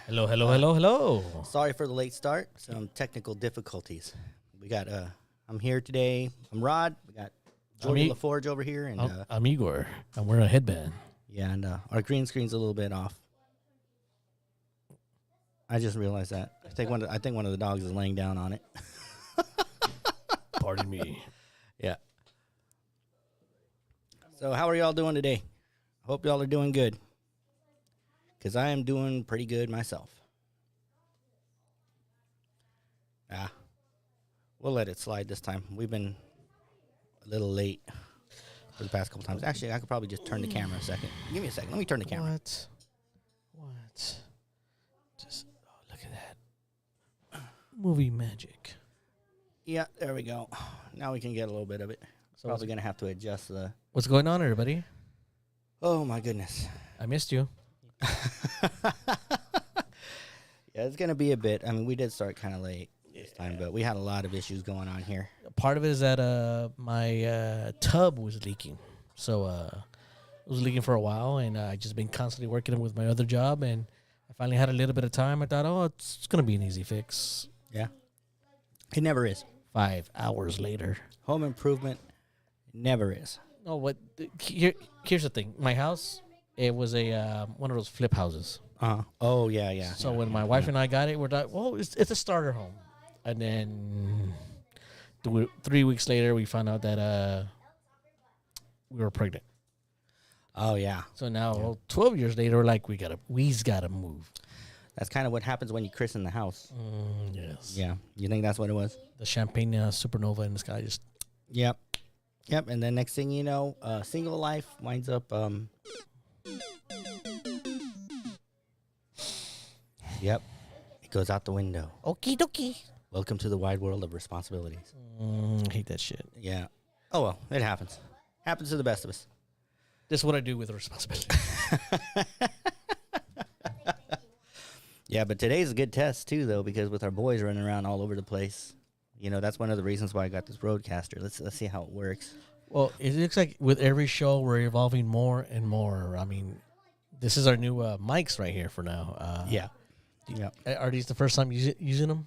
Hello, hello, hello, hello. Sorry for the late start. Some technical difficulties. We got I'm here today. I'm Rod. We got Jordan LaForge over here, and I'm Igor. I'm wearing a headband. yeah, and our green screen's a little bit off. I just realized that. I think one of the dogs is laying down on it. Pardon me. Yeah. So how are y'all doing today? Hope y'all are doing good. Because I am doing pretty good myself. We'll let it slide this time. We've been a little late for the past couple times. Actually, I could probably just turn the camera a second. Give me a second. Let me turn the camera. What? Just, look at that. Movie magic. Yeah, there we go. Now we can get a little bit of it. So probably going to have to adjust the... What's going on, everybody? Oh, my goodness. I missed you. Yeah, it's going to be a bit. I mean, we did start kind of late this time, but we had a lot of issues going on here. Part of it is that my tub was leaking. So it was leaking for a while, and I just been constantly working with my other job, and I finally had a little bit of time. I thought, it's going to be an easy fix. Yeah. It never is. 5 hours later. Home improvement never is. No, here's the thing. My house, it was a one of those flip houses. Oh, yeah. So when my wife and I got it, we're like, well, it's a starter home. And then 3 weeks later, we found out that we were pregnant. Oh, yeah. So now, 12 years later, we're like, we's gotta move. That's kind of what happens when you christen the house. Yes. Yeah. You think that's what it was? The champagne supernova in the sky just... Yep. And then next thing you know, single life winds up... Yep. It goes out the window. Okie dokie. Welcome to the wide world of responsibilities. I hate that shit. Yeah. Oh, well, it happens. Happens to the best of us. This is what I do with responsibility. Yeah, but today's a good test, too, though, because with our boys running around all over the place, you know, that's one of the reasons why I got this Roadcaster. Let's see how it works. Well, it looks like with every show, we're evolving more and more. I mean, this is our new mics right here for now. Yeah. Are these the first time using them?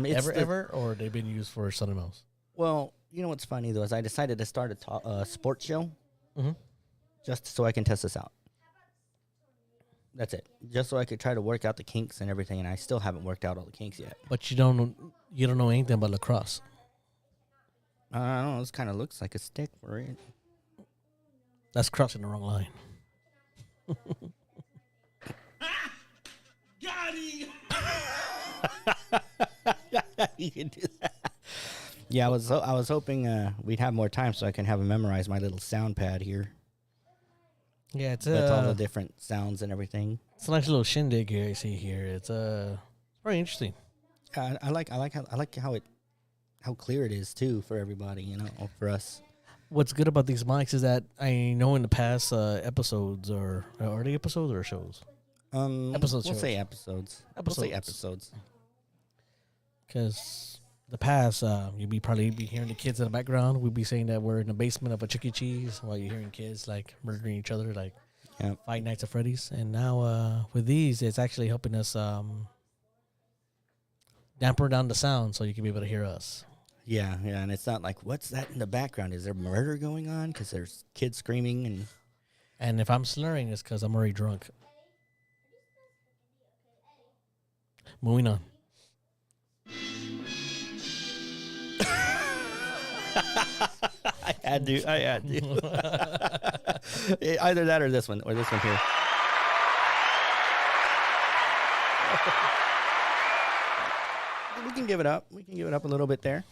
It's Ever? Or they've been used for something else? Well, you know what's funny, though, is I decided to start a sports show Mm-hmm. just so I can test this out. That's it. Just so I could try to work out the kinks and everything, and I still haven't worked out all the kinks yet. But you don't know anything about lacrosse. I don't know. This kind of looks like a stick for it. That's crossing the wrong line. Got him! You can do that. Yeah, I was hoping we'd have more time so I can have him memorize my little sound pad here. Yeah, it's With all the different sounds and everything. It's a nice little shindig here. I see here. It's very interesting. I like how clear it is too for everybody. You know, for us. What's good about these mics is that I know in the past episodes are they episodes or shows? Episodes. We'll say episodes. We'll say episodes. Because the past, you'd probably be hearing the kids in the background. We'd be saying that we're in the basement of a Chuck E. Cheese while you're hearing kids like murdering each other, like Five Nights at Freddy's. And now with these, it's actually helping us damper down the sound so you can be able to hear us. Yeah, and it's not like, what's that in the background? Is there murder going on? Because there's kids screaming and if I'm slurring, it's because I'm already drunk. Moving on. I had to. Either that or this one here. We can give it up. A little bit there.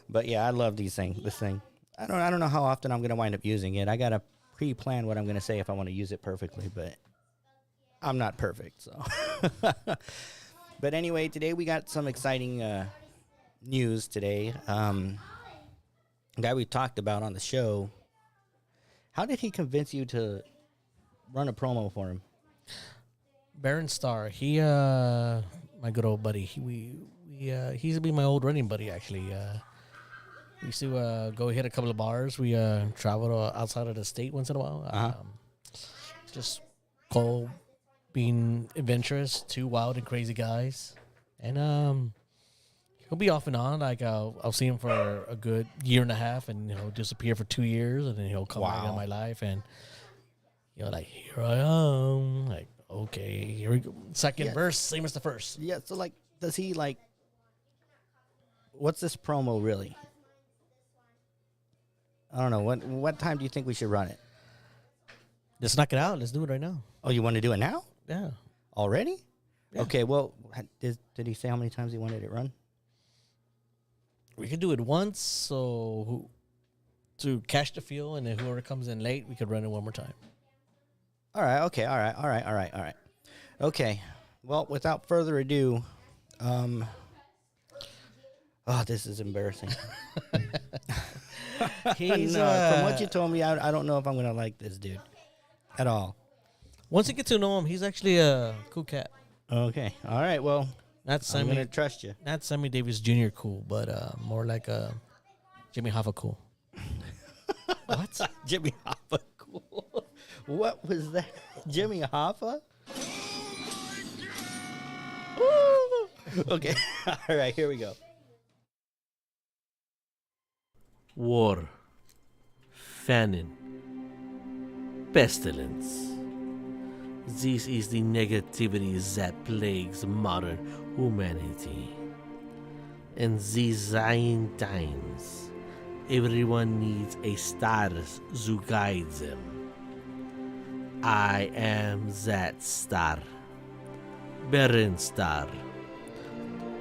But yeah, I love this thing. I don't know how often I'm gonna wind up using it. I gotta pre-plan what I'm gonna say if I want to use it perfectly, but I'm not perfect, so. But anyway, today we got some exciting news today. Guy we talked about on the show. How did he convince you to run a promo for him? Baron Starr, he my good old buddy. He used to be my old running buddy actually. We used to go hit a couple of bars. We traveled outside of the state once in a while. Just go being adventurous, two wild and crazy guys, and he'll be off and on. Like I'll see him for a good year and a half, and he'll disappear for 2 years, and then he'll come back in my life, and like here I am, like okay, here we go. Second verse, same as the first. Yeah. So like, does he like? What's this promo really? I don't know. What time do you think we should run it? Let's knock it out. Let's do it right now. Oh, you want to do it now? Yeah. Already? Yeah. Okay. Well, did he say how many times he wanted it run? We could do it once, to catch the feel, and then whoever comes in late, we could run it one more time. All right. Okay. All right. Okay. Well, without further ado, oh, this is embarrassing. He's from what you told me, I don't know if I'm gonna like this dude at all. Once you get to know him, he's actually a cool cat. Okay. All right. Well, Not I'm gonna trust you. Not Sammy Davis Jr. cool, but more like Jimmy Hoffa cool. What? Jimmy Hoffa cool. What was that? Jimmy Hoffa? Okay. All right. Here we go. War, famine, pestilence. This is the negativity that plagues modern humanity. In these trying times, everyone needs a star to guide them. I am that star, Baron Star.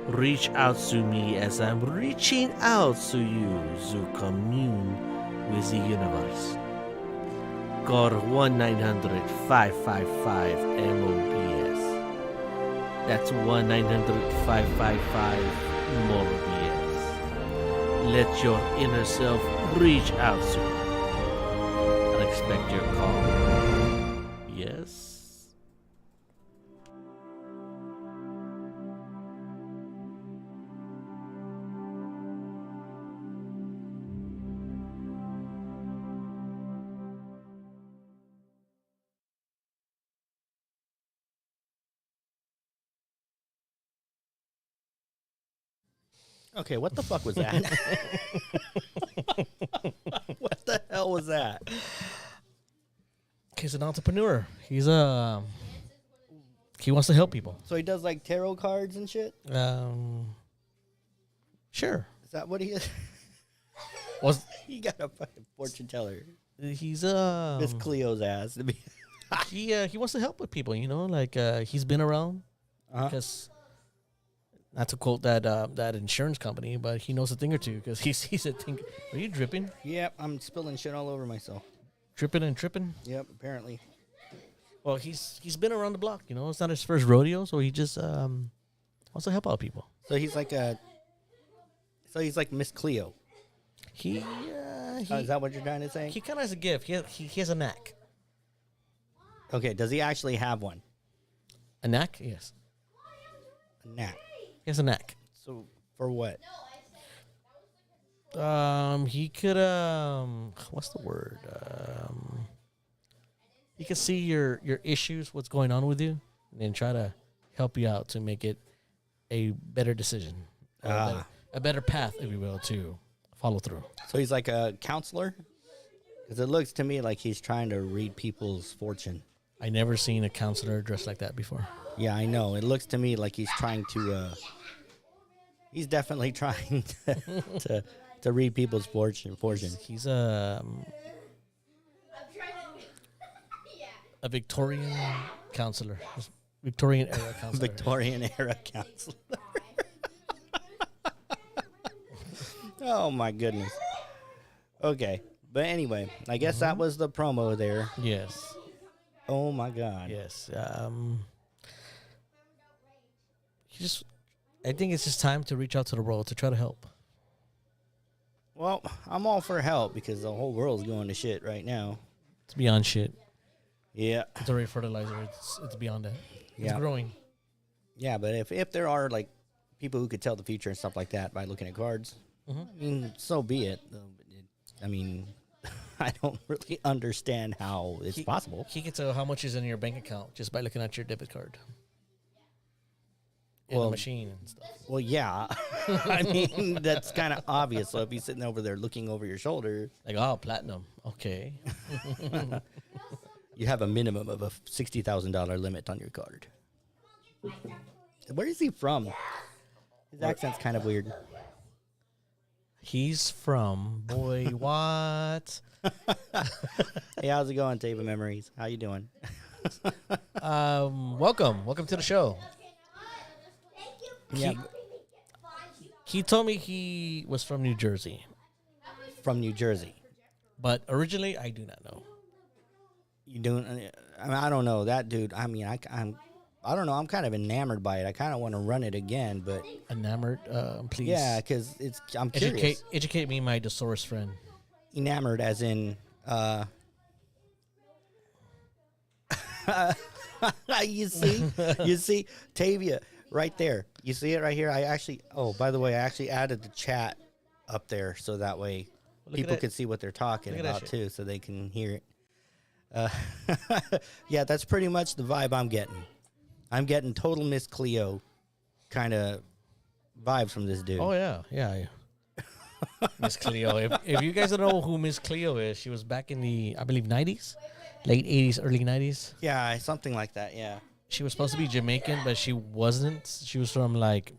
Reach out to me as I'm reaching out to you to commune with the universe. Call 1-900-555-MOBS. That's 1-900-555-MOBS. Let your inner self reach out to me. I expect your call. Yes? Okay, what the fuck was that? What the hell was that? He's an entrepreneur. He wants to help people. So he does like tarot cards and shit? Sure. Is that what he is? Was He got a fucking fortune teller. he's Miss Cleo's ass to be. he wants to help with people, like he's been around because not to quote that insurance company, but he knows a thing or two because he's a thing. Are you dripping? Yep, I'm spilling shit all over myself. Dripping and tripping? Yep, apparently. Well, he's been around the block, It's not his first rodeo, so he just wants to help out people. So he's like Miss Cleo. He Is that what you're trying to say? he kind of has a gift. He has a knack. Okay, does he actually have one? A knack? Yes. A knack. He has a knack. So for what? He could what's the word? He could see your issues, what's going on with you, and then try to help you out to make it a better decision, or a better path, if you will, to follow through. So he's like a counselor? Because it looks to me like he's trying to read people's fortune. I never seen a counselor dressed like that before. Yeah, I know. It looks to me like he's trying to. He's definitely trying to read people's fortune. He's a Victorian counselor, Victorian era counselor. Victorian era counselor. Oh my goodness. Okay, but anyway, I guess that was the promo there. Yes. Oh my God. Yes. I think it's just time to reach out to the world to try to help. Well, I'm all for help because the whole world's going to shit right now. It's beyond shit. Yeah. It's already fertilizer. It's beyond that. It's Yeah. growing. Yeah, but if there are like people who could tell the future and stuff like that by looking at cards, I mean, so be it. I mean, I don't really understand how it's possible. He can tell how much is in your bank account just by looking at your debit card. In the Well, machine and stuff. Well, yeah. I mean, that's kind of obvious. So if he's sitting over there looking over your shoulder, Like, oh, platinum. Okay. you have a minimum of a $60,000 limit on your card. Where is he from? His accent's kind of weird. He's from, boy, what? Hey, how's it going, Tape of Memories? How you doing? Welcome to the show. Yeah, He told me he was from New Jersey, from New Jersey. but originally I do not know. You doing? I mean, I don't know that dude. I mean, I don't know. I'm kind of enamored by it. I kind of want to run it again, but Enamored, please. yeah, because I'm curious. Educate me, my Dosaurus friend. Enamored, as in, you see, Tavia, right there. You see it right here. By the way, I actually added the chat up there so that way people can see what they're talking about too, so they can hear it. Yeah, that's pretty much the vibe I'm getting. I'm getting total Miss Cleo kind of vibes from this dude. Oh yeah. Miss Cleo. If you guys don't know who Miss Cleo is, she was back in the, I believe, 90s, late 80s, early 90s. Yeah, something like that. Yeah. She was supposed to be Jamaican, but she wasn't. She was from like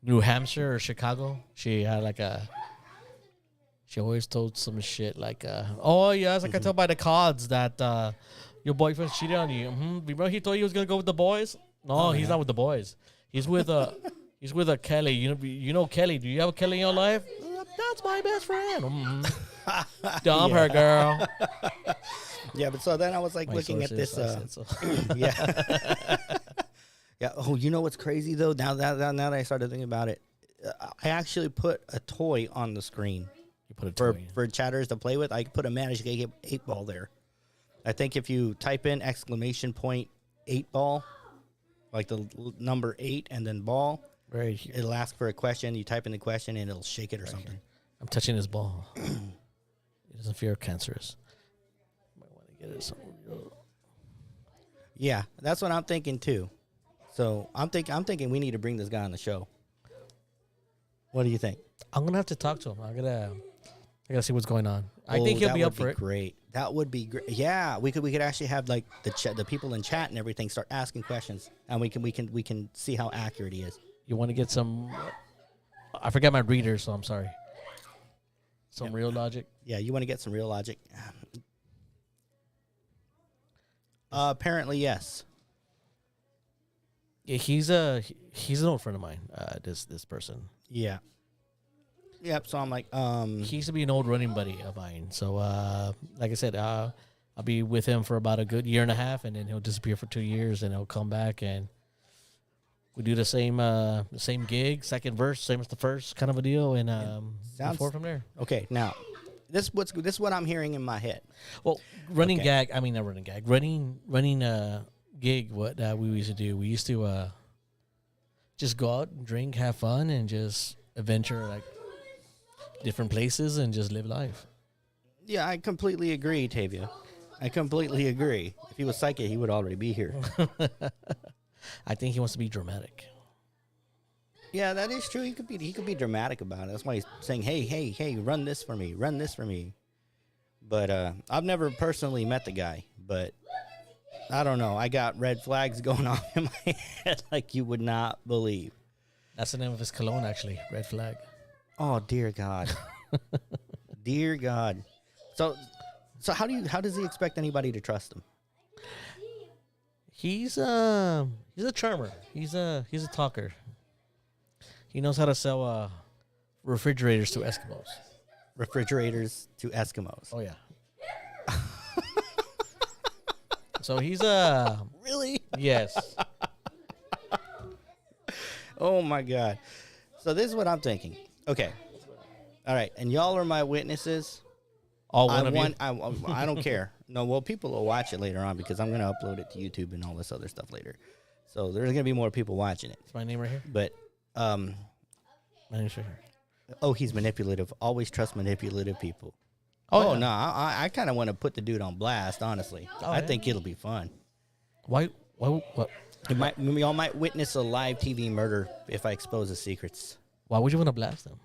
New Hampshire or Chicago. She had she always told some shit like, oh yes, I can tell by the cards that your boyfriend cheated on you. Remember he told you he was gonna go with the boys? No, he's not with the boys. He's with he's with a Kelly. You know Kelly. Do you have a Kelly in your life? That's my best friend. Dump her, girl. Yeah, but so then I was like looking at this. Yeah. Yeah. Oh, you know what's crazy though? Now that I started thinking about it, I actually put a toy on the screen. You put a toy for chatters to play with. I put a Magic 8 ball there. I think if you type in !8 ball, like the number 8 and then ball, right here. It'll ask for a question. You type in the question and it'll shake it or something. Here. I'm touching his ball. He doesn't feel cancerous. Might want to get it somewhere. Yeah, that's what I'm thinking too. So I'm thinking we need to bring this guy on the show. What do you think? I'm gonna have to talk to him. I gotta see what's going on. I think he'll be up for it. Great. That would be great. Yeah, we could actually have like the people in chat and everything start asking questions, and we can see how accurate he is. You want to get some? I forgot my reader, so I'm sorry. Some real logic. Yeah, you want to get some real logic. Apparently, yes. Yeah, he's an old friend of mine. This person. Yeah. Yep. So I'm like, he used to be an old running buddy of mine. So, like I said, I'll be with him for about a good year and a half, and then he'll disappear for 2 years, and he'll come back, and we do the same gig, second verse, same as the first, kind of a deal, and move forward from there. Okay. Now, this is what I'm hearing in my head. Well, running gig. What we used to do, we used to just go out and drink, have fun, and just adventure like different places and just live life. Yeah, I completely agree, Tavia. I completely agree. If he was psychic, he would already be here. I think he wants to be dramatic. Yeah, that is true. He could be dramatic about it. That's why he's saying, hey, run this for me. But I've never personally met the guy, but I don't know. I got red flags going on in my head like you would not believe. That's the name of his cologne, actually. Red flag. Oh, dear God. Dear God. So how does he expect anybody to trust him? He's a charmer. He's a talker. He knows how to sell refrigerators to Eskimos. Refrigerators to Eskimos. Oh yeah. So he's really? Yes. Oh my God. So this is what I'm thinking. Okay. All right. And y'all are my witnesses. All one of you? I don't care. No, well, people will watch it later on because I'm going to upload it to YouTube and all this other stuff later. So there's going to be more people watching it. Is my name right here? But, my name's right here. Oh, he's manipulative. Always trust manipulative people. Oh, yeah. no, I kind of want to put the dude on blast, honestly. Oh, I yeah? think it'll be fun. Why? What? We all might witness a live TV murder if I expose his secrets. Why would you want to blast them?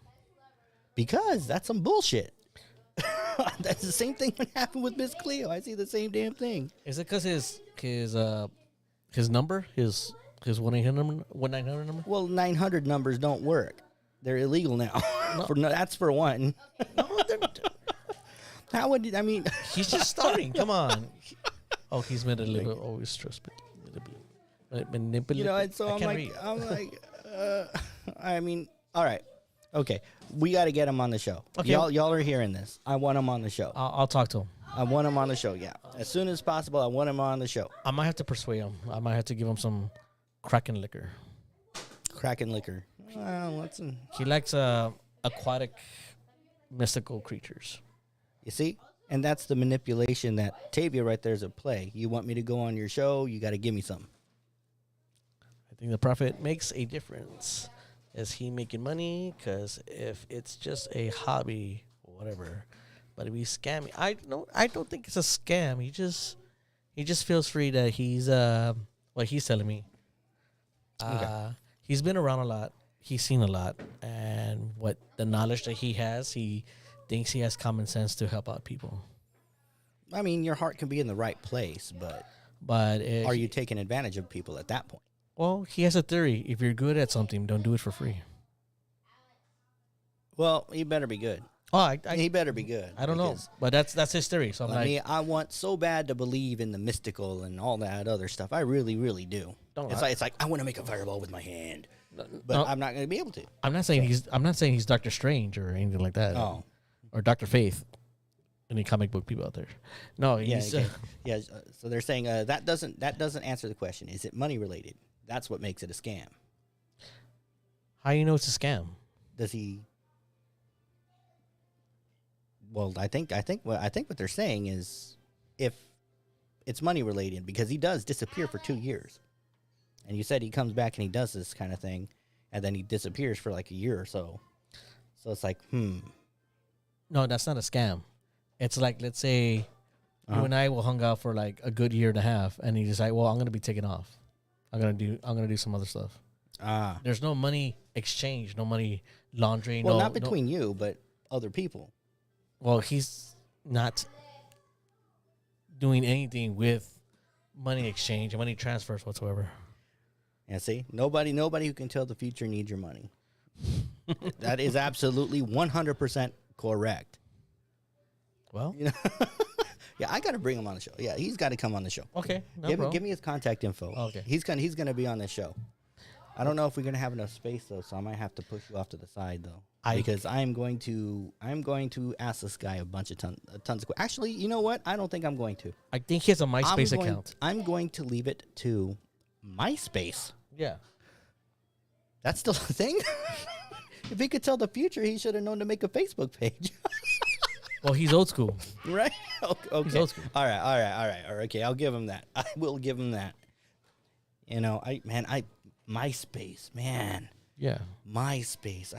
Because that's some bullshit. That's the same thing that happened with Miss Cleo. I see the same damn thing. Is it because his number, his 1-900 number? Well, 900 numbers don't work. They're illegal now. No. That's for one. How would you, I mean? He's just starting. Come on. Oh, he's manipulative. Always trust manipulative. You know, and so I mean, all right. Okay. We got to get him on the show. Okay. Y'all are hearing this. I want him on the show. I'll talk to him. I want him on the show, yeah. As soon as possible, I want him on the show. I might have to persuade him. I might have to give him some Kraken liquor. Kraken liquor. Well, what's in... He likes aquatic, mystical creatures. You see? And that's the manipulation that Tavia right there is at play. You want me to go on your show, you got to give me something. I think the prophet makes a difference. Is he making money? Because if it's just a hobby or whatever, but if he's scamming, I don't think it's a scam. He just feels free that he's what he's telling me. He's been around a lot. He's seen a lot, and what the knowledge that he has, he thinks he has common sense to help out people. I mean, your heart can be in the right place, but are you taking advantage of people at that point? Well, he has a theory. If you're good at something, don't do it for free. Well, he better be good. Oh, He better be good. I don't know, but that's his theory. So I'm like, mean, I want so bad to believe in the mystical and all that other stuff. I really, really do. It's like I want to make a fireball with my hand, but I'm not going to be able to. I'm not saying he's Doctor Strange or anything like that. Oh, or Dr. Faith. Any comic book people out there? No, he's yeah. So they're saying that doesn't answer the question. Is it money related? That's what makes it a scam. How do you know it's a scam? Does he? Well, I think what they're saying is if it's money related, because he does disappear for 2 years, and you said he comes back and he does this kind of thing, and then he disappears for like a year or so. So it's like, No, that's not a scam. It's like, let's say you and I will hung out for like a good year and a half, and he decide, well, I'm gonna be taking off. I'm gonna do some other stuff. There's no money exchange, no money laundering. Well, not between you, but other people. Well, he's not doing anything with money exchange and money transfers whatsoever. Yeah, see, nobody who can tell the future needs your money. That is absolutely 100% correct. Well, you know, yeah, I got to bring him on the show. Yeah, he's got to come on the show. Okay, give me his contact info. Okay, he's gonna be on the show. I don't know if we're gonna have enough space though, so I might have to push you off to the side though, because I'm going to ask this guy a bunch of tons of questions. Actually, you know what? I don't think I'm going to. I think he has a MySpace account. I'm going to leave it to MySpace. Yeah, that's still a thing. If he could tell the future, he should have known to make a Facebook page. Well, he's old school, right? Okay. He's old school. All right. Okay, I'll give him that. I will give him that. You know, MySpace, man. Yeah. MySpace.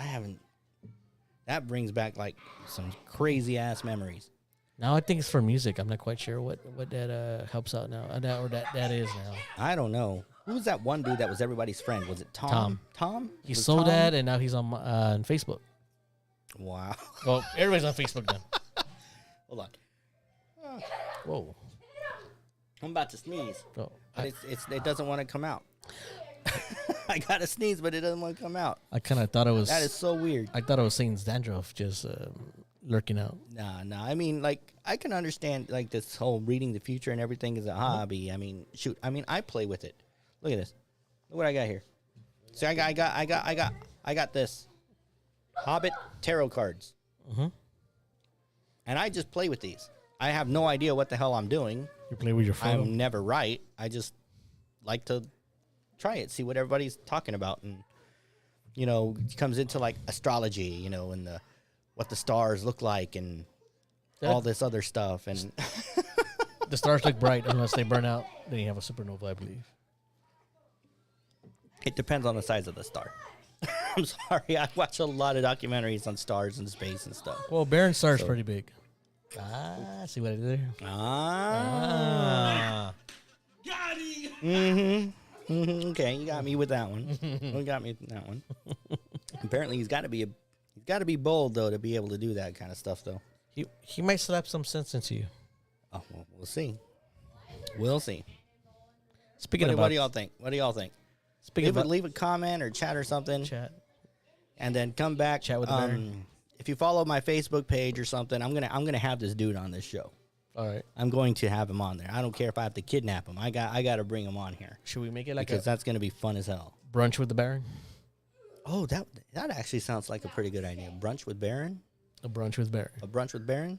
That brings back like some crazy ass memories. Now I think it's for music. I'm not quite sure what that helps out now. That is now. I don't know. Who was that one dude that was everybody's friend? Was it Tom? Tom? He sold that, and now he's on Facebook. Wow. Well, everybody's on Facebook now. Hold on. Whoa. I'm about to sneeze. Oh, But it doesn't want to come out. I got to sneeze, but it doesn't want to come out. I kind of thought it was. That is so weird. I thought it was Satan's dandruff just lurking out. Nah. I mean, like, I can understand like this whole reading the future and everything is a hobby. I mean, shoot. I mean, I play with it. Look at this. Look what I got here. See, I got this Hobbit tarot cards. Mm-hmm. And I just play with these. I have no idea what the hell I'm doing. You play with your phone. I'm never right. I just like to try it, see what everybody's talking about, and you know, it comes into like astrology, you know, and what the stars look like, and all this other stuff. And the stars look bright unless they burn out. Then you have a supernova, I believe. It depends on the size of the star. I'm sorry, I watch a lot of documentaries on stars and space and stuff. Well, Barren Star is pretty big. See what I did there? Ah. Got him. Mm-hmm. Okay, you got me with that one. You got me with that one. Apparently, he's got to be bold though to be able to do that kind of stuff though. He might slap some sense into you. Oh, well, we'll see. We'll see. Speaking What about do y'all think? What do y'all think? Leave a comment or chat or something, chat, and then come back. Chat with the Baron. If you follow my Facebook page or something, I'm gonna have this dude on this show. all right. I'm going to have him on there. I don't care if I have to kidnap him. I got to bring him on here Should we make it like because a that's gonna be fun as hell. brunch with the Baron? Oh, that actually sounds like a pretty good idea. Brunch with Baron. A brunch with Baron. A brunch with Baron.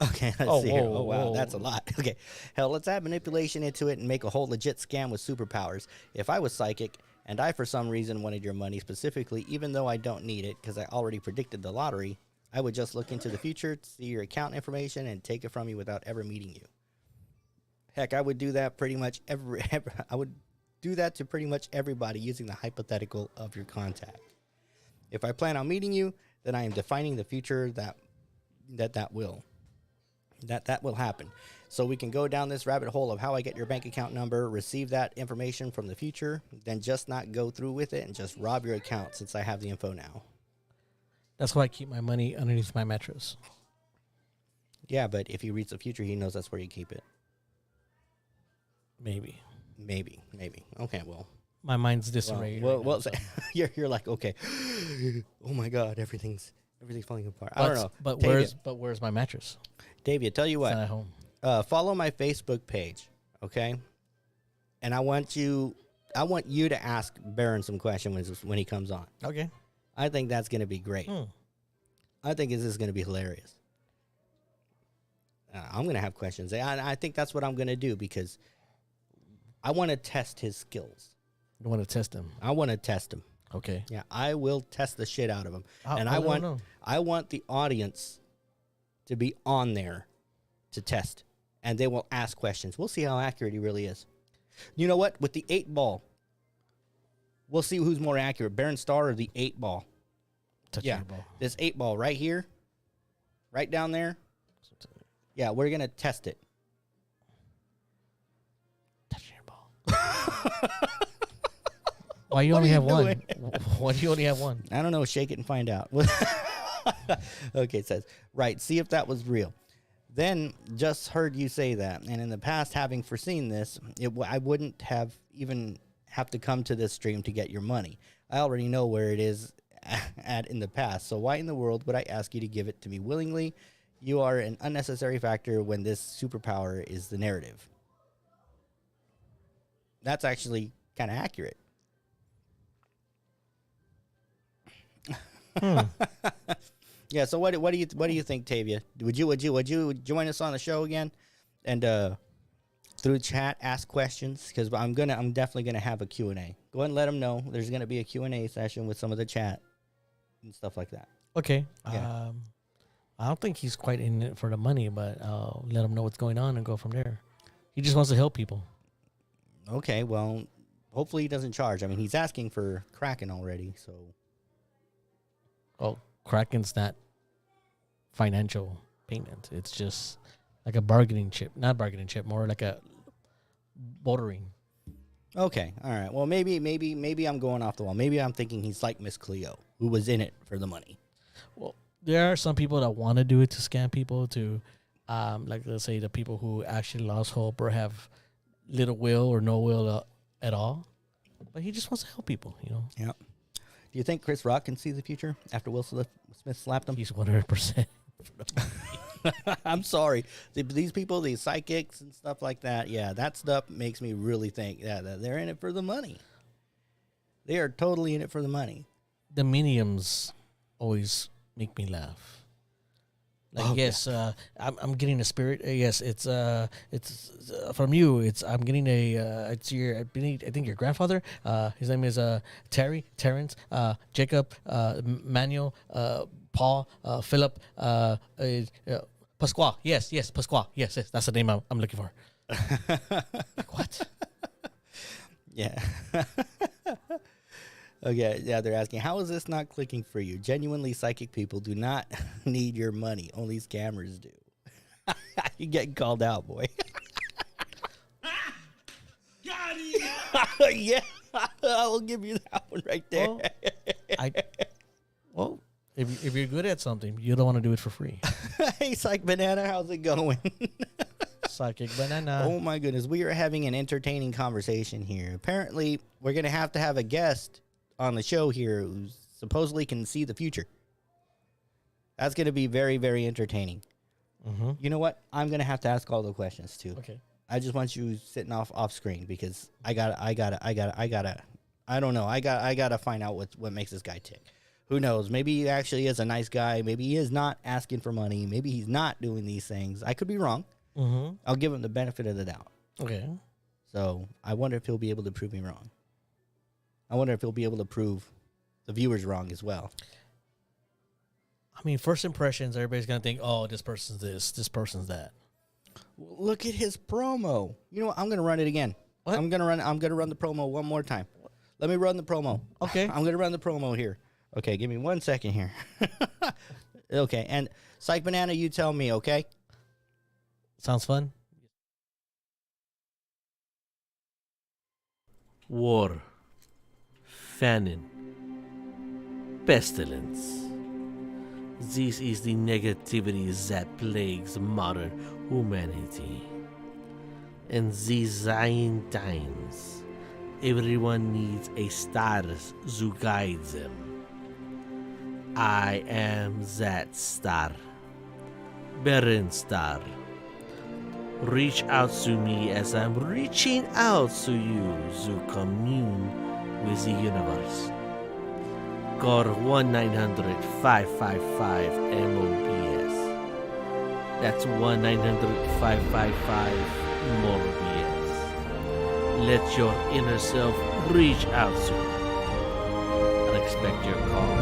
Okay, let's Oh, see here. whoa, Oh, wow, whoa. that's a lot. Okay, hell, let's add manipulation into it and make a whole legit scam with superpowers. If I was psychic and I, for some reason, wanted your money specifically, even though I don't need it because I already predicted the lottery, I would just look into the future, see your account information, and take it from you without ever meeting you. Heck, I would do that pretty much I would do that to pretty much everybody using the hypothetical of your contact. If I plan on meeting you, then I am defining the future that will happen. So we can go down this rabbit hole of how I get your bank account number, receive that information from the future, then just not go through with it and just rob your account since I have the info now. That's why I keep my money underneath my mattress. Yeah, but if he reads the future, he knows that's where you keep it. Maybe. Maybe. Okay, well. My mind's disarrayed. Well, you're like, okay. Oh my God, everything's falling apart. I don't know. But Tavia, where's my mattress? Tavia, tell you It's not what. at home. Follow my Facebook page, okay? And I want you to ask Baron some questions when he comes on. Okay. I think that's going to be great. I think this is going to be hilarious. I'm going to have questions. I think that's what I'm going to do because I want to test his skills. You want to test him? I want to test him. Okay. Yeah, I will test the shit out of him. And I I don't want the audience to be on there to test. And they will ask questions. We'll see how accurate he really is. You know what? With the 8-ball, we'll see who's more accurate, Baron Star or the 8-ball. Touch Yeah, your ball. this 8-ball right here, right down there. Yeah, we're going to test it. Touch your ball. Why you What only are you have one? doing? Why do you only have one? I don't know. Shake it and find out. Okay, it says, right, see if that was real. Then just heard you say that. And in the past, having foreseen this, I wouldn't have even have to come to this stream to get your money. I already know where it is at in the past. So why in the world would I ask you to give it to me willingly? You are an unnecessary factor when this superpower is the narrative. That's actually kind of accurate. Yeah. So what do you think, Tavia? Would you join us on the show again, and through chat ask questions? Because I'm definitely gonna have a Q&A. Go ahead and let them know there's gonna be a Q&A session with some of the chat and stuff like that. Okay. Yeah. I don't think he's quite in it for the money, but I'll let him know what's going on and go from there. He just wants to help people. Okay. Well, hopefully he doesn't charge. I mean, he's asking for Kraken already, so. Oh, Kraken's not financial payment. It's just like a bargaining chip. Not bargaining chip, more like a bordering. Okay. All right. Well, maybe I'm going off the wall. Maybe I'm thinking he's like Miss Cleo, who was in it for the money. Well, there are some people that want to do it to scam people, to like, let's say, the people who actually lost hope or have little will or no will at all. But he just wants to help people, you know. Yep. Do you think Chris Rock can see the future after Will Smith slapped him? He's 100%. I'm sorry. These people, these psychics and stuff like that, yeah, that stuff makes me really think that they're in it for the money. They are totally in it for the money. The mediums always make me laugh. Like, yes, I'm getting a spirit. Yes, it's from you. I'm getting it's your, I think your grandfather. His name is Terrence, Jacob, Manuel, Paul, Philip, Pasqua. Yes, Pasqua. Yes, that's the name I'm looking for. Like, what? Yeah. Okay, yeah, they're asking, how is this not clicking for you? Genuinely psychic people do not need your money. Only scammers do. You're getting called out, boy. Got it. Yeah, I'll give you that one right there. Well, if you're good at something, you don't want to do it for free. Hey, Psych Banana, how's it going? Psychic banana. Oh, my goodness. We are having an entertaining conversation here. Apparently, we're going to have a guest on the show here who supposedly can see the future. That's going to be very, very entertaining. Mm-hmm. You know what? I'm going to have to ask all the questions, too. Okay. I just want you sitting off screen because I don't know. I gotta find out what makes this guy tick. Who knows? Maybe he actually is a nice guy. Maybe he is not asking for money. Maybe he's not doing these things. I could be wrong. Mm-hmm. I'll give him the benefit of the doubt. Okay. So I wonder if he'll be able to prove me wrong. I wonder if he'll be able to prove the viewers wrong as well. I mean, first impressions, everybody's gonna think, "Oh, this person's this person's that." Look at his promo. You know what? I'm gonna run it again. What? I'm gonna run the promo one more time. Let me run the promo. Okay. I'm gonna run the promo here. Okay, give me 1 second here. Okay, and Psych Banana, you tell me, okay? Sounds fun. War, famine, pestilence. This is the negativity that plagues modern humanity. In these trying times, everyone needs a star to guide them. I am that star, Baron Star. Reach out to me as I'm reaching out to you to commune with the universe. Call 1-900-555-MOBS. That's 1-900-555-MOBS. Let your inner self reach out to me. I expect your call.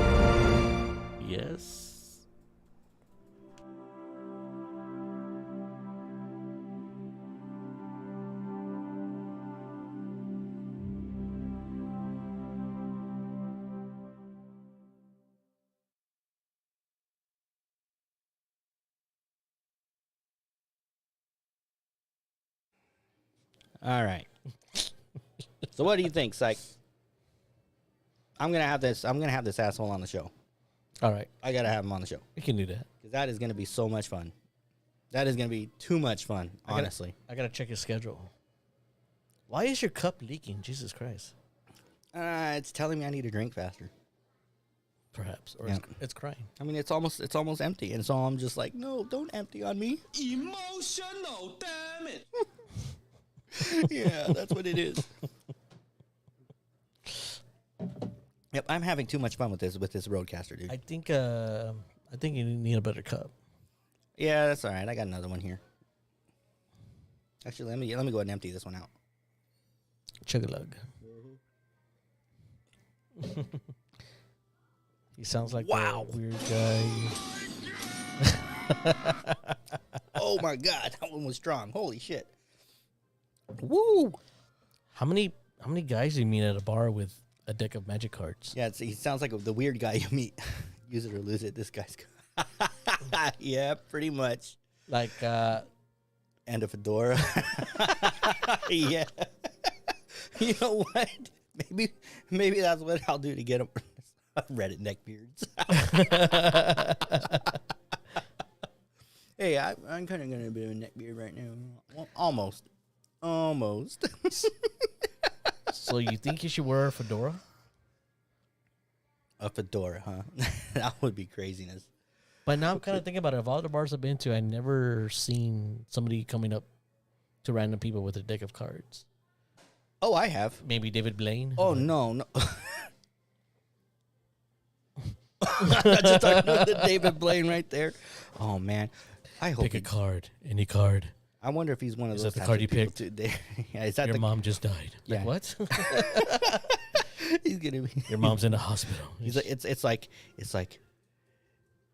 Yes? All right. So what do you think, Psych? I'm gonna have this asshole on the show. All right, I gotta have him on the show we can do that. because that is gonna be so much fun. That is gonna be too much fun, honestly. I gotta check his schedule. Why is your cup leaking? Jesus Christ. It's telling me I need to drink faster. Perhaps, or Yeah. it's crying. I mean, it's almost empty, and so I'm just like, no, don't empty on me. Emotional, damn it. Yeah, that's what it is. Yep, I'm having too much fun with this roadcaster, dude. I think you need a better cup. Yeah, that's all right. I got another one here. Actually, let me go ahead and empty this one out. Chug-a-lug. He sounds like Wow. a weird guy. Oh my god, that one was strong. Holy shit. Woo! How many guys do you meet at a bar with a deck of magic cards? Yeah, he sounds like the weird guy you meet. Use it or lose it. This guy's. Yeah, pretty much. Like, And a fedora. Yeah. You know what? Maybe that's what I'll do to get him. Reddit neckbeards. Hey, I'm kind of going to be a neckbeard right now. Well, almost. so you think you should wear a fedora? A fedora, huh? That would be craziness. But now I'm kind of thinking about it. Of all the bars I've been to, I never seen somebody coming up to random people with a deck of cards. Oh, I have. Maybe David Blaine. Oh, no. I just talked about the David Blaine right there. Oh, man. I hope Pick a card. Any card. I wonder if he's one of Is those that the types card of you people picked? too. Yeah, is that Your the mom just died. Yeah. Like, what? He's gonna be. Your mom's in the hospital. He's like, it's like,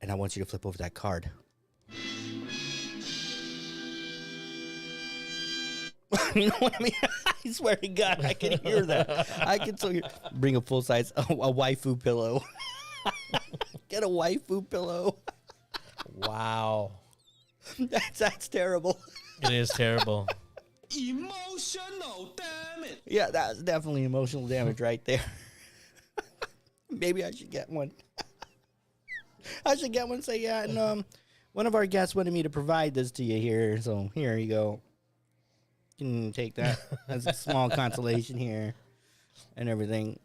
and I want you to flip over that card. You know what I mean? I swear to God, I can hear that. I can so hear. Bring a full size a waifu pillow. Get a waifu pillow. Wow. That's terrible. It is terrible. Emotional, damn it. Yeah, that's definitely emotional damage right there. Maybe I should get one. I should get one. Say, yeah, and one of our guests wanted me to provide this to you here, so here you go. You can take that as a small consolation here, and everything.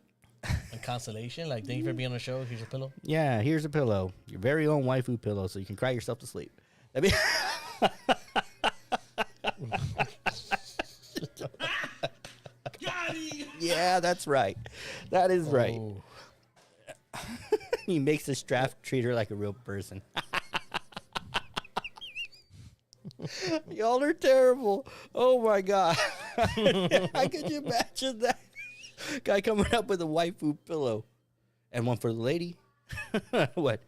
A consolation, like thank you for being on the show. Here's your pillow. Yeah, here's a pillow, your very own waifu pillow, so you can cry yourself to sleep. I mean, yeah, that's right. That is right. Oh. He makes the strap treat her like a real person. Y'all are terrible. Oh my God. How could you imagine that? Guy coming up with a waifu pillow. And one for the lady. What?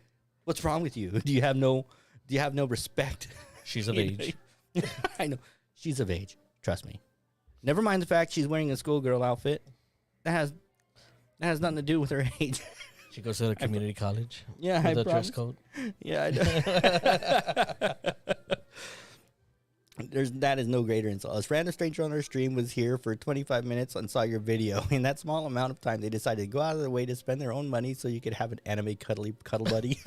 What's wrong with you? Do you have no respect? She's of age. I know. She's of age. Trust me. Never mind the fact she's wearing a schoolgirl outfit. That has nothing to do with her age. She goes to the community college. Yeah, with I the promise. dress code. Yeah, I know. That is no greater insult. A random stranger on our stream was here for 25 minutes and saw your video. In that small amount of time, they decided to go out of their way to spend their own money so you could have an anime cuddle buddy.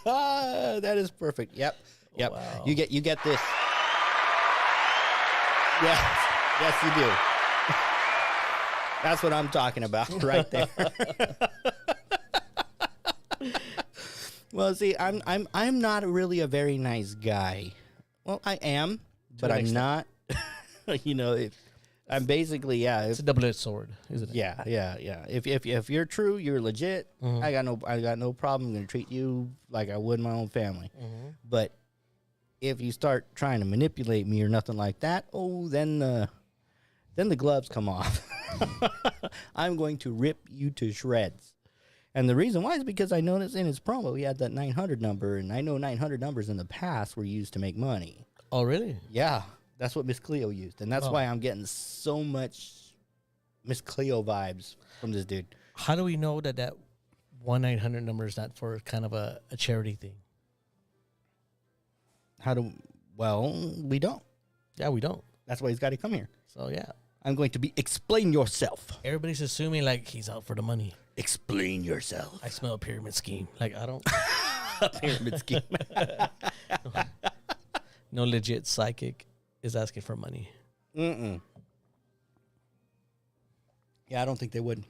That is perfect. Yep. Wow. You get this. Yes, you do. That's what I'm talking about right there. Well, see, I'm not really a very nice guy. Well, I am, but I'm not. I'm basically It's a double-edged sword, isn't it? Yeah. If you're true, you're legit. Mhm. I got no problem. I'm gonna treat you like I would my own family. Mhm. But if you start trying to manipulate me or nothing like that, then the gloves come off. I'm going to rip you to shreds. And the reason why is because I noticed in his promo he had that 900 number, and I know 900 numbers in the past were used to make money. Oh, really? Yeah, that's what Miss Cleo used, and that's Oh. why I'm getting so much Miss Cleo vibes from this dude. How do we know that 1-900 number is not for kind of a charity thing? We don't. Yeah, we don't. That's why he's got to come here. So, yeah. I'm going to explain yourself. Everybody's assuming, like, he's out for the money. Explain yourself. I smell a pyramid scheme. Like, I don't... Pyramid scheme. No legit psychic is asking for money. Mm-mm. Yeah, I don't think they would.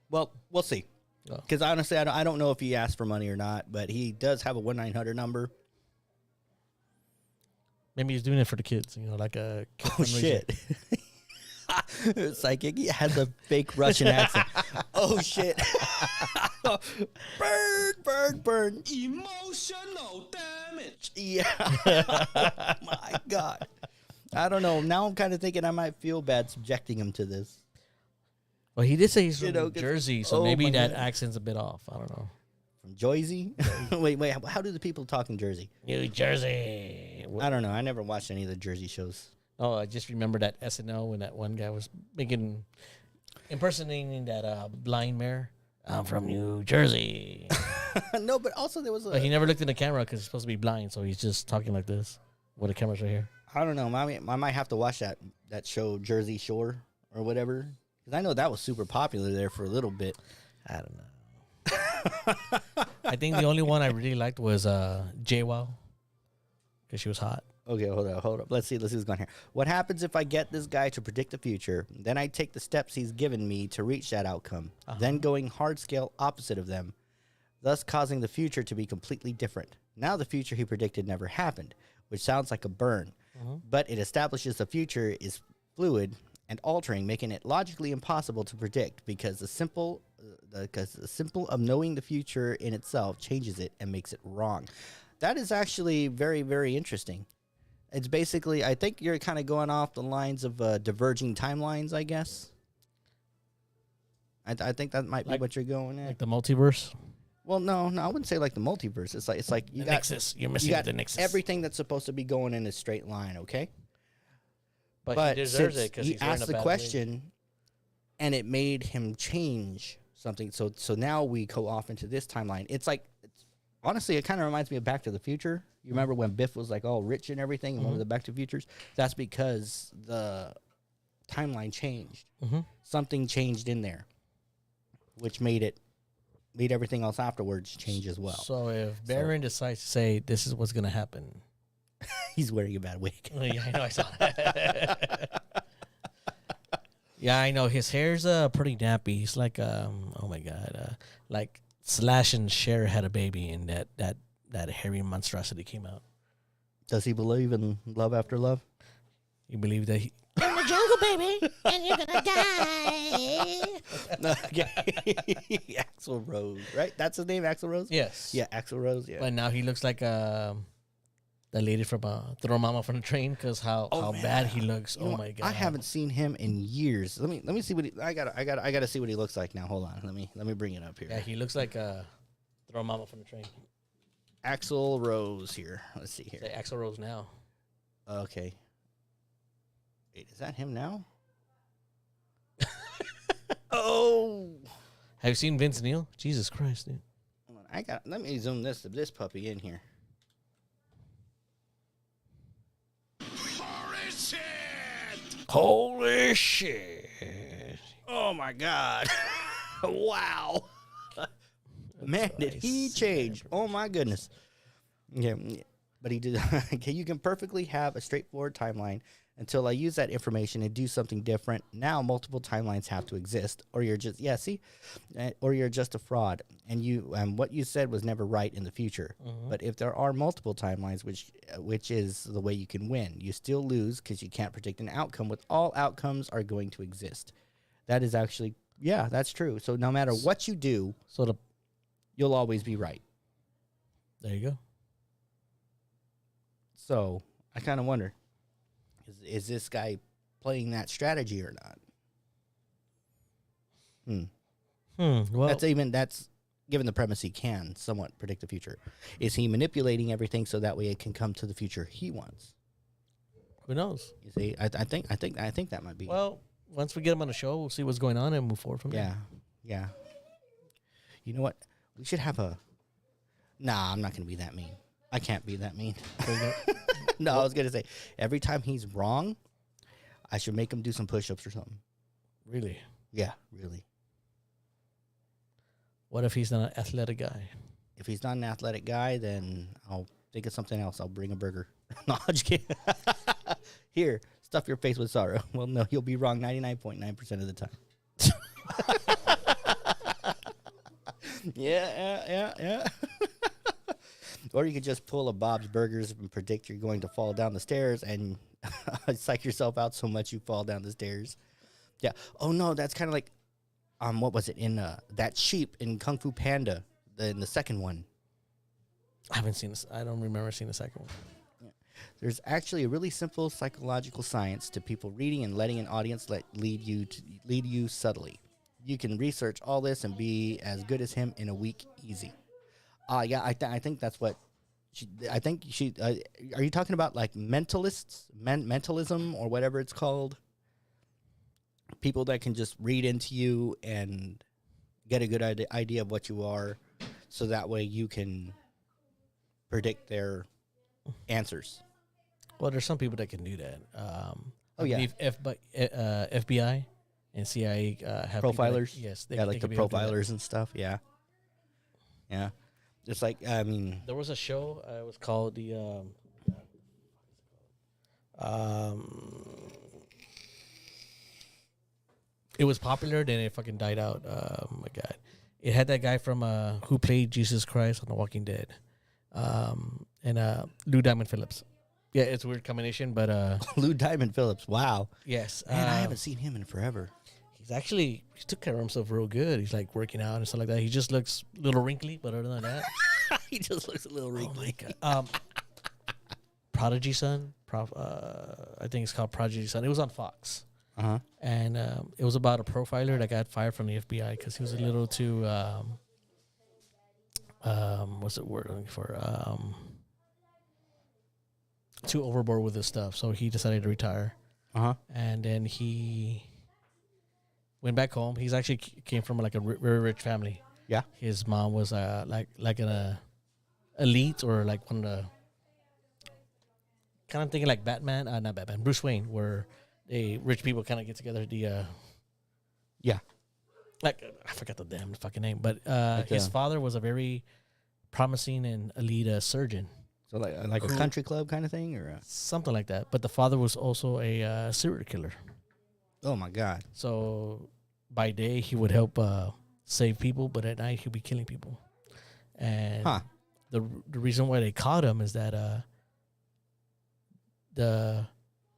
Well, we'll see. Oh. Because honestly, I don't know if he asked for money or not, but he does have a 1-900 number. Maybe he's doing it for the kids, like a kid Oh, fundraiser. shit. Psychic, he has a fake Russian accent. Oh, shit. Burn. Emotional damage. Yeah. My God. I don't know. Now I'm kind of thinking I might feel bad subjecting him to this. Well, he did say he's from 'cause- Jersey, so oh maybe my that God. accent's a bit off. I don't know. From Jersey? Wait. How do the people talk in Jersey? New Jersey. I don't know. I never watched any of the Jersey shows. Oh, I just remember that SNL when that one guy was impersonating that blind mayor. I'm from New Jersey. No, but also there was But he never looked in the camera because he's supposed to be blind, so he's just talking like this. Well, the camera's right here. I don't know. I might have to watch that show, Jersey Shore or whatever. Because I know that was super popular there for a little bit. I don't know. I think the only one I really liked was JWoww because she was hot. Okay, hold up. Let's see what's going here. What happens if I get this guy to predict the future? Then I take the steps he's given me to reach that outcome. Then going hard scale opposite of them, thus causing the future to be completely different. Now the future he predicted never happened, which sounds like a burn. But it establishes the future is fluid and altering, making it logically impossible to predict because the simple of knowing the future in itself changes it and makes it wrong. That is actually very, very interesting. It's basically, I think you're kind of going off the lines of diverging timelines, I guess. I think that might be what you're going at. Like the multiverse. Well, no, I wouldn't say like the multiverse. It's like you The got Nexus. You're missing you got the Nexus. everything that's supposed to be going in a straight line, okay? But he deserves since it because he he's wearing asked a the bad question, and it made him change something. So now we go off into this timeline. It's like, honestly, it kind of reminds me of Back to the Future. You remember when Biff was like all rich and everything in one of the Back to the Futures? That's because the timeline changed. Something changed in there, which made everything else afterwards change as well. So if Baron decides to say this is what's gonna happen, He's wearing a bad wig. yeah, I know. I saw that. Yeah, I know. His hair's pretty nappy. He's like oh my god, like Slash and Cher had a baby, and that hairy monstrosity came out. Does he believe in love after love? You believe that he? In the jungle, baby, and you're gonna die. Okay. Axl Rose, right? That's his name, Axl Rose? Yes. Yeah, Axl Rose, yeah. But now he looks like that lady from Throw Mama from the Train because how man. bad he looks. You know Oh what? my god! I haven't seen him in years. Let me see what I gotta see what he looks like now. Hold on. Let me bring it up here. Yeah, he looks like Throw Mama from the Train. Axl Rose here. Let's see here. Say Axl Rose now. Okay. Wait, is that him now? Oh. Have you seen Vince Neil? Jesus Christ, dude. Hold on. Let me zoom this puppy in here. Holy shit! Oh my god. Wow. Man, did he change? Oh my goodness. Yeah, but he did. Okay, you can perfectly have a straightforward timeline until I use that information and do something different. Now multiple timelines have to exist, or you're just or you're just a fraud. And what you said was never right in the future. But if there are multiple timelines, which is the way you can win, you still lose because you can't predict an outcome. With all outcomes are going to exist. That is actually that's true. So no matter what you do, you'll always be right. There you go. So I kind of wonder, is this guy playing that strategy or not? Well, That's given the premise he can somewhat predict the future. Is he manipulating everything so that way it can come to the future he wants? who knows? You see, I think that might be. Well, once we get him on the show, we'll see what's going on and move forward from there. Yeah. You know what? We should have a. Nah, I'm not gonna be that mean. I can't be that mean. No, I was gonna say every time he's wrong, I should make him do some push-ups or something. Really? Yeah, really. What if he's not an athletic guy? If he's not an athletic guy, then I'll think of something else. I'll bring a burger. No, I'm just kidding. Here, stuff your face with sorrow. Well, no, you'll be wrong 99.9% of the time. Yeah. Or you could just pull a Bob's Burgers and predict you're going to fall down the stairs and psych yourself out so much you fall down the stairs. Yeah. Oh, no, that's kind of like, what was it, in that sheep in Kung Fu Panda, in the second one. I haven't seen this. I don't remember seeing the second one. Yeah. There's actually a really simple psychological science to people reading and letting an audience lead you subtly. You can research all this and be as good as him in a week, easy. Yeah, I think that's what. Are you talking about like mentalists, mentalism, or whatever it's called? People that can just read into you and get a good idea of what you are, so that way you can predict their answers. Well, there's some people that can do that. Oh, yeah. I believe FBI and CIA have Profilers. People yes, Like the can be able to do that. profilers and stuff. Yeah. It's like, I mean, There was a show. It was called the. It was popular, then it fucking died out. Oh my god! It had that guy from who played Jesus Christ on The Walking Dead, and Lou Diamond Phillips. Yeah, it's a weird combination, but Lou Diamond Phillips. Wow. yes, Man, I haven't seen him in forever. he took care of himself real good. He's like working out and stuff like that. He just looks a little wrinkly, but other than that, He just looks a little wrinkly. Prodigy Son. I think it's called Prodigy Son. It was on Fox. Uh-huh. And it was about a profiler that got fired from the FBI because he was a little too what's the word I'm looking for? Too overboard with his stuff. So he decided to retire. And then he went back home. He's actually came from like a very rich family. Yeah. His mom was like an elite or like one of the kind of thinking like Batman, not Batman, Bruce Wayne, where they rich people kind of get together. Yeah. Like I forgot the damn fucking name, but Like, his father was a very promising and elite surgeon. So like a country club kind of thing, or Something like that. But the father was also a serial killer. oh my god. So by day he would help save people, but at night he'd be killing people. And the reason why they caught him is that the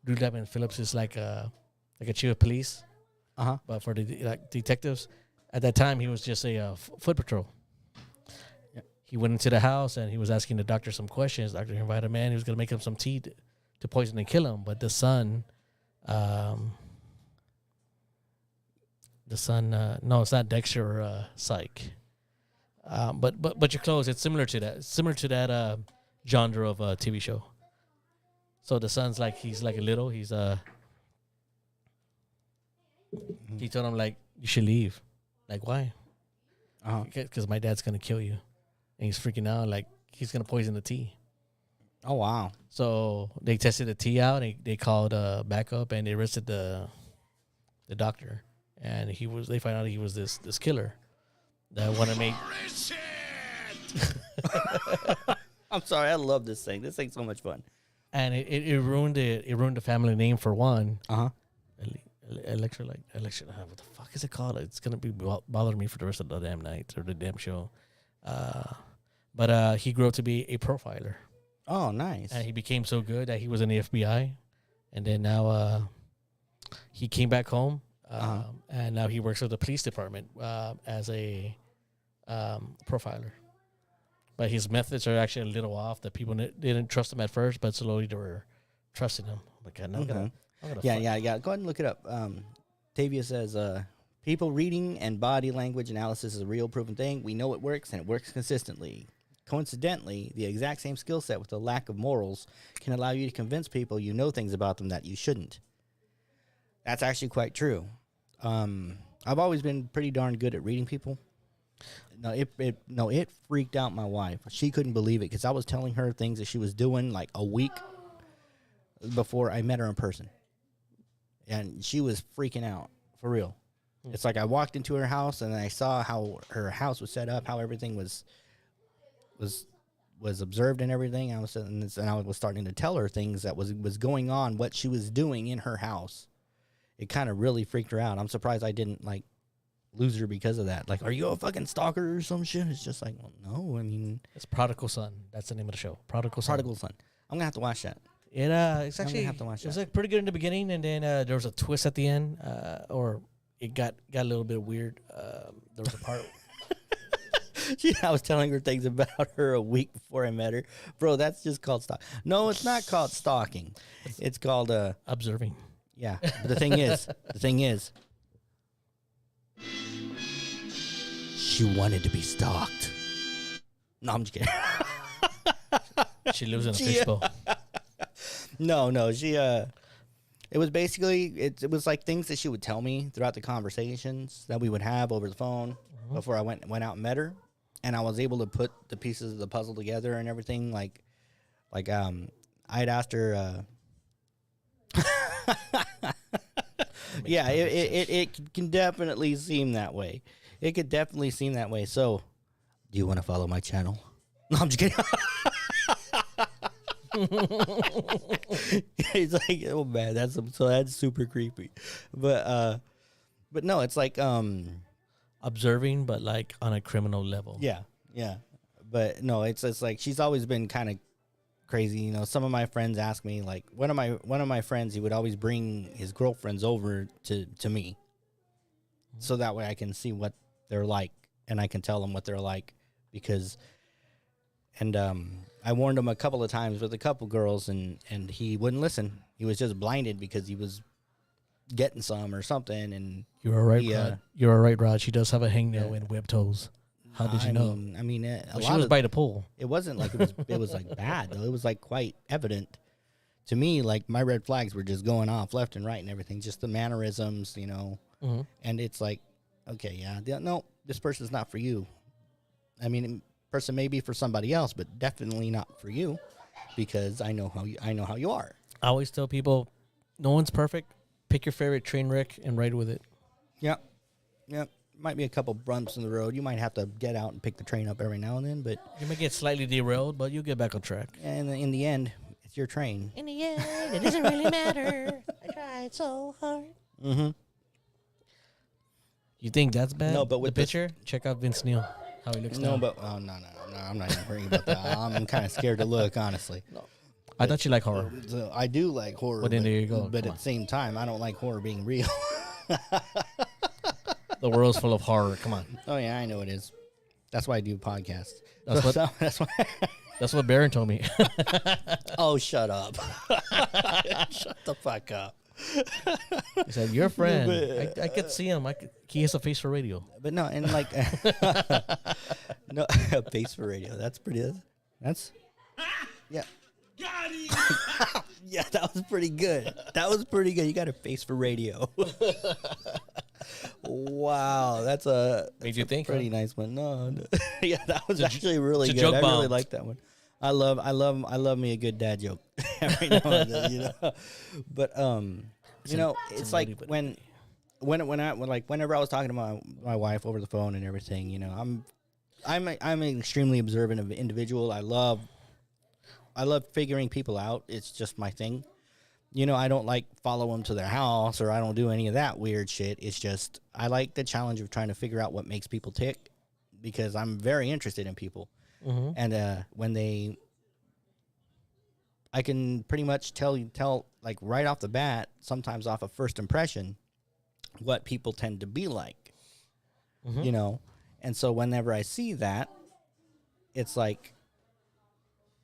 dude Levin Phillips is like a chief of police. But for the detectives, at that time he was just a foot patrol. He went into the house and he was asking the doctor some questions. The doctor invited him in. He was going to make him some tea to poison and kill him. But the son, no, it's not Dexter or Psych. But you're close. It's similar to that. It's similar to that genre of TV show. So the son's like he's like a little. He told him like you should leave. Like why? Because my dad's gonna kill you. And he's freaking out, like he's gonna poison the tea. Oh wow! So they tested the tea out. They called backup and they arrested the doctor. And they found out he was this killer that wanted to make. I'm sorry, I love this thing. This thing's so much fun. And it ruined the family name for one. Electrolyte. What the fuck is it called? It's gonna be bothering me for the rest of the damn night or the damn show. But he grew up to be a profiler. Oh, nice. And he became so good that he was in the FBI. And then now he came back home. And now he works with the police department as a profiler. But his methods are actually a little off. That people didn't trust him at first, but slowly they were trusting him. Like, I'm gonna yeah. Go ahead and look it up. Tavia says, people reading and body language analysis is a real proven thing. We know it works, and it works consistently. Coincidentally, the exact same skill set with a lack of morals can allow you to convince people you know things about them that you shouldn't. That's actually quite true. I've always been pretty darn good at reading people. It freaked out my wife. She couldn't believe it because I was telling her things that she was doing like a week before I met her in person. And she was freaking out, for real. It's like I walked into her house and I saw how her house was set up, how everything was observed and everything. I was starting to tell her things that was going on, what she was doing in her house. It kind of really freaked her out. I'm surprised I didn't like lose her because of that. Like, are you a fucking stalker or some shit? It's just like, well, no. I mean, it's Prodigal Son. That's the name of the show. Prodigal Son. I'm gonna have to watch that. It's actually have to watch it was that. like pretty good in the beginning, and then there was a twist at the end, or it got a little bit weird. There was a part. I was telling her things about her a week before I met her. Bro, that's just called stalking. No, it's not called stalking. It's called observing. Yeah. But the thing is, she wanted to be stalked. No, I'm just kidding. She lives in a fishbowl. No, she it was basically it was like things that she would tell me throughout the conversations that we would have over the phone before I went out and met her, and I was able to put the pieces of the puzzle together and everything. Like I'd asked her. Yeah, it can definitely seem that way. It could definitely seem that way. So, do you want to follow my channel? No, I'm just kidding. He's like, oh man, that's super creepy. But no, it's like observing, but like on a criminal level. Yeah. But no, it's like she's always been kind of crazy. You know, some of my friends ask me, like one of my friends, he would always bring his girlfriends over to me, so that way I can see what they're like and I can tell them what they're like, because I warned him a couple of times with a couple girls, and he wouldn't listen. He was just blinded because he was getting some or something. And you're all right, Rod. You're all right, Rod. She does have a hangnail and webbed toes. How did you know? I mean, she was by the pool. It wasn't like it was like bad though. It was like quite evident to me, like, my red flags were just going off left and right and everything, just the mannerisms, Mm-hmm. and it's like, okay, yeah, no, this person's not for you. I mean, person may be for somebody else, but definitely not for you, because I know how you are. I always tell people, no one's perfect. Pick your favorite train wreck and ride with it. Yep. Might be a couple bumps in the road. You might have to get out and pick the train up every now and then, but You may get slightly derailed, but you'll get back on track. in the end, it's your train. In the end, it doesn't really matter. I tried so hard. Mm-hmm. You think that's bad? No, but with the this- picture, check out Vince Neil, how he looks No, now. but no, I'm not even worrying about that. I'm kind of scared to look, honestly. I thought you like horror. So I do like horror, Well, then there you go. But Come at the same time, I don't like horror being real. The world's full of horror. Come on. Oh yeah, I know it is. That's why I do podcasts. That's what- That's why. That's what Baron told me. Oh, shut up! Shut the fuck up. He said, "Your friend. I could see him. He has a face for radio." But no, and like, no, a face for radio. That's pretty. That's yeah. Got him. Yeah, that was pretty good. You got a face for radio. Wow, that's a Made you think, pretty huh? nice one. No. Yeah, that was actually really it's a good. joke I really bomb. like that one. I love me a good dad joke every now and then, But it's like whenever I was talking to my wife over the phone and everything, I'm an extremely observant of individual. I love figuring people out. It's just my thing. I don't like follow them to their house, or I don't do any of that weird shit. It's just I like the challenge of trying to figure out what makes people tick, because I'm very interested in people. Mm-hmm. And I can pretty much tell like right off the bat, sometimes off of first impression, what people tend to be like. Mm-hmm. And so whenever I see that, it's like,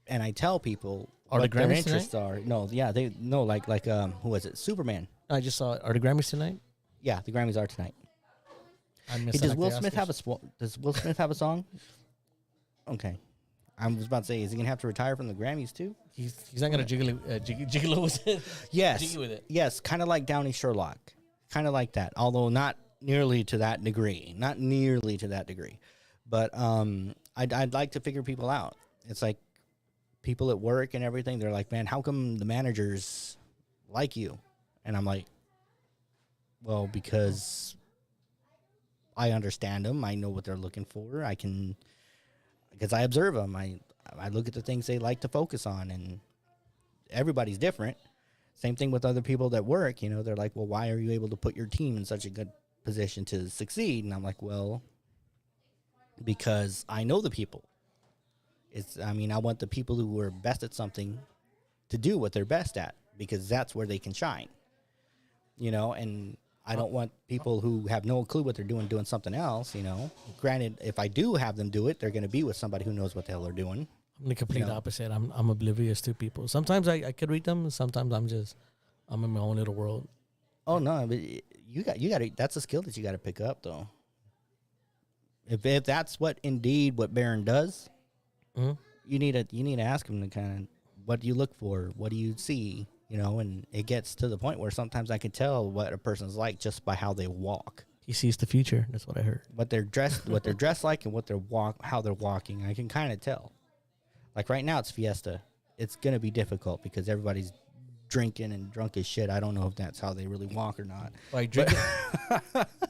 and I tell people Are the what their Grammys interests are. No, yeah, like who was it? Superman. I just saw. Are the Grammys tonight? Yeah, the Grammys are tonight. I Hey, missed does like Will the Smith Oscars. Does Will Smith have a song? Okay, I was about to say, is he gonna have to retire from the Grammys too? He's not gonna jiggle with it. Yes, Jiggy with it. yes, kind of like Downey Sherlock, kind of like that. Although not nearly to that degree. But I'd like to figure people out. It's like people at work and everything. They're like, man, how come the managers like you? And I'm like, well, because I understand them. I know what they're looking for. Because I observe them. I look at the things they like to focus on, and everybody's different. Same thing with other people that work. They're like, well, why are you able to put your team in such a good position to succeed? And I'm like, well, because I know the people. I want the people who are best at something to do what they're best at, because that's where they can shine. And I don't want people who have no clue what they're doing something else, Granted, if I do have them do it, they're going to be with somebody who knows what the hell they're doing. I'm the complete opposite. I'm oblivious to people. Sometimes I could read them. Sometimes I'm in my own little world. Oh no, but you got that's a skill that you got to pick up though. If that's what Baron does, Mhm. you need to ask him to kind of, what do you look for? What do you see? And it gets to the point where sometimes I can tell what a person's like just by how they walk. He sees the future. That's what I heard. What they're dressed like, and how they're walking. I can kind of tell. Like right now, it's Fiesta. It's gonna be difficult because everybody's drinking and drunk as shit. I don't know if that's how they really walk or not. Like drinking,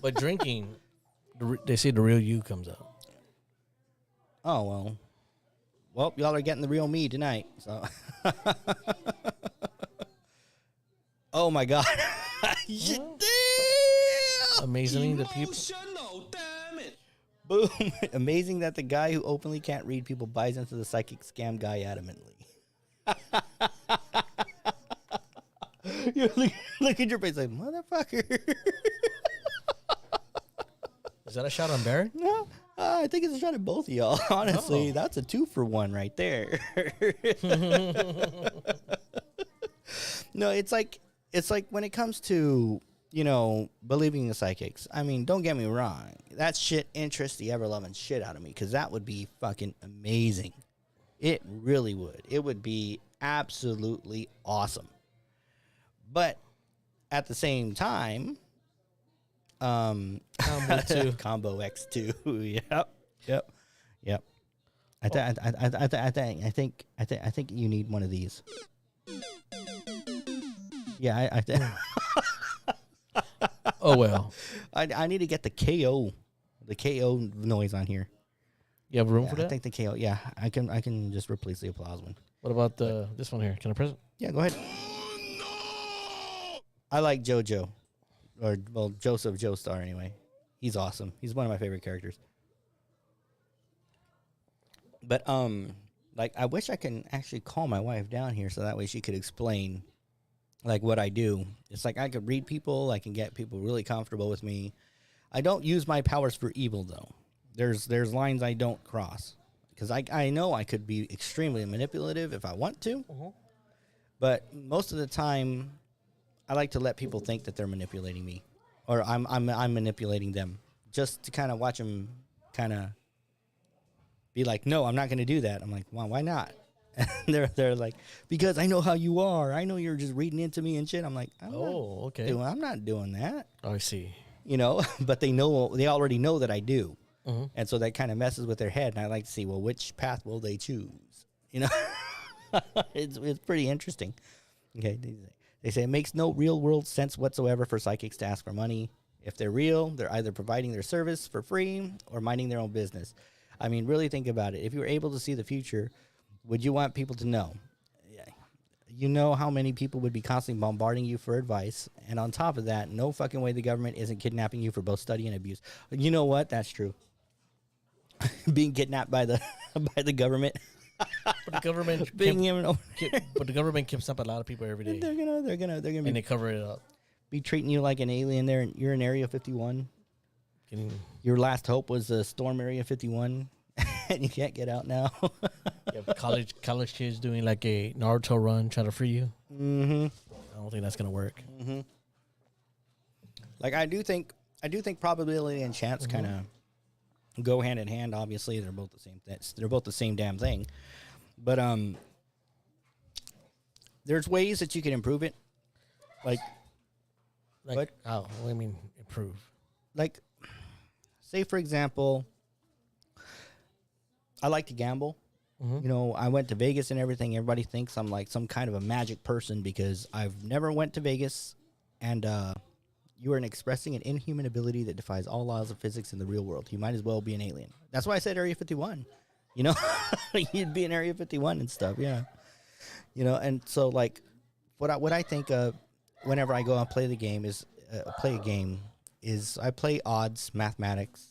but drinking, they say the real you comes out. Oh well, y'all are getting the real me tonight. So, oh my god, damn! Amazingly, the people. Emotional, damn it. Boom! Amazing that the guy who openly can't read people buys into the psychic scam guy adamantly. You look at your face like, motherfucker. Is that a shot on Baron? No, I think it's a shot at both of y'all. Honestly, that's a 2-for-1 right there. No, it's like when it comes to, believing in psychics. I mean, don't get me wrong. That shit interests the ever-loving shit out of me, because that would be fucking amazing. It really would. It would be absolutely awesome. But at the same time, Combo 2. Combo X2. Yep. I think you need one of these. Yeah, Oh well. I need to get the KO noise on here. You have room Yeah, for that? I think the KO. Yeah, I can just replace the applause one. What about this one here? Can I press it? Yeah, go ahead. I like JoJo, or well, Joseph Joestar anyway. He's awesome. He's one of my favorite characters. But like I wish I can actually call my wife down here so that way she could explain like what I do. It's like I could read people, I can get people really comfortable with me. I don't use my powers for evil though. There's lines I don't cross because I know I could be extremely manipulative if I want to. But most of the time I like to let people think that they're manipulating me or I'm manipulating them just to kind of watch them kind of be like, no, I'm not going to do that. I'm like, well, why not? And they're like, because I know how you are. I know you're just reading into me and shit. I'm like, Okay. I'm not doing that. Oh, I see. You know, but they already know that I do. Mhm. And so that kind of messes with their head. And I like to see, well, which path will they choose? You know, it's pretty interesting. Okay. They say it makes no real world sense whatsoever for psychics to ask for money. If they're real, they're either providing their service for free or minding their own business. I mean, really think about it. If you were able to see the future, would you want people to know? Yeah. You know how many people would be constantly bombarding you for advice. And on top of that, no fucking way the government isn't kidnapping you for both study and abuse. You know what? That's true. Being kidnapped by the government. But the government but the government keeps up a lot of people every day. They're gonna And they cover it up. be treating you like an alien there. You're in Area 51. Your last hope was Storm Area 51. And you can't get out now. You have college kids doing like a Naruto run trying to free you. Mm-hmm. I don't think that's gonna work. Mm-hmm. Like I do think probability and chance kind of go hand in hand. Obviously, they're both the same. They're both the same damn thing. But there's ways that you can improve it. Like what? Oh, what do you mean improve? Like, say for example, I like to gamble. You know, I went to Vegas and everything. Everybody thinks I'm like some kind of a magic person because I've never went to Vegas, and you are expressing an inhuman ability that defies all laws of physics in the real world. You might as well be an alien. That's why I said Area 51. You know, you'd be in Area 51 and stuff. Yeah, you know, and so like, what I think of whenever I go and play the game is I play odds, mathematics,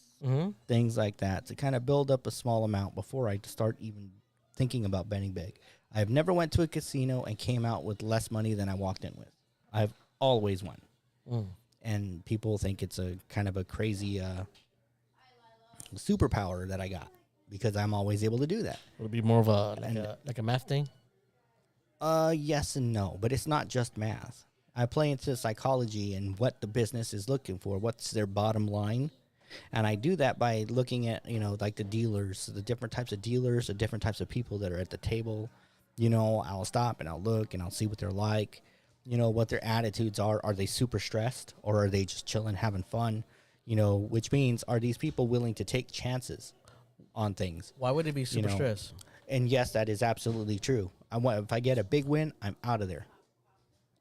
things like that to kind of build up a small amount before I start even thinking about betting big. I've never went to a casino and came out with less money than I walked in with. I've always won. And people think it's a kind of a crazy superpower that I got because I'm always able to do that. Would it be more of like a math thing? Yes and no, but it's not just math. I play into psychology and what the business is looking for, what's their bottom line. And I do that by looking at, you know, like the dealers, the different types of dealers, the different types of people that are at the table. You know, I'll stop and I'll look and I'll see what they're like, you know, what their attitudes are. Are they super stressed or are they just chilling, having fun? You know, which means, are these people willing to take chances on things? Why would it be super stress? And yes, that is absolutely true. If I get a big win, I'm out of there.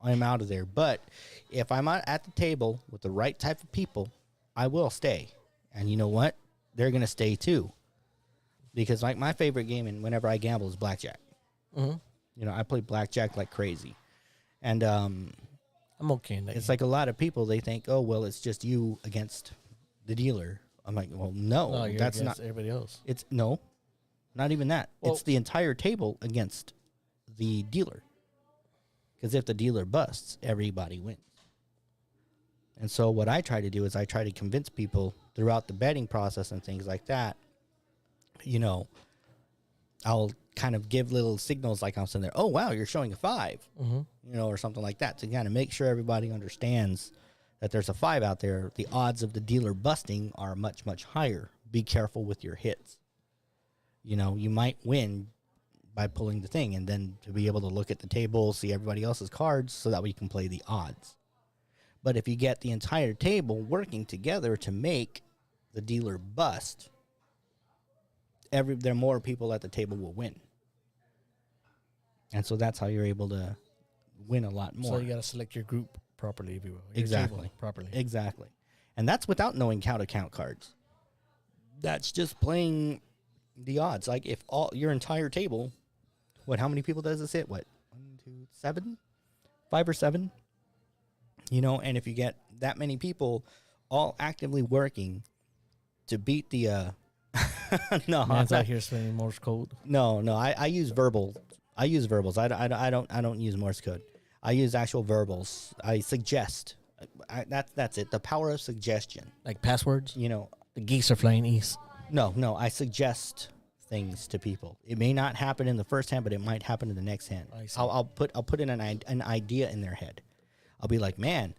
I'm out of there. But if I'm at the table with the right type of people, I will stay. And you know what? They're going to stay too. Because like my favorite game and whenever I gamble is blackjack. You know, I play blackjack like crazy. And I'm okay in that. it's like a lot of people, they think, oh, well, it's just you against the dealer. I'm like, well, no, you're that's against not. everybody else. It's no, not even that. Well, it's the entire table against the dealer. Because if the dealer busts, everybody wins. And so what I try to do is I try to convince people throughout the betting process and things like that. You know, I'll kind of give little signals like I'm sitting there, oh, wow, you're showing a 5, you know, or something like that to kind of make sure everybody understands that there's a 5 out there. The odds of the dealer busting are much, much higher. Be careful with your hits. You know, you might win by pulling the thing, and then to be able to look at the table, see everybody else's cards, so that we can play the odds. But if you get the entire table working together to make the dealer bust, there are more people at the table will win. And so that's how you're able to win a lot more. So you got to select your group properly, if you will. Your Exactly. table properly. Exactly. And that's without knowing how to count cards. That's just playing the odds. Like if all your entire table, how many people does this hit? 1, 2, 7? 5 or 7? And if you get that many people all actively working to beat the no, Man's out here spending Morse code. No, I use verbal. I use verbals. I don't use Morse code. I use actual verbals. I suggest. That's it. The power of suggestion. Like passwords? The geese are flying east. No. I suggest things to people. It may not happen in the first hand, but it might happen in the next hand. I'll put in an idea in their head. I'll be like, man,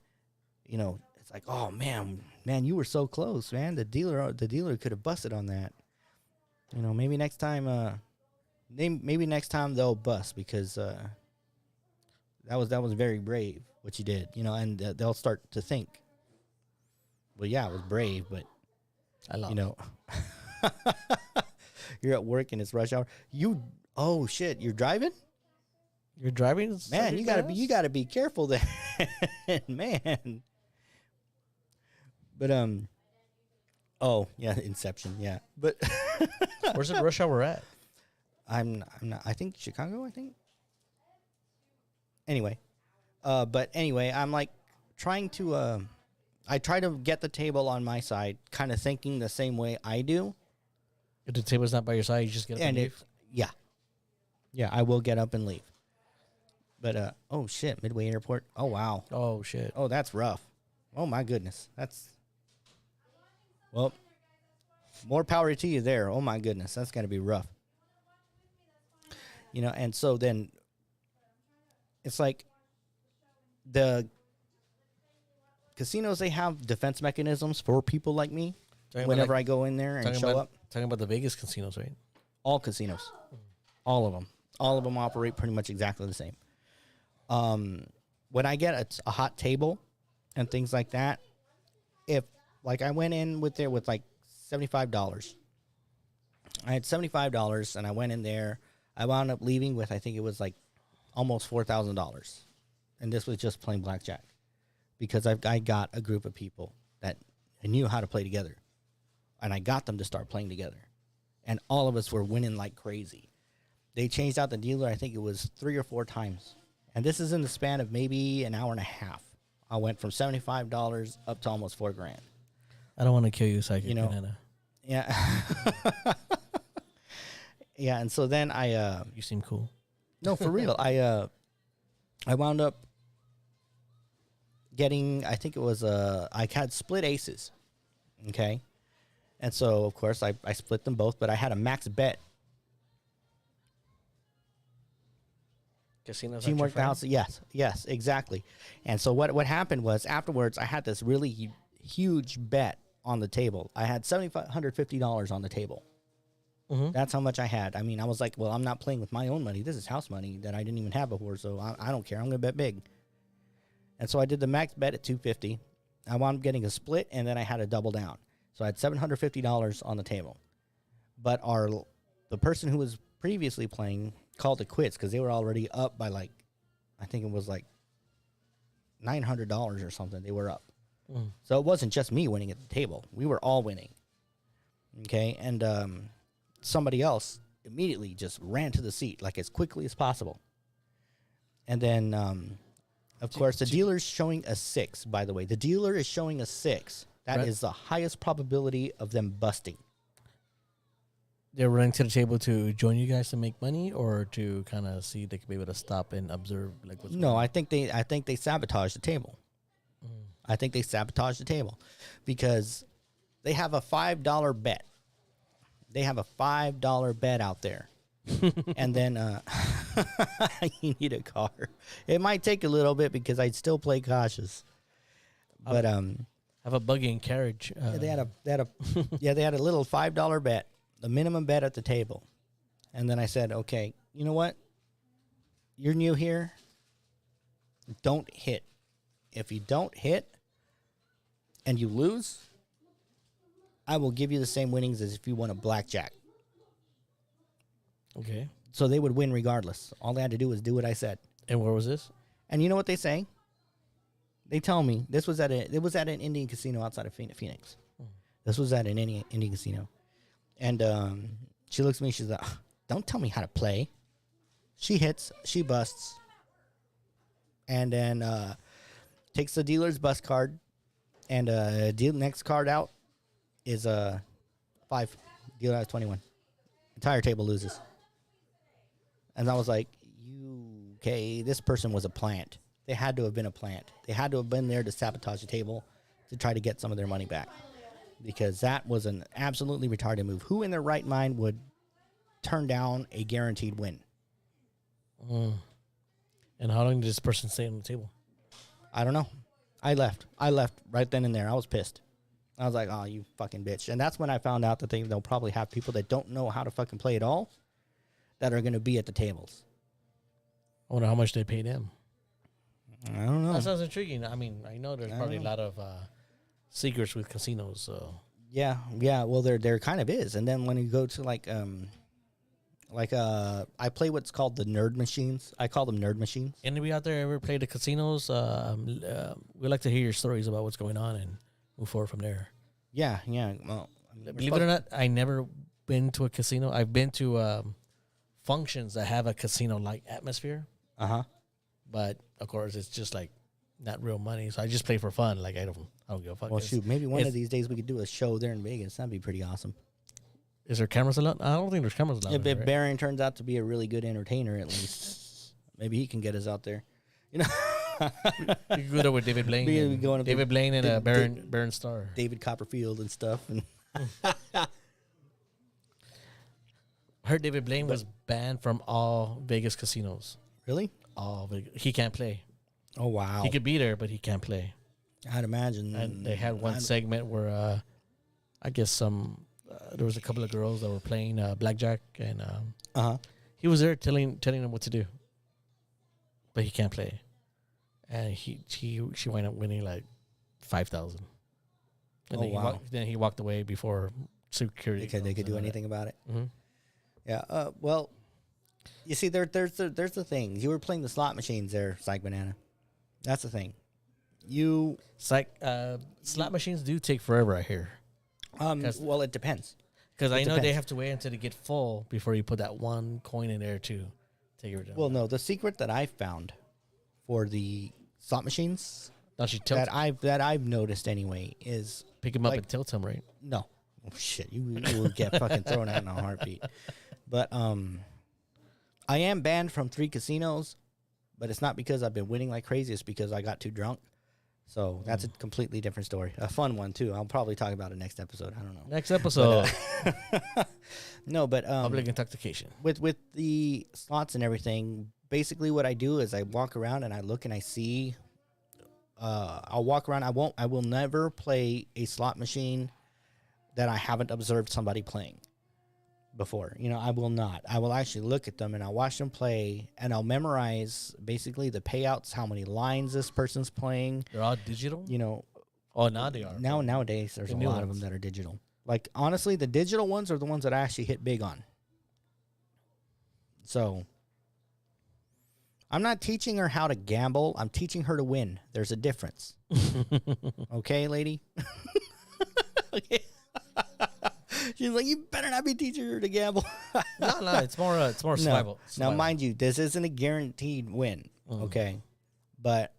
it's like, oh man, you were so close, man. The dealer could have busted on that. Maybe next time, maybe next time they'll bust because that was very brave what you did, and they'll start to think, well, yeah, it was brave, but I love you're at work and it's rush hour. Oh shit, you're driving? You're driving? Man, you gotta be careful there, man. But oh yeah, Inception, yeah. But where's the rush hour at? I'm not. I think Chicago. I think. Anyway, I'm like trying to. I try to get the table on my side, kind of thinking the same way I do. If the table's not by your side, you just get up and leave? Yeah, I will get up and leave. But oh shit, Midway Airport. Oh wow. Oh shit. Oh, that's rough. Oh my goodness, well, more power to you there. Oh my goodness, that's gotta be rough. And so then it's like the casinos, they have defense mechanisms for people like me. Whenever I go in there and show up. Talking about the Vegas casinos, right? All casinos. All of them. All of them operate pretty much exactly the same. When I get a hot table and things like that, if like I went in with like $75, I had $75 and I went in there. I wound up leaving with, I think it was like almost $4,000, and this was just plain blackjack because I got a group of people that knew how to play together, and I got them to start playing together, and all of us were winning like crazy. They changed out the dealer, I think it was 3 or 4 times. And this is in the span of maybe an hour and a half. I went from $75 up to almost $4,000. I don't want to kill you, Psychic Banana. Yeah. Yeah, and so then you seem cool. No, for real. I wound up getting, I think it was I had split aces. Okay. And so of course I split them both, but I had a max bet. Casinos. Teamwork house. Yes, exactly. And so what happened was afterwards I had this really huge bet on the table. I had $750 on the table. Mm-hmm. That's how much I had. I mean, I was like, well, I'm not playing with my own money. This is house money that I didn't even have before, so I don't care. I'm going to bet big. And so I did the max bet at $250. I wound up getting a split, and then I had a double down. So I had $750 on the table. But the person who was previously playing called it quits because they were already up by like, I think it was like $900 or something. They were up. So it wasn't just me winning at the table. We were all winning. Okay, and somebody else immediately just ran to the seat like as quickly as possible. And then, of course, the dealer's showing a 6, by the way. The dealer is showing a 6. That is the highest probability of them busting. They're running to the table to join you guys to make money, or to kind of see if they could be able to stop and observe like what's going on? I think they sabotage the table. I think they sabotage the table because they have a $5 bet. They have a $5 bet out there. And then you need a car. It might take a little bit because I'd still play cautious. But have a buggy and carriage. they had a little $5 bet, the minimum bet at the table. And then I said, okay, you know what? You're new here. Don't hit. If you don't hit and you lose, I will give you the same winnings as if you won a blackjack. Okay. So they would win regardless. All they had to do was do what I said. And where was this? And you know what they say? They tell me it was at an Indian casino outside of Phoenix. This was at an Indian casino. And she looks at me, she's like, don't tell me how to play. She hits, she busts, and then takes the dealer's bust card, and next card out is 5. Dealer has 21. Entire table loses. And I was like, okay, this person was a plant. They had to have been a plant. They had to have been there to sabotage the table to try to get some of their money back. Because that was an absolutely retarded move. Who in their right mind would turn down a guaranteed win? And how long did this person stay on the table? I don't know. I left right then and there. I was pissed. I was like, oh, you fucking bitch. And that's when I found out that they'll probably have people that don't know how to fucking play at all that are going to be at the tables. I wonder how much they paid him. I don't know. That sounds intriguing. I mean, I know there's probably a lot of secrets with casinos. So Yeah. Well, there kind of is. And then when you go to I play what's called the nerd machines. I call them nerd machines. anybody out there ever played the casinos? We'd like to hear your stories about what's going on and move forward from there. Yeah. Well, Believe it or not, I never been to a casino. I've been to functions that have a casino-like atmosphere. But of course, it's just like not real money. So I just play for fun. Like I don't give a fuck. Well, shoot, maybe one of these days we could do a show there in Vegas. That'd be pretty awesome. Is there cameras allowed? I don't think there's cameras allowed. If Barron turns out to be a really good entertainer, at least maybe he can get us out there. You know, you could go there with David Blaine. David Blaine and Baron Starr. David Copperfield and stuff. And I heard David Blaine was banned from all Vegas casinos. really? All Vegas. He can't play. Oh wow! He could be there, but he can't play. I'd imagine. And they had one segment where I guess there was a couple of girls that were playing blackjack, and he was there telling them what to do, but he can't play, and she wound up winning like $5,000. Oh wow! Then he walked away before security. They could do anything about it. Mm-hmm. Yeah. Well, you see, there's the thing. You were playing the slot machines there, Psych Banana. That's the thing. Slot machines do take forever, I hear. Well, it depends. Because I know depends. they have to wait until they get full before you put that one coin in there to take it down. Well, no, the secret that I found for the slot machines Don't you tilt? that I've noticed anyway is Pick him up and tilt him, right? no. Oh, shit, you will get fucking thrown out in a heartbeat. But I am banned from 3 casinos, but it's not because I've been winning like crazy. It's because I got too drunk. So that's a completely different story. A fun one too. I'll probably talk about it next episode. I don't know. Next episode, No, but public intoxication. with the slots and everything, basically what I do is I walk around and I look and I see. I'll walk around. I will never play a slot machine that I haven't observed somebody playing before. You know, I will not. I will actually look at them and I'll watch them play and I'll memorize basically the payouts, how many lines this person's playing. They're all digital? You know. Oh, now they are. Nowadays, there's a lot of them that are digital. Like, honestly, the digital ones are the ones that I actually hit big on. So, I'm not teaching her how to gamble. I'm teaching her to win. There's a difference. Okay, lady? Okay. She's like, you better not be teaching her to gamble. No, it's more survival. Now, mind you, this isn't a guaranteed win, okay? But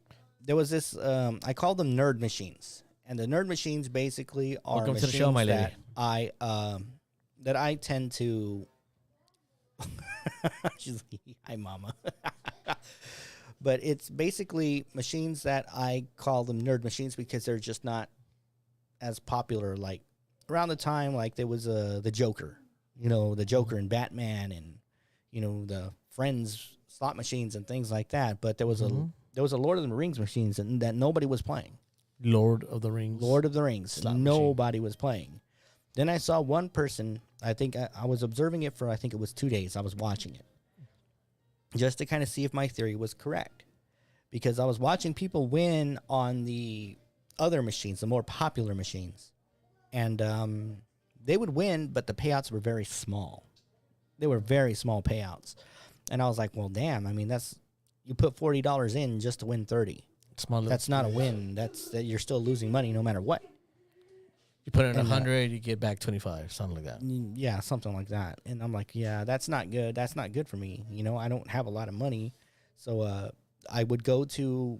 there was this, I call them nerd machines. And the nerd machines basically are Welcome machines to the show, my lady. that I tend to... She's like, hi, mama. But it's basically machines that I call them nerd machines because they're just not as popular. Like around the time, like there was the Joker, you know, the Joker and Batman, and you know the Friends slot machines and things like that. But there was a Lord of the Rings machines that nobody was playing. Lord of the Rings. Nobody was playing. Then I saw one person. I think I was observing it for. I think it was 2 days. I was watching it. just to kind of see if my theory was correct. Because I was watching people win on the other machines, the more popular machines. And they would win, but the payouts were very small. They were very small payouts. And I was like, well, damn, I mean, you put $40 in just to win 30. That's not a win. You're still losing money no matter what. You put in 100, you get back 25, something like that. Yeah, something like that. And I'm like, yeah, that's not good. That's not good for me. You know, I don't have a lot of money. So I would go to,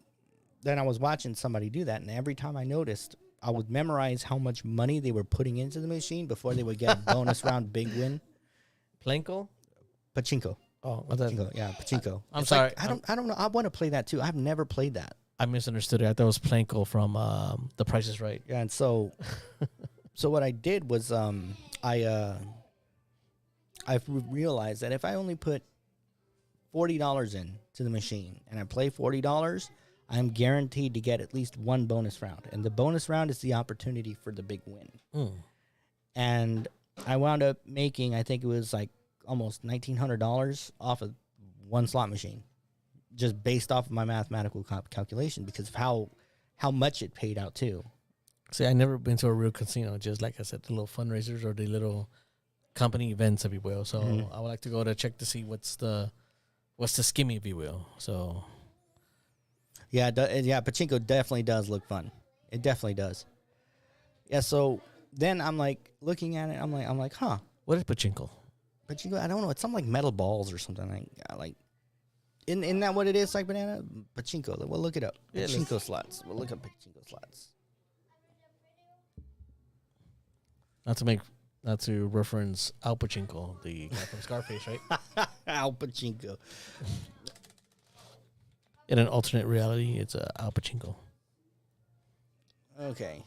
then I was watching somebody do that. And every time I noticed, I would memorize how much money they were putting into the machine before they would get a bonus round big win. Plinko? Pachinko. Oh, Pachinko. Yeah, Pachinko. I'm sorry. Like, I don't know. I want to play that too. I've never played that. I misunderstood it. I thought it was Plinko from The Price is Right. Yeah, and so what I did was I realized that if I only put $40 in to the machine and I play $40, I'm guaranteed to get at least one bonus round. And the bonus round is the opportunity for the big win. And I wound up making, I think it was like almost $1,900 off of one slot machine, just based off of my mathematical calculation because of how much it paid out too. See, I never been to a real casino. Just like I said, the little fundraisers or the little company events, if you will. So I would like to go to check to see what's the skimming, if you will. So yeah, Pachinko definitely does look fun. It definitely does. Yeah. So then I'm like looking at it. I'm like, huh? What is Pachinko? Pachinko, I don't know. It's something like metal balls or something like. Isn't that what it is, like Banana? Pachinko. We'll look it up. Yeah, Pachinko slots. We'll look up Pachinko slots. Not to reference Al Pachinko, the guy from Scarface, right? Al Pachinko. In an alternate reality, it's Al Pachinko. Okay.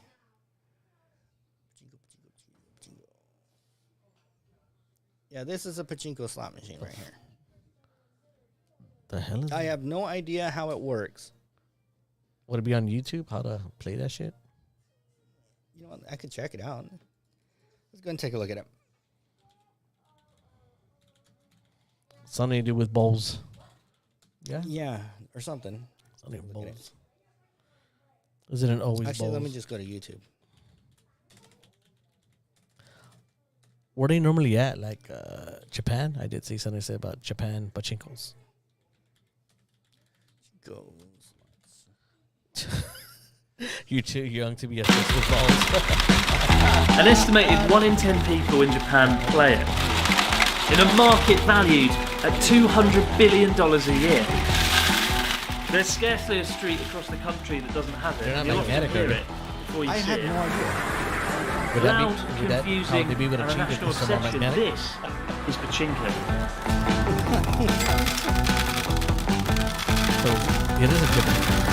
Pachinko. Yeah, this is a Pachinko slot machine right here. The hell is I that? have no idea how it works. Would it be on YouTube? How to play that shit? You know what? I could check it out. Let's go and take a look at it. Something to do with bowls. Yeah? Yeah, or something. Something with Look at bowls. Is it an always Actually, bowls? let me just go to YouTube. Where they normally at? Like Japan? I did see something say about Japan pachinkos. Go. You're too young to be obsessed with balls. An estimated 1 in 10 people in Japan play it. In a market valued at $200 billion a year. There's scarcely a street across the country that doesn't have it. They're not You'll have to magnetic, clear are they? it before you I see had it. no idea. Would that Loud, be, would that, how confusing, would they be able to and a cheat if national it's somehow obsession. magnetic? This is pachinko. So it is a different.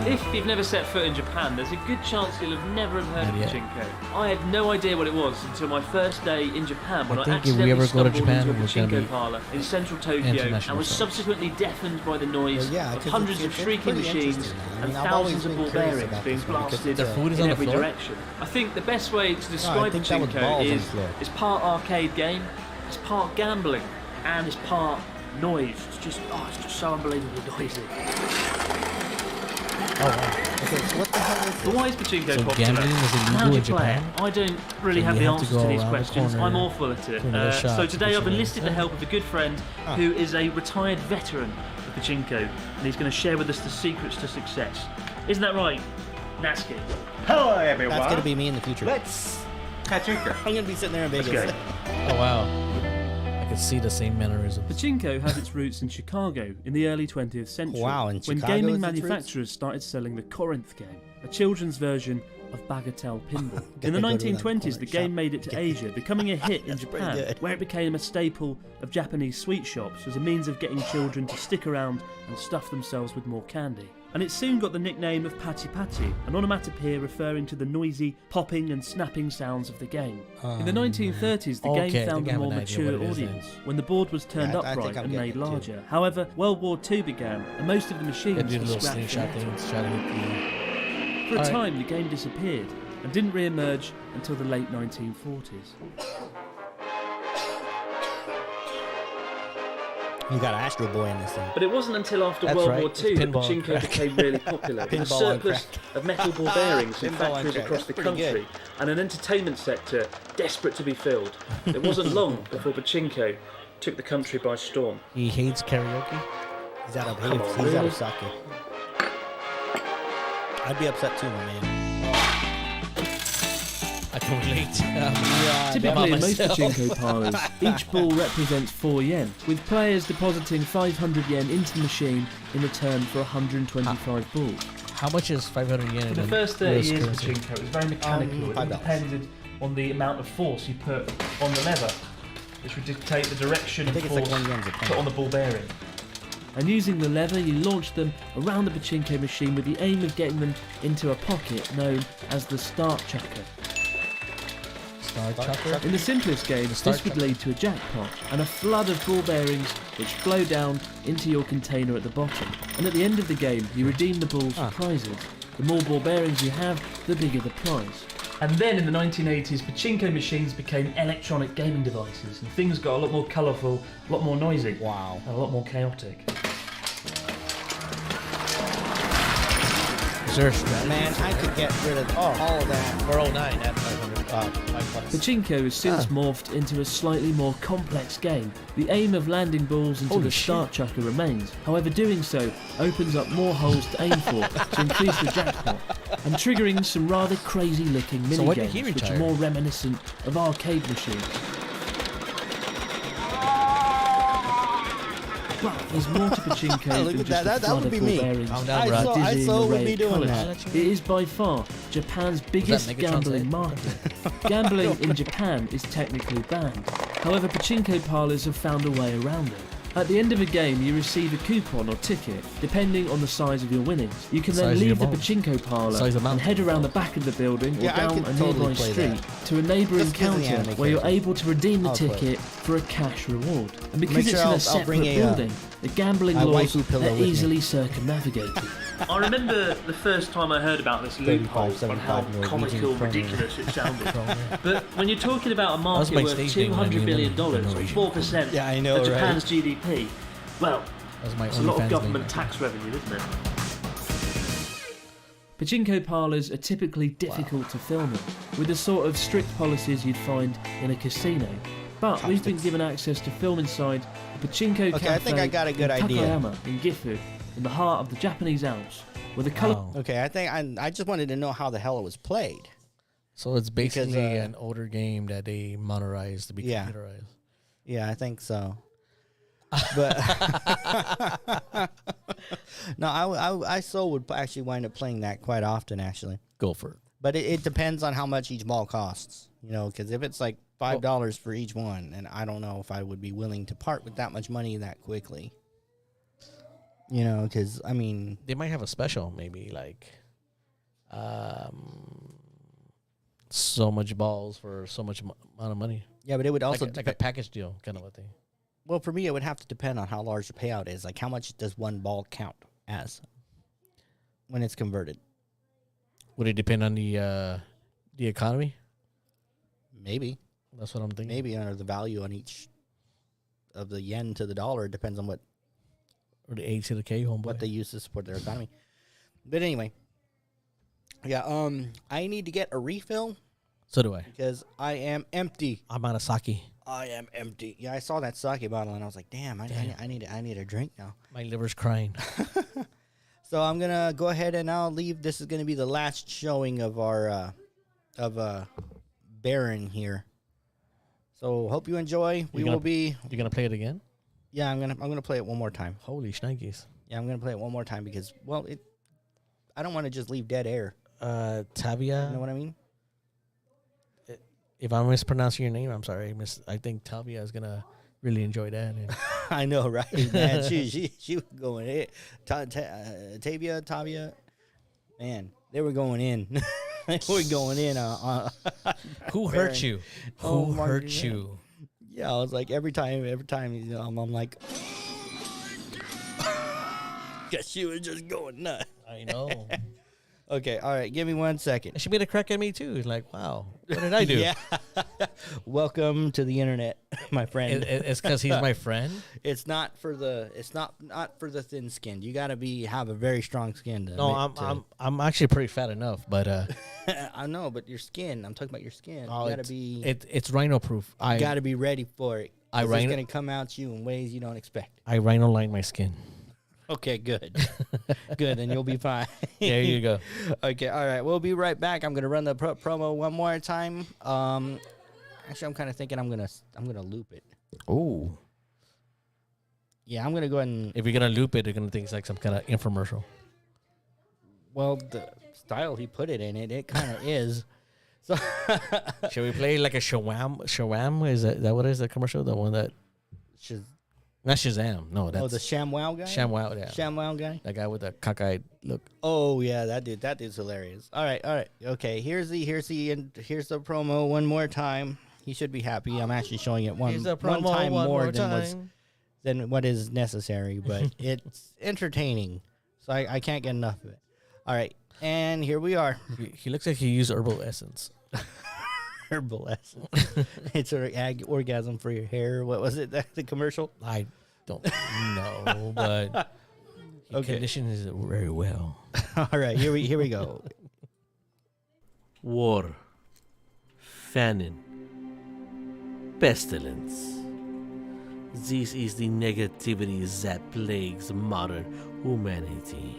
If you've never set foot in Japan, there's a good chance you'll have never heard of Not yet. pachinko. I had no idea what it was until my first day in Japan when I I think if we accidentally ever go to stumbled Japan, into a it's gonna be pachinko parlour in central Tokyo international and was stuff. subsequently deafened by the noise Well, yeah, of 'cause hundreds of it's shrieking pretty machines interesting. I and mean, I've always thousands of been ball curious bearings about being this one because blasted their food is in on the every floor? direction. I think the best way to describe think that was pachinko balls on the is floor. it's part arcade game, it's part gambling, and it's part noise. It's just so unbelievably noisy. Oh, wow. Okay, so what the hell is But why is pachinko So popular? gambling is illegal How do you in play Japan? it? I don't really So have you the have to answers go to these around the questions. corner I'm awful at it. to another shop So to today get I've you enlisted the in. help of a good friend who is a retired veteran of pachinko, and he's going to share with us the secrets to success. Isn't that right, Natsuki? Hello, everyone. That's gonna be me in the future. Let's Pachinko. I'm gonna be sitting there in Vegas. Let's go. Oh, wow. I can see the same mannerisms. Pachinko has its roots in Chicago in the early 20th century, Wow, in when Chicago gaming is its roots? manufacturers started selling the Corinth game, a children's version of Bagatelle pinball. In the Gotta go to that 1920s, the corner game shop. made it to Asia, becoming a hit in That's pretty Japan, good. where it became a staple of Japanese sweet shops as a means of getting children to stick around and stuff themselves with more candy. And it soon got the nickname of Pati Pati, an onomatopoeia referring to the noisy popping and snapping sounds of the game. In the 1930s, the Okay, I game found think I a have more an idea mature what it is then. audience when the board was turned Yeah, I think upright I'm and getting made it too. larger. However, World War II began, and most of the machines Gotta do were the little scratched slingshot and things, try to hit for a Alright. time, the game disappeared, and didn't re-emerge until the late 1940s. You got Astro Boy in this thing. But it wasn't until after That's World right. War II It's that pinball on pachinko crack. became really popular, with a Pinball on surplus of metal ball bearings in Pinball on factories crack. across the That's pretty country, and an entertainment sector desperate to be filled. It wasn't long before pachinko took the country by storm. He hates karaoke. He's out of come on, he's out really? of sake. I'd be upset too, my man. I can relate. Typically, in most myself. pachinko parlours, each ball represents 4 yen, with players depositing 500 yen into the machine in return for 125 balls. How much is 500 yen? For the in first 30 US years of currency? pachinko, it was very mechanical. It $5. depended on the amount of force you put on the lever, which would dictate the direction I and think it's like force 1 yen a put on the ball bearing. And using the lever, you launch them around the pachinko machine with the aim of getting them into a pocket known as the start chucker. Star Chucker? In the simplest games, Start this would chucker. lead to a jackpot and a flood of ball bearings which flow down into your container at the bottom. And at the end of the game, you redeem the balls for prizes. The more ball bearings you have, the bigger the prize. And then in the 1980s, pachinko machines became electronic gaming devices, and things got a lot more colourful, a lot more noisy, Wow. and a lot more chaotic. Is there a strategy? Man, I could get rid of all of that. 409 at 500. Pachinko has since morphed into a slightly more complex game. The aim of landing balls into Holy the shit. start chucker remains. However, doing so opens up more holes to aim for to increase the jackpot, and triggering some rather crazy looking So when did he mini-games which are retire? more reminiscent of arcade machines. But there's more to Pachinko Look than at just that. a That flood would of be ball me. bearings I'm down, and bro. a I dizzying saw would array be of doing colours. that. It is by far Japan's biggest Megatron's gambling head? market. Gambling in Japan is technically banned. However, pachinko parlours have found a way around it. At the end of a game, you receive a coupon or ticket, depending on the size of your winnings. You can Size then of your leave the ball. pachinko parlour Size of and mountain. head around the back of the building or Yeah, I down could a totally nearby play street that. to a neighbouring Just 'cause of the counter anime where you're characters. able to redeem the I'll play. ticket for a cash reward. And because Make it's sure in I'll a separate bring a, building, the gambling my laws waifu pillow are with me. easily circumnavigated. I remember the first time I heard about this 35, loophole and how 75 comical, Norwegian kroner. ridiculous it sounded. But when you're talking about a market my worth stage name when I $200 knew billion, them in or Norwegian. 4% Yeah, I know, of right? Japan's GDP, well, That's my it's a lot of OnlyFans government name. tax revenue, isn't it? Pachinko parlours are typically difficult to film in, with the sort of strict policies you'd find in a casino. But we've been given access to film inside the Pachinko Okay, Cafe I think I got a good in idea. Takayama in Gifu, in the heart of the Japanese Alps, where the colour... Oh. Okay, I think I just wanted to know how the hell it was played. So it's basically uh, an older game that they modernized to be Yeah. computerized. Yeah, I think so. But no, I so would actually wind up playing that quite often, actually. Go for it. But it depends on how much each ball costs, you know, because if it's like $5 for each one, and I don't know if I would be willing to part with that much money that quickly. You know, because I mean, They might have a special, maybe like, so much balls for so much amount of money. yeah, but it would also Like a package deal kind of a thing. well, for me, it would have to depend on how large the payout is. Like, how much does one ball count as when it's converted? Would it depend on the economy? Maybe, That's what I'm thinking. maybe, or the value on each of the yen to the dollar. It depends on what Or the A to the K, homeboy. they use to support their economy. But anyway, yeah, I need to get a refill So do I. because I am empty. I'm out of sake. I am empty. Yeah, I saw that sake bottle and I was like, damn, I need a drink now. My liver's crying. So I'm gonna go ahead and I'll leave. This is gonna be the last showing of our Baron here. So hope you enjoy. We gonna- will be. You're gonna play it again? Yeah, I'm gonna play it one more time. Holy shnikes. Yeah, I'm gonna play it one more time because I don't want to just leave dead air. Tavia. You know what I mean? If I'm mispronouncing your name, I'm sorry. I think Tavia is gonna really enjoy that. And I know, right? Man, she was going in. Tavia, man, they were going in. They were going in. who Baron. hurt you? Oh Who my hurt God. you? Yeah, I was like every time, you know, I'm like, cause she was just going nuts. I know. Okay, all right. Give me 1 second. And she made a crack at me too. It's like, wow, what did I do? Yeah. Welcome to the internet, my friend. It's because he's my friend. It's not for the for the thin skinned. You gotta have a very strong skin. I'm actually pretty fat enough, but I know, but your skin. I'm talking about your skin. oh, You gotta be. it's rhino proof. You gotta be ready for it. I It's rhino- gonna come out to you in ways you don't expect. I rhino line my skin. Okay, good, good, and you'll be fine. There you go. Okay, all right. We'll be right back. I'm gonna run the promo one more time. Actually, I'm kind of thinking I'm gonna loop it. Oh, Yeah, I'm gonna go ahead and. if you're gonna loop it, you're gonna think it's like some kind of infomercial. Well, the style he put it in, it kind of is. So Should we play like a Shawam? Shawam, is that what is the commercial? The one that not Shazam? No, that's the ShamWow guy. ShamWow. Yeah, ShamWow guy. that guy with the cockeyed look. Oh yeah, that dude's hilarious. All right. Okay, here's the promo one more time. He should be happy. I'm actually showing it one Here's the one promo time one more time. than what is necessary, but it's entertaining. So I can't get enough of it. All right, and here we are. He looks like he used herbal essence. Herbal essence. It's an orgasm for your hair. What was it? The commercial? I don't know, but he Okay. conditions it very well. All right, here we go. War, famine, pestilence. This is the negativity that plagues modern humanity.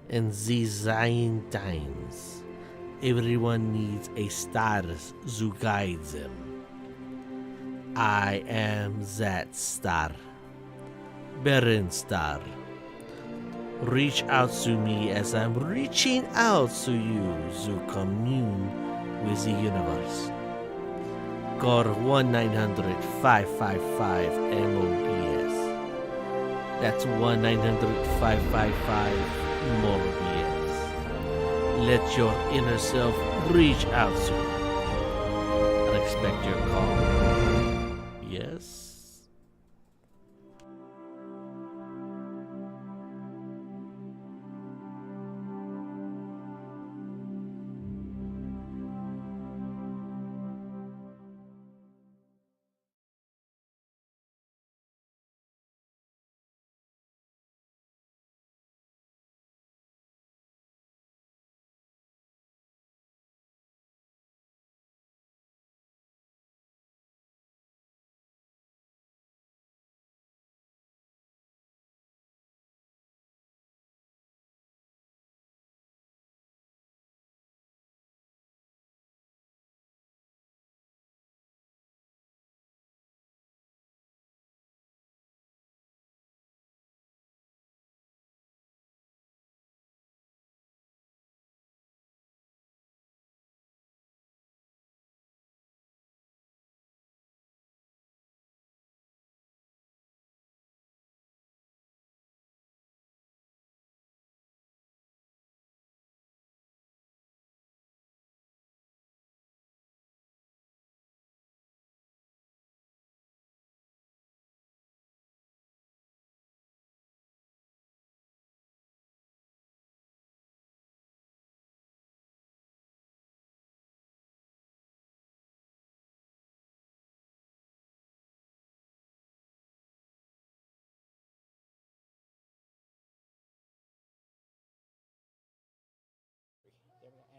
In these dying times, everyone needs a star to guide them. I am that star, Beren Star. Reach out to me as I'm reaching out to you to commune with the universe. Call 1-900-555-MOBS. That's 1-900-555-MOBS. Let your inner self reach out to you. And expect your call. Yes?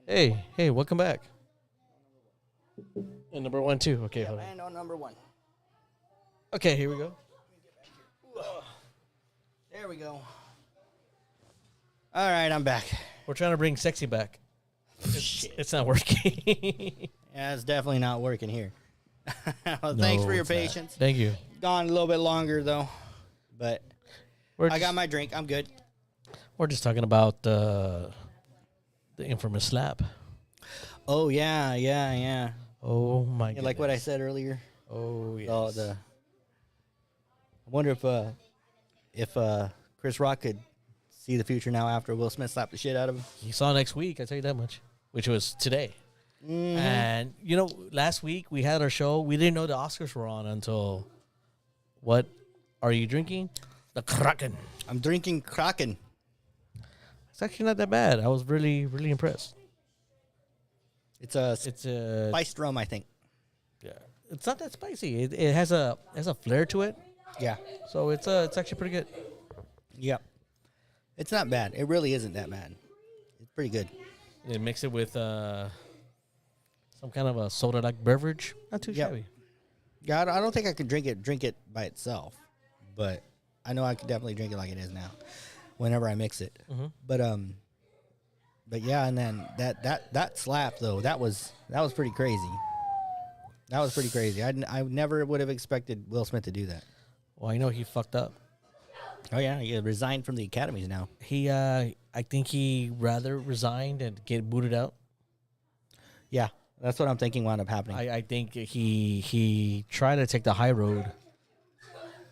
Hey, welcome back. And number one too. Okay, hold on. And on number one. Okay, here we go. There we go. All right, I'm back. We're trying to bring sexy back. It's not working. Yeah, it's definitely not working here. Well, thanks for your it's not. patience. Thank you. Gone a little bit longer though, but We're I just, got my drink. I'm good. we're just talking about the infamous slap. Oh yeah. Oh my Yeah, god. like what I said earlier. Oh yes. Oh, I wonder if Chris Rock could see the future now after Will Smith slapped the shit out of him. You saw next week, I tell you that much. Which was today. Mm-hmm. And you know, last week we had our show. We didn't know the Oscars were on until what are you drinking? The Kraken. I'm drinking Kraken. It's actually not that bad. I was really, really impressed. It's a It's a spiced rum, I think. yeah. It's not that spicy. It has a flair to it. Yeah. So it's actually pretty good. Yep. It's not bad. It really isn't that bad. It's pretty good. You mix it with some kind of a soda-like beverage. Not too Yep. shabby. Yeah, I don't think I could drink it by itself, but I know I could definitely drink it like it is now, whenever I mix it. Mhm. But yeah, and then that slap though, that was pretty crazy. That was pretty crazy. I never would have expected Will Smith to do that. Well, I know he fucked up. Oh yeah, he resigned from the academies now. He, I think he rather resigned and get booted out. Yeah, that's what I'm thinking wound up happening. I think he tried to take the high road,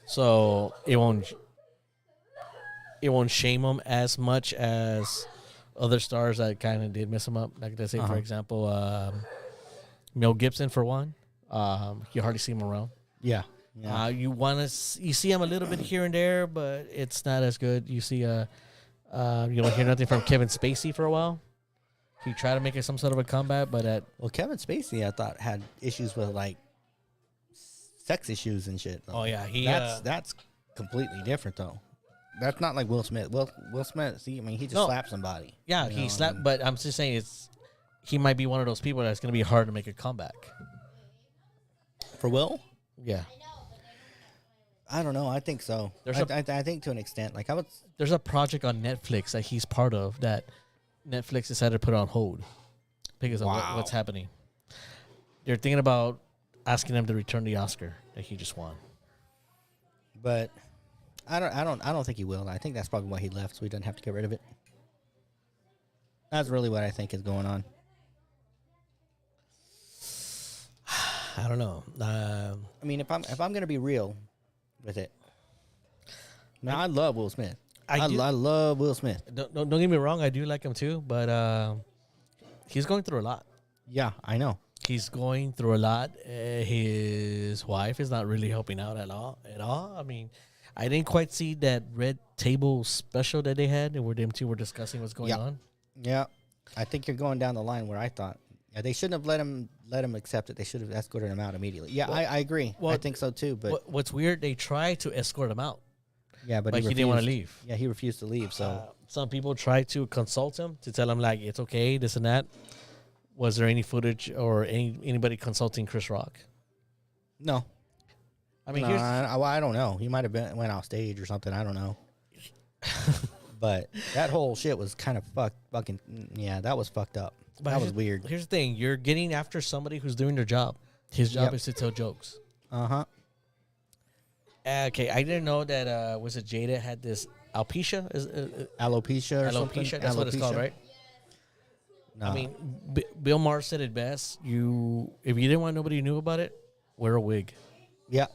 so it won't shame him as much as other stars that kind of did mess him up. Like let's say, for example, Mel Gibson for one. You hardly see him around. Yeah. You see him a little bit here and there, but it's not as good. You see, you don't hear nothing from Kevin Spacey for a while. He tried to make it some sort of a comeback, but Well, Kevin Spacey, I thought, had issues with like sex issues and shit. Though. oh yeah, That's completely different though. That's not like Will Smith. Will Smith, see, I mean, he just No. slapped somebody. yeah, you he know, slapped. and- But I'm just saying, he might be one of those people that's going to be hard to make a comeback. For Will? Yeah, I don't know. I think so. There's I think to an extent. Like I would. there's a project on Netflix that he's part of that Netflix decided to put on hold because of Wow. what's happening. They're thinking about asking him to return the Oscar that he just won. But I don't think he will. I think that's probably why he left, so he doesn't have to get rid of it. That's really what I think is going on. I don't know. I mean, if I'm gonna be real with it, now I love Will Smith. I love Will Smith. Don't get me wrong. I do like him too, but he's going through a lot. Yeah, I know. He's going through a lot. His wife is not really helping out at all. I mean, I didn't quite see that Red Table special that they had, where them two were discussing what's going on. Yeah, I think you're going down the line where I thought. Yeah, they shouldn't have let him accept it. They should have escorted him out immediately. Yeah, I agree. I think so too. But What's weird, they tried to escort him out, yeah, but but he didn't want to leave. Yeah, he refused to leave. So Some people tried to consult him to tell him like it's okay, this and that. Was there any footage or anybody consulting Chris Rock? no, I mean, no, I don't know. He might have went off stage or something. I don't know. But that whole shit was kind of fucking. Yeah, that was fucked up. That was weird. Here's the thing: you're getting after somebody who's doing their job. His job Yep. is to tell jokes. Uh-huh. Okay, I didn't know that. Was it Jada had this alopecia? Alopecia or something. Alopecia. That's what it's called, right? No. I mean, Bill Maher said it best. If you didn't want nobody knew about it, wear a wig. Yeah.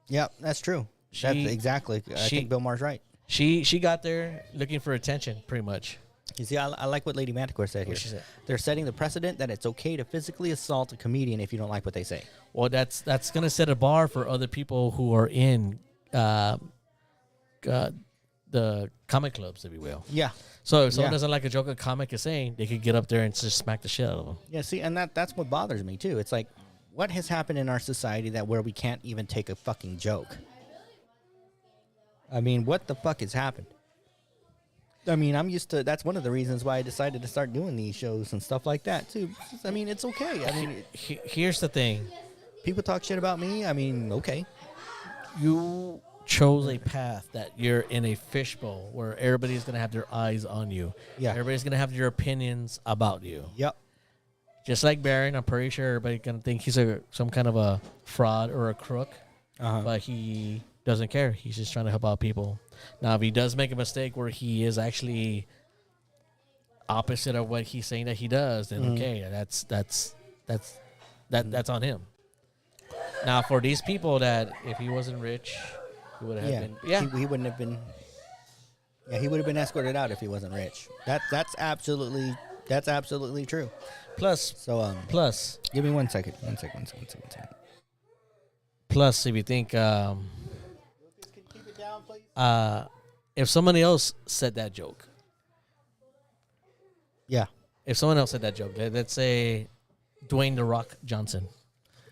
Yeah, that's true. That's She- exactly. I she- think Bill Maher's right. She got there looking for attention, pretty much. You see, I like what Lady Manticore said here. What she said? They're setting the precedent that it's okay to physically assault a comedian if you don't like what they say. Well, that's gonna set a bar for other people who are in the comic clubs, if you will. Yeah. So if someone Yeah. doesn't like a joke a comic is saying, they could get up there and just smack the shit out of them. Yeah, see, and that's what bothers me, too. It's like, what has happened in our society that where we can't even take a fucking joke? I mean, what the fuck has happened? I mean, I'm used to, that's one of the reasons why I decided to start doing these shows and stuff like that, too. I mean, it's okay. I mean, Here's the thing: people talk shit about me. I mean, okay. you chose a path that you're in a fishbowl where everybody's gonna have their eyes on you. Yeah. Everybody's gonna have their opinions about you. Yep. Just like Barron, I'm pretty sure everybody's gonna think he's some kind of a fraud or a crook, Uh-huh. but he doesn't care. He's just trying to help out people. Now, if he does make a mistake where he is actually opposite of what he's saying that he does, then okay, that's on him. Now, for these people that if he wasn't rich, he would have been. Yeah, He wouldn't have been. Yeah, he would have been escorted out if he wasn't rich. That's absolutely true. Plus, So give me 1 second. plus, if you think, if somebody else said that joke, Yeah. If someone else said that joke, let's say Dwayne the Rock Johnson,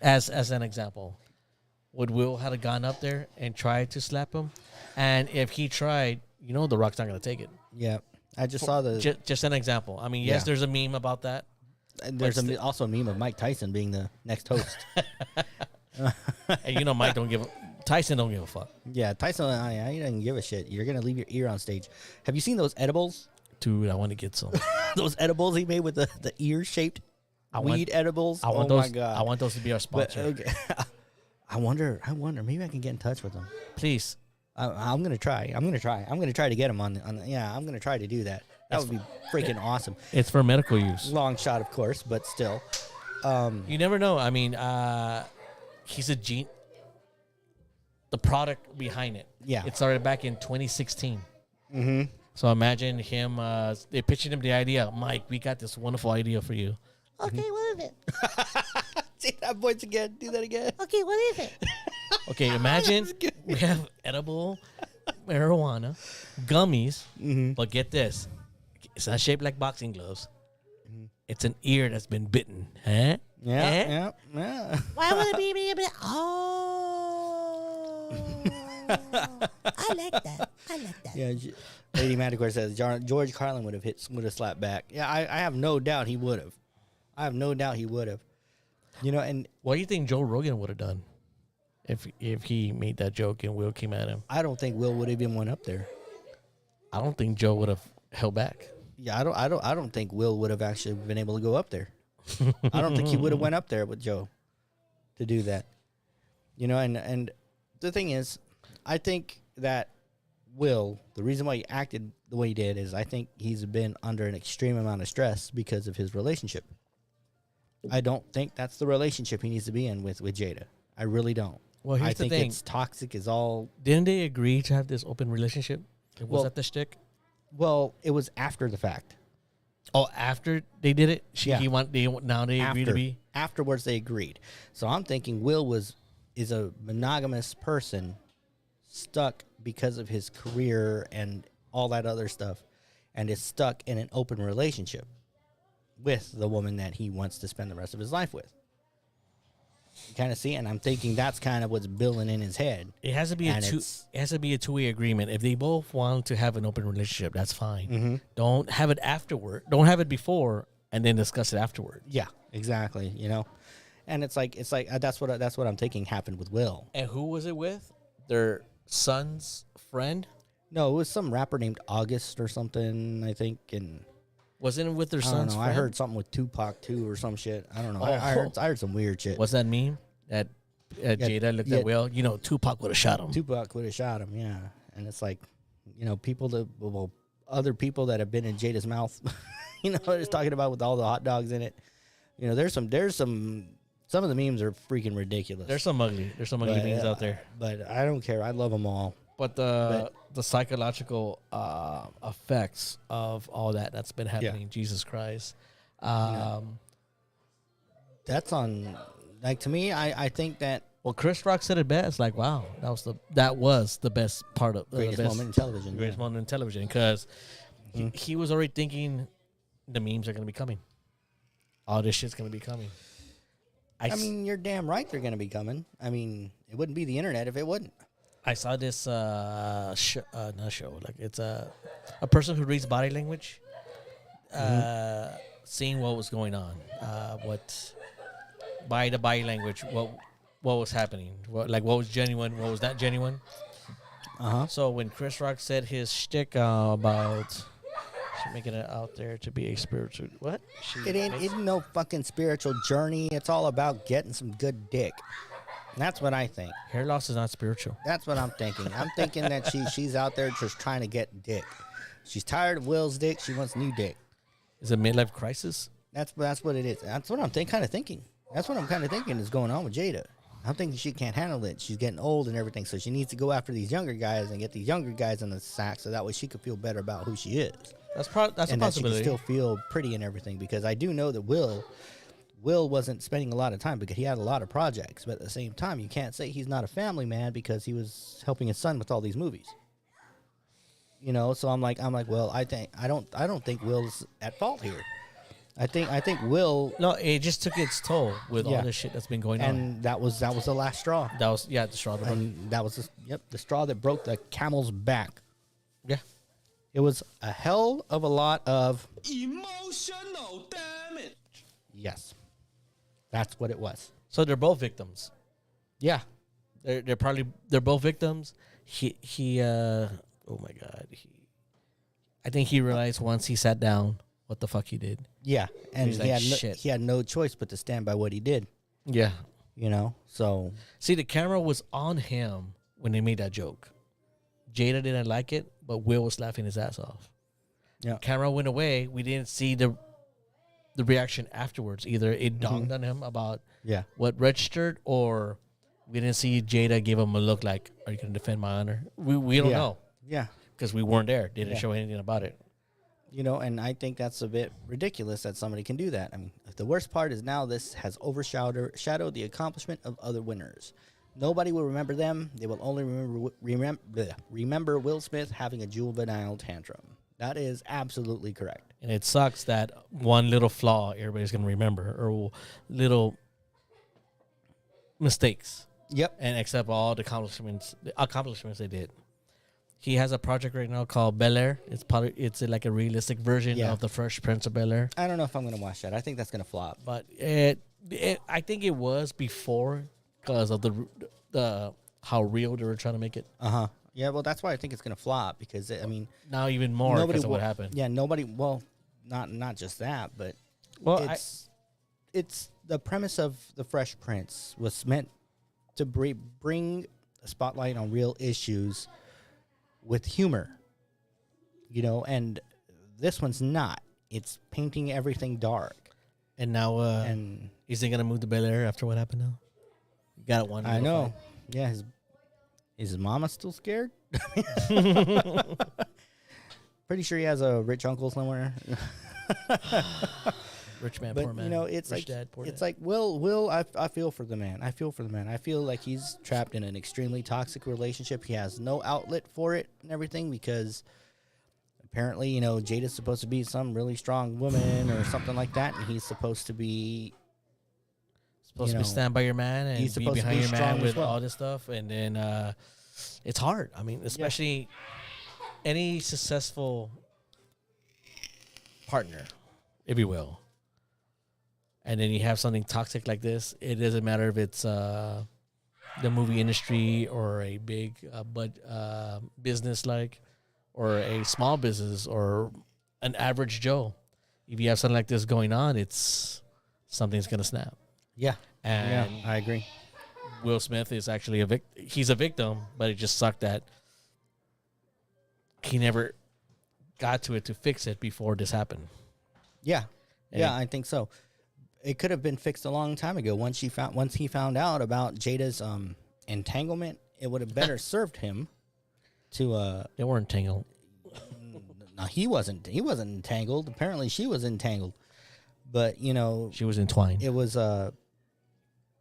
as an example, would Will have gone up there and tried to slap him? And if he tried, the Rock's not going to take it. Yeah. I just saw the. Just an example. I mean, yes, Yeah. there's a meme about that. And there's also a meme of Mike Tyson being the next host. And Tyson don't give a fuck. Yeah, Tyson, he doesn't give a shit. You're going to leave your ear on stage. Have you seen those edibles? Dude, I want to get some. Those edibles he made with the ear-shaped weed edibles? I want oh, those. my God. I want those to be our But, sponsor. okay. I wonder. Maybe I can get in touch with them. Please. I'm going to try. I'm going to try to get them on. Yeah, I'm going to try to do that. That would be freaking awesome. It's for medical use. Long shot, of course, but still. You never know. I mean, he's a gene. The product behind it. Yeah. It started back in 2016. Mm-hmm. So imagine him. They're pitching him the idea. Mike, we got this wonderful idea for you. Okay, what is it? See that voice again. Do that again. Okay, what is it? Okay, imagine we have edible marijuana, gummies, but get this. It's not shaped like boxing gloves. It's an ear that's been bitten. Huh? Yeah. Why would it be me? I like that. Yeah. Lady Manticore says George Carlin would have slapped back. Yeah, I have no doubt he would have. And What do you think Joe Rogan would have done if he made that joke and Will came at him? I don't think Will would have even went up there. I don't think Joe would have held back. Yeah, I don't think Will would have actually been able to go up there. I don't think he would have went up there with Joe to do that. And the thing is, I think that Will, the reason why he acted the way he did is I think he's been under an extreme amount of stress because of his relationship. I don't think that's the relationship he needs to be in with Jada. I really don't. Well, here's I the think thing. it's toxic as all. Didn't they agree to have this open relationship? Was that the shtick? Well, it was after the fact. Oh, after they did it? Yeah. Now they agree to be? Afterwards, they agreed. So I'm thinking Will is a monogamous person stuck because of his career and all that other stuff, and is stuck in an open relationship with the woman that he wants to spend the rest of his life with. You kind of see, and I'm thinking that's kind of what's building in his head. It has to be a two-way agreement. If they both want to have an open relationship, that's fine. Mm-hmm. Don't have it afterward. Don't have it before and then discuss it afterward. Yeah, exactly. And it's like that's what I'm thinking happened with Will. And who was it with? Their son's friend? No, it was some rapper named August or something, I think, and Wasn't it with their I don't son's know. friend? I heard something with Tupac too or some shit. I don't know. Oh. I heard some weird shit. What's that meme? That Jada looked at Will. Tupac would have shot him. Tupac would have shot him, yeah. And it's like, other people that have been in Jada's mouth, just talking about with all the hot dogs in it. There's some of the memes are freaking ridiculous. There's some ugly memes out there. But I don't care. I love them all. But the psychological effects of all that's been happening, Jesus Christ. That's on, like, to me, I think that Well, Chris Rock said it best. Like, wow, that was the best part of greatest the best, moment in television. greatest moment in television, because he was already thinking the memes are going to be coming. All this shit's going to be coming. I mean, you're damn right they're going to be coming. I mean, it wouldn't be the internet if it wouldn't. I saw this not show. Like, it's a person who reads body language, seeing what was going on, by the body language, what was happening, what was genuine, what was not genuine. So when Chris Rock said his shtick about making it out there to be a spiritual, what? It ain't no fucking spiritual journey. It's all about getting some good dick. And that's what I think. Hair loss is not spiritual. That's what I'm thinking. I'm thinking that she's out there just trying to get dick. She's tired of Will's dick. She wants new dick. Is it midlife crisis? That's what it is. That's what I'm kind of thinking. That's what I'm kind of thinking is going on with Jada. I'm thinking she can't handle it. She's getting old and everything, so she needs to go after these younger guys and get these younger guys in the sack, so that way she could feel better about who she is. That's a possibility. And that she can still feel pretty and everything, because I do know that Will wasn't spending a lot of time because he had a lot of projects, but at the same time, you can't say he's not a family man because he was helping his son with all these movies. You know, so I'm like, well, I don't think Will's at fault here. I think Will, No, it just took its toll with Yeah. all this shit that's been going on. and that was the last straw. That was the straw. That broke. And that was the straw that broke the camel's back. Yeah. It was a hell of a lot of Emotional damage. yes. That's what it was. So they're both victims. Yeah. They're both victims. He oh my god. I think he realized once he sat down what the fuck he did. Yeah. And He's like, "Shit." he had no choice but to stand by what he did. Yeah. You know? So See, the camera was on him when they made that joke. Jada didn't like it, but Will was laughing his ass off. yeah. Camera went away. We didn't see the reaction afterwards. Either it dawned on him about Yeah. what registered, or we didn't see Jada give him a look like, "Are you going to defend my honor?" We don't Yeah. know Yeah. because we weren't there. Didn't Yeah. show anything about it. You know, and I think that's a bit ridiculous that somebody can do that. I mean, the worst part is now this has overshadowed the accomplishment of other winners. Nobody will remember them. They will only remember Will Smith having a juvenile tantrum. That is absolutely correct. And it sucks that one little flaw everybody's going to remember, or little mistakes, Yep. and accept all the accomplishments they did. He has a project right now called Bel Air. It's like a realistic version Yeah. of the Fresh Prince of Bel Air. I don't know if I'm going to watch that. I think that's going to flop. But I think it was before because of the how real they were trying to make it. Uh-huh. Yeah, well, that's why I think it's going to flop because, I mean, Now even more nobody because of what happened. Yeah, nobody, well, not just that, but Well, it's the premise of The Fresh Prince was meant to bring a spotlight on real issues with humor, you know, and this one's not. It's painting everything dark. and now And is he gonna move to Bel Air after what happened? Now, you got it one. I know. Yeah, is his mama still scared? Pretty sure he has a rich uncle somewhere. Rich man, But poor man. you know, it's Rich like dad, poor it's dad. like Will. I feel for the man. I feel for the man. I feel like he's trapped in an extremely toxic relationship. He has no outlet for it and everything because apparently, you know, Jada's supposed to be some really strong woman or something like that, and he's supposed to be supposed to you be know, stand by your man and he's be supposed to behind be your strong man as with well. all this stuff, and then it's hard. I mean, especially any successful partner, if you will, and then you have something toxic like this. It doesn't matter if it's the movie industry or a big business like, or a small business or an average Joe. If you have something like this going on, it's something's gonna snap. yeah. And Yeah, I agree. Will Smith is actually he's a victim, but it just sucked that he never got to it to fix it before this happened. Yeah, And yeah, I think so. It could have been fixed a long time ago. Once he found out about Jada's entanglement, it would have better served him to They weren't tangled. no, he wasn't entangled. Apparently she was entangled. But, you know, She was entwined. it was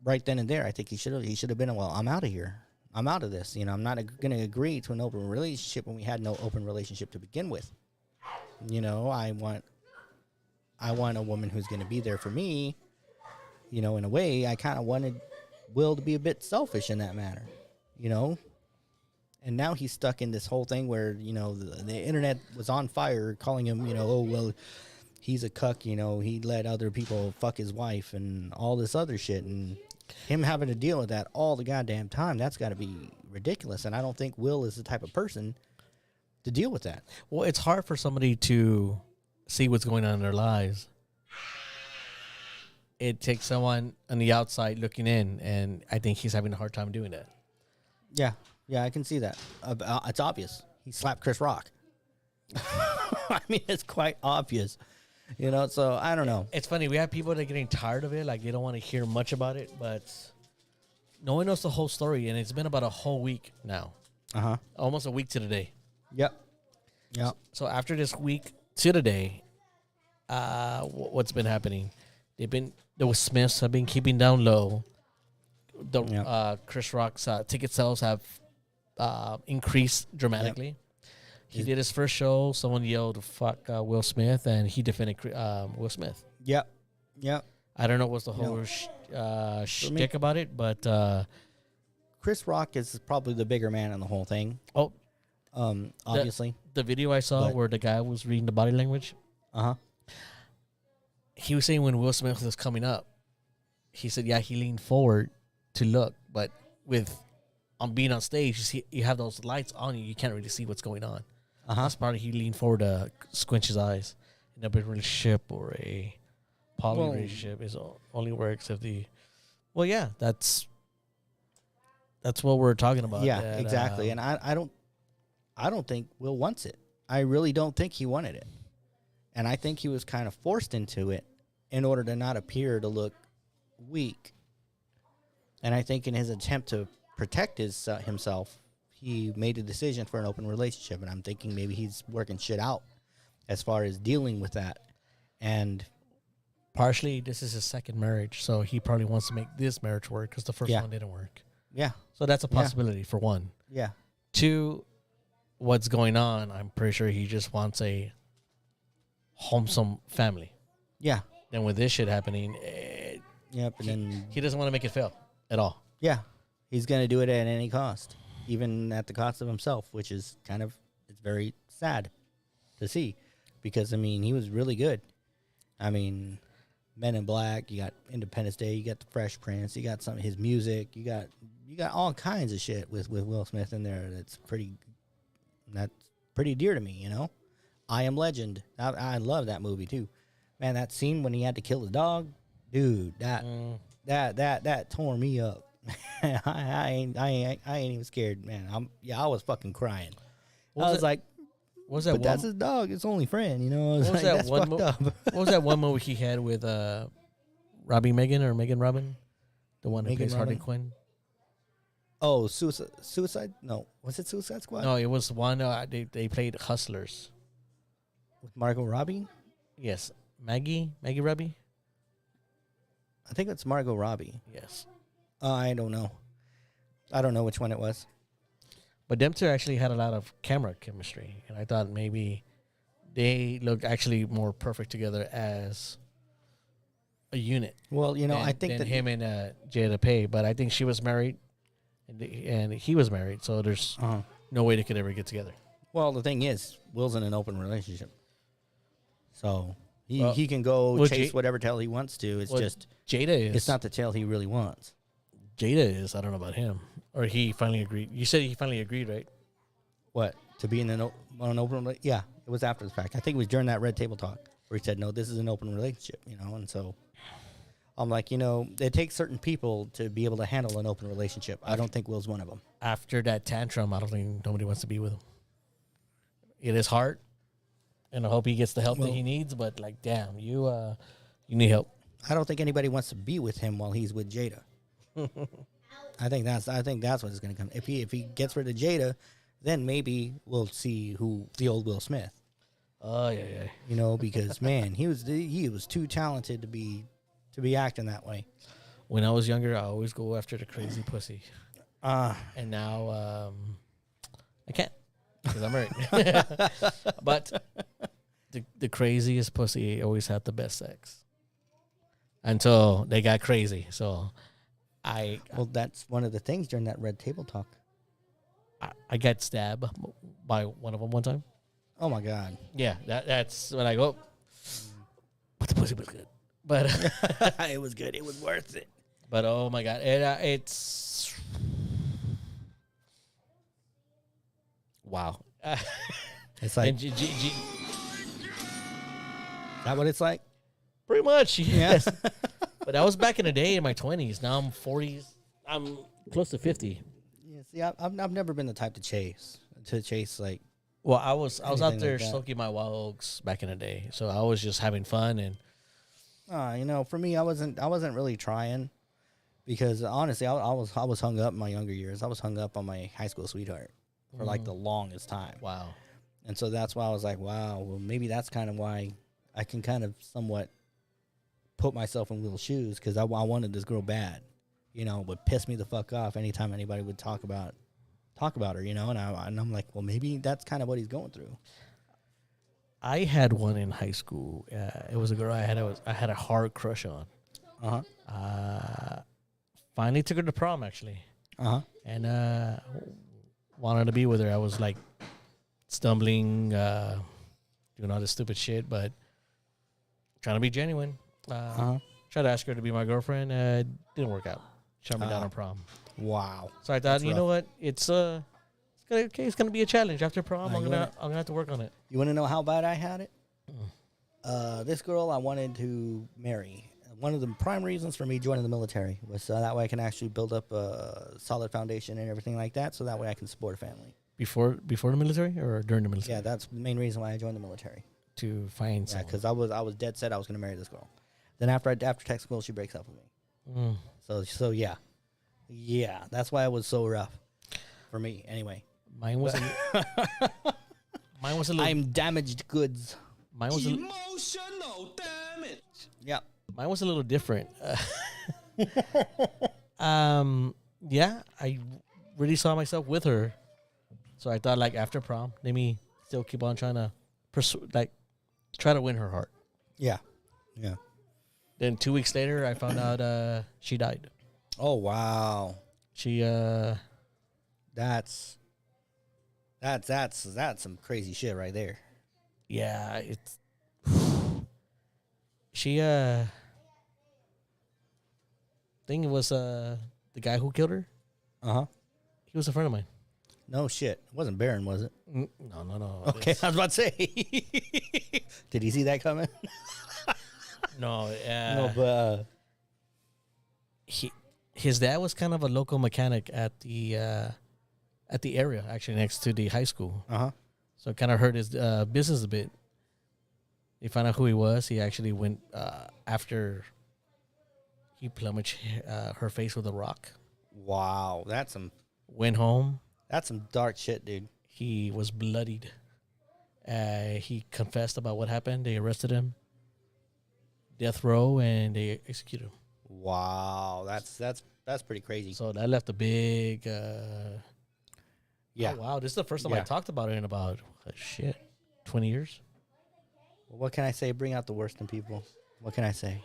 right then and there. I think he should have been, well, I'm out of here. I'm out of this. You know, I'm not going to agree to an open relationship when we had no open relationship to begin with. You know, I want a woman who's going to be there for me. You know, in a way, I kind of wanted Will to be a bit selfish in that manner. You know, and now he's stuck in this whole thing where, you know, the internet was on fire, calling him, you know, oh well, he's a cuck. You know, he let other people fuck his wife and all this other shit, and him having to deal with that all the goddamn time. That's got to be ridiculous. And I don't think Will is the type of person to deal with that. Well, it's hard for somebody to see what's going on in their lives. It takes someone on the outside looking in, and I think he's having a hard time doing that. Yeah, I can see that. It's obvious. He slapped Chris Rock. I mean, it's quite obvious. You know, so I don't know. It's funny. We have people that are getting tired of it. Like, they don't want to hear much about it, but no one knows the whole story, and it's been about a whole week now. Uh-huh. Almost a week to the day. Yep. So after this week to the day, what's been happening? The Smiths have been keeping down low. Chris Rock's ticket sales have increased dramatically. He did his first show. Someone yelled "fuck" Will Smith, and he defended Will Smith. Yep. I don't know what's the You know, whole shtick about it, but Chris Rock is probably the bigger man in the whole thing. oh, Obviously. the video I saw But- where the guy was reading the body language, he was saying when Will Smith was coming up, he said, yeah, he leaned forward to look, but on being on stage, you have those lights on you, you can't really see what's going on. That's probably he leaned forward to squinch his eyes. In a big relationship or a poly relationship is only works if the. Well, yeah, that's what we're talking about. Yeah, that, exactly. And I don't think Will wants it. I really don't think he wanted it. And I think he was kind of forced into it in order to not appear to look weak. And I think in his attempt to protect himself, he made a decision for an open relationship. And I'm thinking maybe he's working shit out as far as dealing with that. And partially, this is his second marriage, so he probably wants to make this marriage work because the first Yeah. one didn't work. yeah, So that's a possibility for one. yeah. Two, what's going on? I'm pretty sure he just wants a wholesome family. Yeah. And with this shit happening, Yep. And then, he doesn't want to make it fail at all. yeah, he's going to do it at any cost, even at the cost of himself, which is it's very sad to see because, I mean, he was really good. I mean, Men in Black, you got Independence Day, you got the Fresh Prince, you got some of his music, you got all kinds of shit with Will Smith in there that's pretty dear to me, you know? I Am Legend. I love that movie too. Man, that scene when he had to kill his dog, dude, that tore me up. I ain't even scared, man. I was fucking crying. I was like, What was that but one? that's his dog. It's only friend, you know. I was What was like, that that's one fucked up. What was that one movie he had with Robbie Megan or Megan Robin? The one who Megan plays Harley Robin? Quinn? Oh, Suicide? No. Was it Suicide Squad? No, it was one they played Hustlers. With Margot Robbie? Yes. Maggie Robbie? I think it's Margot Robbie. Yes. I don't know. I don't know which one it was. But them two actually had a lot of camera chemistry, and I thought maybe they look actually more perfect together as a unit. Well, you know, I think than that him and Jada Pay, but I think she was married, and he was married, so there's no way they could ever get together. Well, the thing is, Will's in an open relationship, so he can go chase whatever tail he wants to. It's just Jada is. it's not the tail he really wants. Jada is. I don't know about him, or he finally agreed. You said he finally agreed, right? What, to be in an open? Yeah, it was after the fact. I think it was during that Red Table Talk where he said, "No, this is an open relationship," you know. And so I'm like, you know, it takes certain people to be able to handle an open relationship. I don't think Will's one of them. After that tantrum, I don't think nobody wants to be with him. It is hard, and I hope he gets the help that he needs. But like, damn, you need help. I don't think anybody wants to be with him while he's with Jada. I think that's what is going to come. If he gets rid of Jada, then maybe we'll see who the old Will Smith. Oh yeah. You know, because man, he was too talented to be acting that way. When I was younger, I always go after the crazy pussy, and now I can't because I'm married. But the craziest pussy always had the best sex until they got crazy. So Well, that's one of the things during that Red Table Talk. I got stabbed by one of them one time. Oh my God! Yeah, that's when I go. But the pussy was good. But It was good. It was worth it. but oh my God, it's wow. It's like, And is that what it's like? pretty much, yes. But that was back in the day in my 20s. Now I'm 40s. I'm close to 50. Yeah. See, I've never been the type to chase like. Well, I was out Anything there like that. soaking my wild oats back in the day, so I was just having fun and. You know, for me, I wasn't really trying because honestly, I was hung up in my younger years. I was hung up on my high school sweetheart for like the longest time. Wow. And so that's why I was like, wow, well, maybe that's kind of why I can kind of somewhat put myself in Will's shoes because I wanted this girl bad. You know, would piss me the fuck off anytime anybody would talk about talk about her, you know, and I'm like, well, maybe that's kind of what he's going through. I had one in high school. It was a girl I had a hard crush on. Finally took her to prom actually, and wanted to be with her. I was like stumbling, doing all this stupid shit, but trying to be genuine. Tried to ask her to be my girlfriend. Didn't work out. Shut me down on prom. Wow. So I thought, That's you know what? It's gonna be a challenge after prom. I'm gonna have to work on it. You want to know how bad I had it? This girl I wanted to marry. One of the prime reasons for me joining the military was that way I can actually build up a solid foundation and everything like that, so that way I can support a family. Before the military or during the military? Yeah, that's the main reason why I joined the military. To find someone. because I was dead set I was going to marry this girl. Then after tech school, she breaks up with me. So yeah, that's why it was so rough for me. Anyway, mine was a little. I'm damaged goods. Mine was Emotional damage. Yeah. Mine was a little different. Yeah, I really saw myself with her, so I thought like after prom, let me still keep on trying to try to win her heart. Yeah. Then 2 weeks later, I found out she died. Oh wow. She That's some crazy shit right there. yeah, it's she thing was the guy who killed her. He was a friend of mine. No shit. It wasn't Baron, was it? No. Okay, I was about to say. Did he see that coming? No, No, but his dad was kind of a local mechanic at the area, actually next to the high school. So it kind of hurt his business a bit. He found out who he was. He actually went after he plumaged her face with a rock. wow, Went home. that's some dark shit, dude. He was bloodied. He confessed about what happened. They arrested him. Death row, and they executed him. Wow, that's pretty crazy. So that left a big. Yeah. Oh, wow, this is the first time I Yeah. talked about it in about 20 years. Well, what can I say? Bring out the worst in people. What can I say?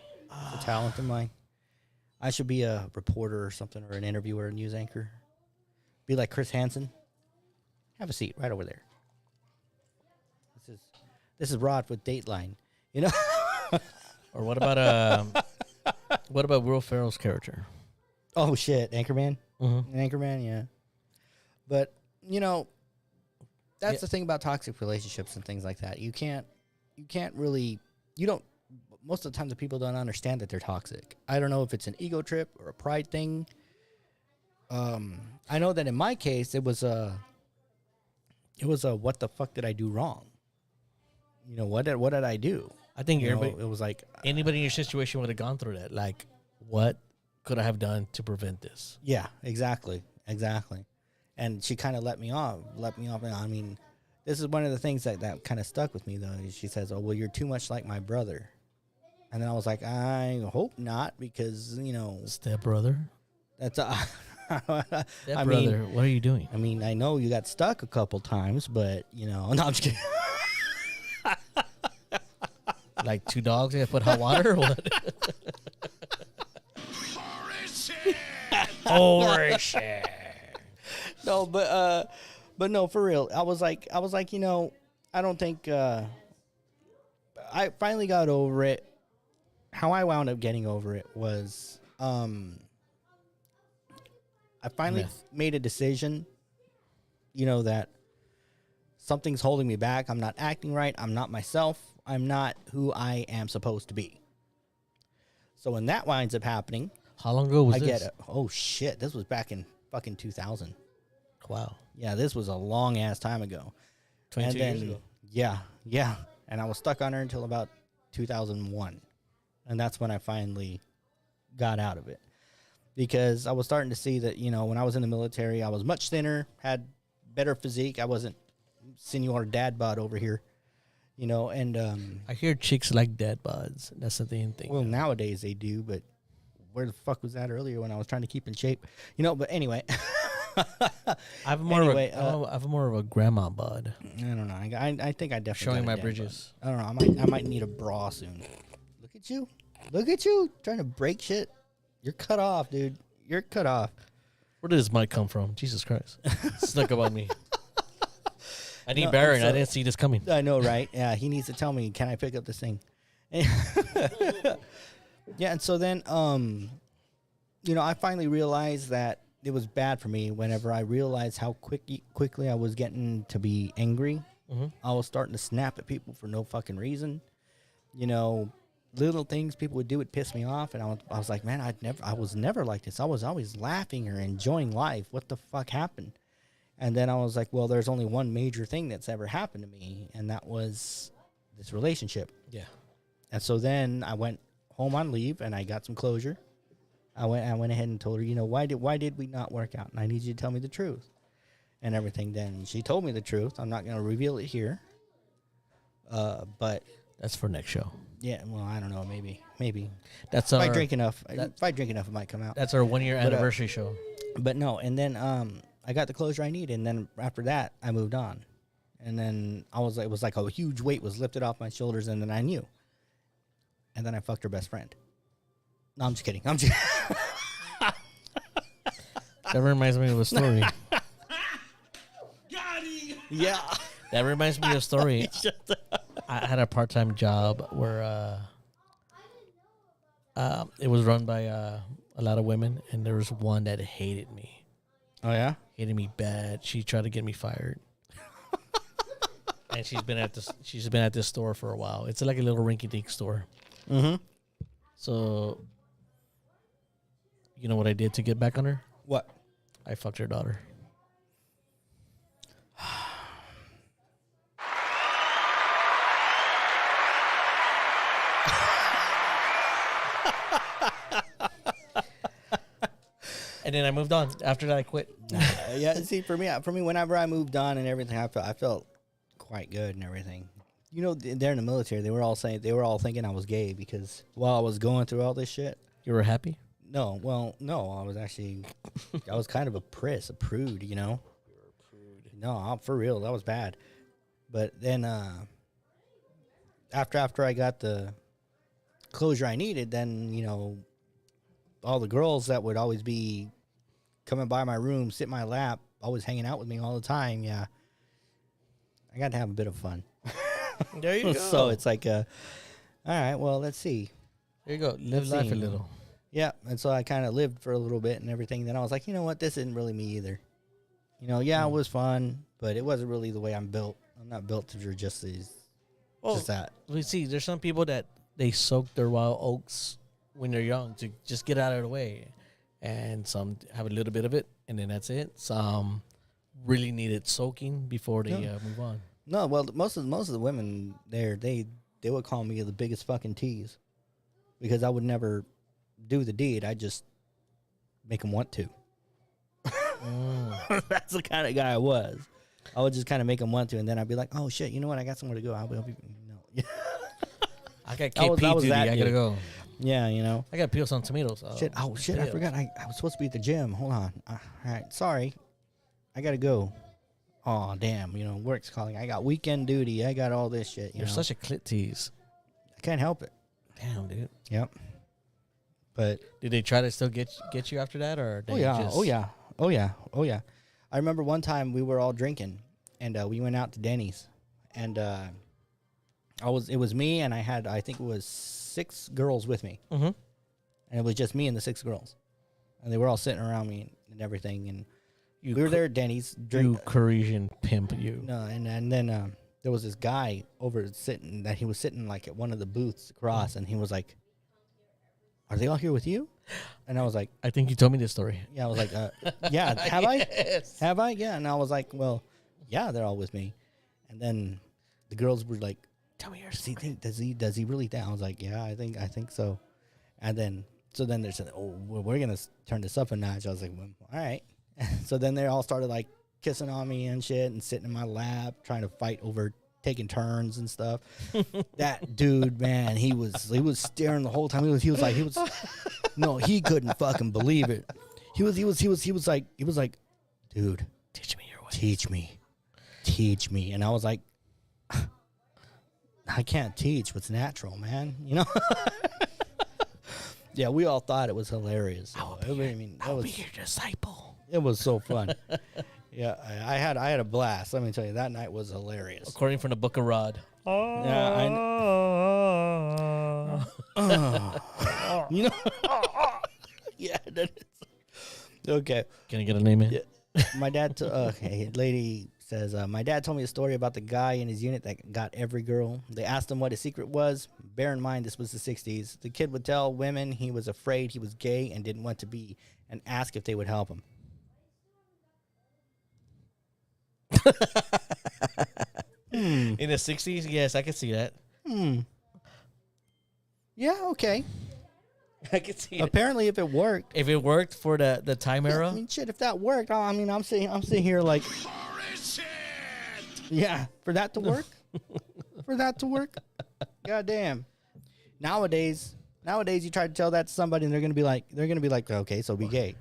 It's a talent of mine. I should be a reporter or something, or an interviewer, a news anchor. Be like Chris Hansen. Have a seat right over there. This is Rod with Dateline. You know. Or what about Will Ferrell's character? Oh shit, Anchorman. Mm-hmm. Anchorman, yeah. But that's the thing about toxic relationships and things like that. You can't really. Most of the time, the people don't understand that they're toxic. I don't know if it's an ego trip or a pride thing. I know that in my case, it was a what the fuck did I do wrong? You know, what did I do? I think You know, everybody, it was like anybody in your situation would have gone through that. Like, what could I have done to prevent this? yeah, exactly. And she kind of let me off. And I mean, this is one of the things that kind of stuck with me though. She says, "Oh, well, you're too much like my brother." And then I was like, I hope not, because, you know, Step brother. that's Step brother, what are you doing? I mean, I know you got stuck a couple times, but, you know, no, I'm just kidding. Like two dogs that put hot water or what? Horseshit. No, but no, for real. I was like, you know, I don't think, I finally got over it. How I wound up getting over it was, I finally made a decision, you know, that something's holding me back. I'm not acting right. I'm not myself. I'm not who I am supposed to be. So when that winds up happening, How long ago was I this? get it. Oh shit, this was back in fucking 2000. Wow. Yeah, this was a long ass time ago. 22 years ago. Yeah. And I was stuck on her until about 2001. And that's when I finally got out of it. Because I was starting to see that, you know, when I was in the military, I was much thinner, had better physique. I wasn't senior dad bod over here, you know, and I hear chicks like dad bods. That's the thing. well, nowadays they do, but where the fuck was that earlier when I was trying to keep in shape? You know, but anyway. Anyway, I have more of a grandma bod. I don't know. I think I definitely Showing got a my dad bridges. bod. I don't know. I might need a bra soon. Look at you. Look at you trying to break shit. You're cut off, dude. You're cut off. Where did this mic come from? Jesus Christ. Snuck up on me. I need No, Baron. so- I didn't see this coming. I know, right? Yeah, he needs to tell me, can I pick up this thing? Yeah, and so then, I finally realized that it was bad for me whenever I realized how quickly I was getting to be angry. I was starting to snap at people for no fucking reason. Little things people would do would piss me off, and I was like, man, I was never like this. I was always laughing or enjoying life. What the fuck happened? And then I was like, well, there's only one major thing that's ever happened to me, and that was this relationship. Yeah. And so then I went home on leave, and I got some closure. I went ahead and told her, why did we not work out? And I need you to tell me the truth and everything. Then she told me the truth. I'm not going to reveal it here. But That's for next show. yeah, well, I don't know. Maybe That's if our I drink enough, it might come out. That's our 1 year But, anniversary show. But no, and then I got the closure I needed, and then after that, I moved on. And then it was like a huge weight was lifted off my shoulders, and then I knew. And then I fucked her best friend. No, I'm just kidding. That reminds me of a story. Yeah. That reminds me of a story. I had a part-time job where it was run by a lot of women, and there was one that hated me. Oh, yeah? Hated me bad. She tried to get me fired. And she's been at this store for a while. It's like a little rinky-dink store. Mm-hmm. So, you know what I did to get back on her? What? I fucked her daughter. And then I moved on. After that, I quit. Yeah, see, for me, whenever I moved on and everything, I felt quite good and everything. They're in the military. They were all thinking I was gay because while I was going through all this shit. You were happy? No, I was actually, I was kind of a prude, You were a prude. No, for real, that was bad. But then, after I got the closure I needed, then all the girls that would always be coming by my room, sit in my lap, always hanging out with me all the time. Yeah, I got to have a bit of fun. There you go. So it's like, all right, well, let's see. There you go. Live Let's life see. a little. Yeah, and so I kind of lived for a little bit and everything. Then I was like, you know what, this isn't really me either. Yeah, it was fun, but it wasn't really the way I'm built. I'm not built for just that. We see there's some people that they soak their wild oats when they're young to just get out of the way, and some have a little bit of it, and then that's it. Some really need it soaking before they move on. No, well, most of the women there, they would call me the biggest fucking tease because I would never do the deed. I just make them want to. That's the kind of guy I was. I would just kind of make them want to, and then I'd be like, "Oh shit, you know what? I got somewhere to go. I'll be no." I got I was KP duty. that I gotta dude. go. Yeah, I got peel some tomatoes. Shit. Oh shit, I forgot. I was supposed to be at the gym. Hold on. All right, sorry. I gotta go. Oh damn, work's calling. I got weekend duty. I got all this shit. You're such a clit tease. I can't help it. Damn, dude. Yep. But Did they try to still get you after that, or they oh yeah, just... oh yeah. I remember one time we were all drinking, and we went out to Denny's, and it was me, and I think it was 6 girls with me, Mm-hmm. and it was just me and the 6 girls, and they were all sitting around me and everything, and we were there at Denny's. You Parisian pimp, you. No, and then there was this guy he was sitting like at one of the booths across, and he was like, "Are they all here with you?" And I was like, I think you told me this story. yeah, I was like, yeah, have I? Yes. Have I? Yeah. And I was like, well, yeah, they're all with me. And then the girls were like, Tell me yours. does he really think? I was like, yeah, I think so. And then they said, oh, well, we're going to turn this up a notch. I was like, well, all right. So then they all started like kissing on me and shit and sitting in my lap, trying to fight over taking turns and stuff. That dude, man, he was staring the whole time. No, he couldn't fucking believe it. He was like, dude, Teach me your way. teach me. And I was like, I can't teach what's natural, man. You know? Yeah, we all thought it was hilarious. I will be your disciple. It was so fun. Yeah, I had a blast. Let me tell you, that night was hilarious. According from the Book of Rod. Yeah, you know. Yeah. That is. Okay. Can I get a name in? Yeah. My dad. Okay, lady says, my dad told me a story about the guy in his unit that got every girl. They asked him what his secret was. Bear in mind, this was the 60s. The kid would tell women he was afraid he was gay and didn't want to be, and ask if they would help him. In the 60s? Yes, I can see that. Yeah, okay. I can see it. Apparently, if it worked. If it worked for the time era. I mean, shit, if that worked, I mean, I'm sitting here like. Yeah, for that to work? For that to work? Goddamn. Nowadays, you try to tell that to somebody and they're gonna be like, okay, so be gay.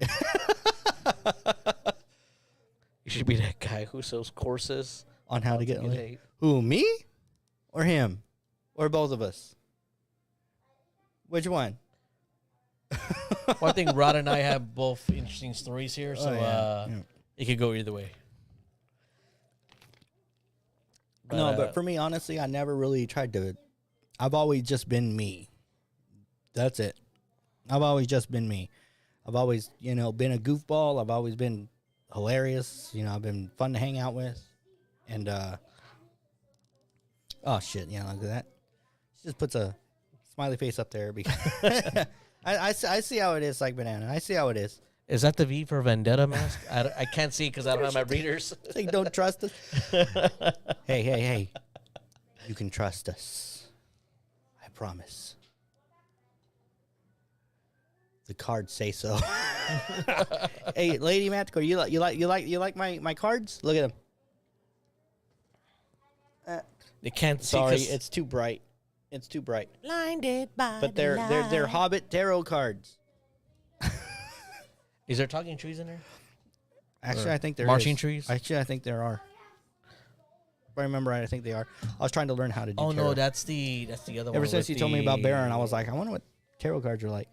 You should be that guy who sells courses On how to get laid. laid. Who, me? Or him? Or both of us? Which one? Well, I think Rod and I have both interesting stories here, so Yeah. it could go either way. No, but for me, honestly, I never really tried to. I've always just been me. That's it. I've always just been me. I've always, been a goofball. I've always been hilarious. I've been fun to hang out with. And, oh, shit. Yeah, look at that. She just puts a smiley face up there because I see how it is, like Banana. I see how it is. Is that the V for Vendetta mask? I can't see because I don't have my readers. They don't trust us. Hey. You can trust us. I promise. The cards say so. Hey, Lady Manticore, you like my cards? Look at them. They can't see. Sorry, 'cause it's too bright. It's too bright. Blinded by But the they're light. Hobbit tarot cards. Is there talking trees in there? Actually, I think there marching is. trees? Actually, I think there are. If I remember right, I think they are. I was trying to learn how to do Oh tarot. no, that's the other one. Ever since with you told me about the- Baron, I was like, I wonder what tarot cards are like.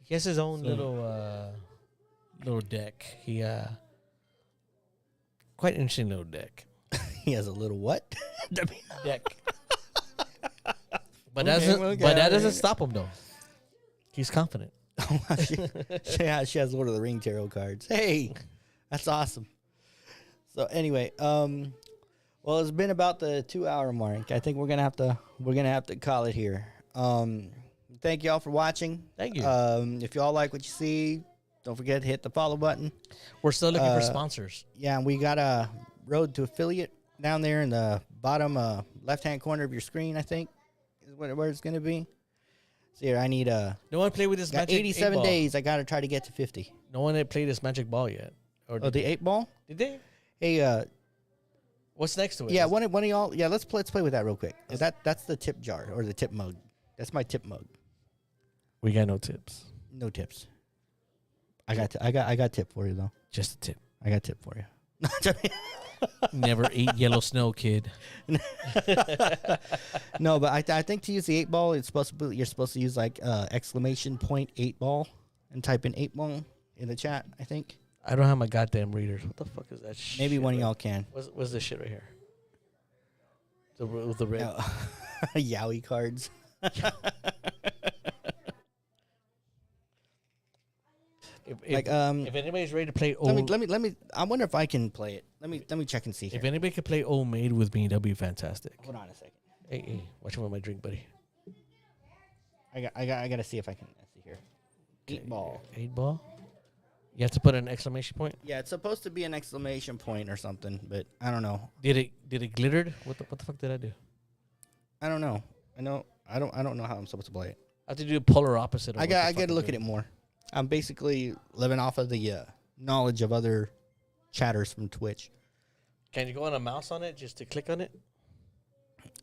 He has his own little deck. He quite interesting little deck. He has a little what? Deck. But Okay, that doesn't stop him though. He's confident. she has Lord of the Ring tarot cards. Hey, that's awesome. So anyway, well, it's been about the 2-hour mark. I think we're gonna have to call it here. Thank y'all for watching. Thank you. If y'all like what you see, don't forget to hit the follow button. We're still looking for sponsors. Yeah, and we got a road to affiliate down there in the bottom left-hand corner of your screen, I think, is where it's gonna be. So here, I need No one played with this got magic 87 8-ball. days. I gotta try to get to 50. No one had played this magic ball yet. Or Oh, the 8-ball? did they? Hey, What's next to it? yeah, Is- one of y'all. Yeah, let's play with that real quick. That's the tip jar or the tip mug. That's my tip mug. We got no tips. No tips. I got tip for you though. Just a tip. I got tip for you. Never ate yellow snow, kid. No, but I think to use the 8-ball, you're supposed to use like exclamation point 8-ball and type in 8-ball in the chat. I think I don't have my goddamn readers. What the fuck is that shit? maybe one of y'all can. What's this shit right here? The red. No. Yowie cards. If anybody's ready to play old, Let me. I wonder if I can play it. Let me check and see here. if anybody could play Old Maid with me, that'd be fantastic. Hold on a second. Hey, watch me with my drink, buddy. I got to see if I can. Let's see here. 8-ball. 8-ball. You have to put an exclamation point. Yeah, it's supposed to be an exclamation point or something, but I don't know. Did it glittered? What the fuck did I do? I don't know. I don't know how I'm supposed to play it. I have to do polar opposite. Of I got to look at it more. I'm basically living off of the knowledge of other chatters from Twitch. Can you go on a mouse on it just to click on it?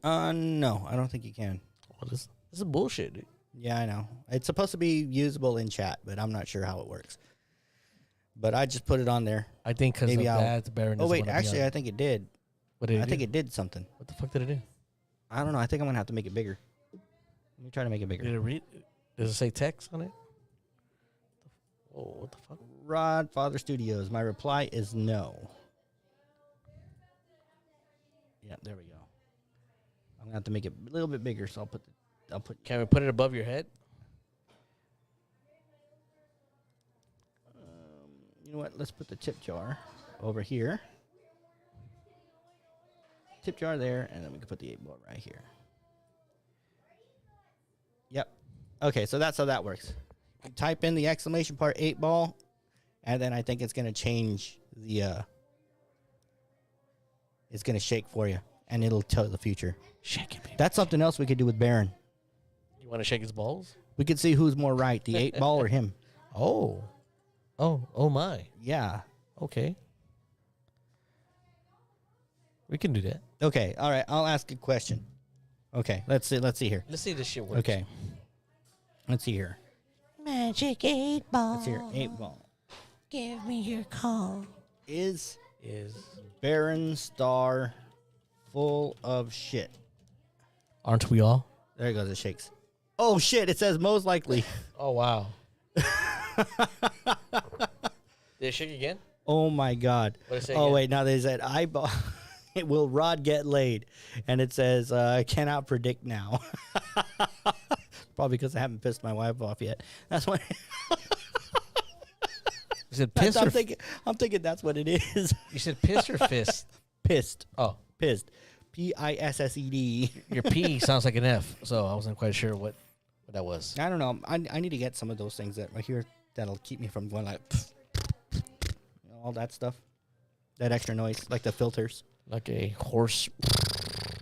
No, I don't think you can. Well, this is bullshit, dude. Yeah, I know. It's supposed to be usable in chat, but I'm not sure how it works. But I just put it on there. I think because of Maybe I'll- that, Baron. Oh doesn't wait, wanna be actually, on. I think it did. What did it I do? think it did something. What the fuck did it do? I don't know. I think I'm gonna have to make it bigger. Let me try to make it Did bigger. it read? Does it say text on it? Oh, what the fuck? Rod Father Studios. My reply is no. Yeah, there we go. I'm gonna have to make it a little bit bigger, so I'll put. Can we put it above your head? You know what? Let's put the tip jar over here. Tip jar there, and then we can put the 8 ball right here. Yep. Okay, so that's how that works. You type in the exclamation part 8 ball, and then I think it's gonna change the. It's gonna shake for you, and it'll tell the future. Shake it, baby. That's something else we could do with Baron. You want to shake his balls? We could see who's more right, the 8 ball or him. Oh my. Yeah. Okay. We can do that. Okay. All right. I'll ask a question. Okay. Let's see here. Let's see if this shit works. Okay. Let's see here. Magic 8 ball. Let's see here. 8 ball. Give me your call. Is Is Baron Star full of shit? aren't we all? There it goes. It shakes. Oh shit! It says most likely. Oh wow. Did it shake again? Oh my god. What did it say Oh again? wait, now they said eyeball. Will Rod get laid? And it says cannot predict now. Probably because I haven't pissed my wife off yet. That's why. You said piss or I'm thinking that's what it is. you said piss or fist? Pissed. Oh, Pissed. Pissed. your P sounds like an F, so I wasn't quite sure what that was. I don't know. I need to get some of those things that right here that'll keep me from going like all that stuff. That extra noise, like the filters. Like a horse.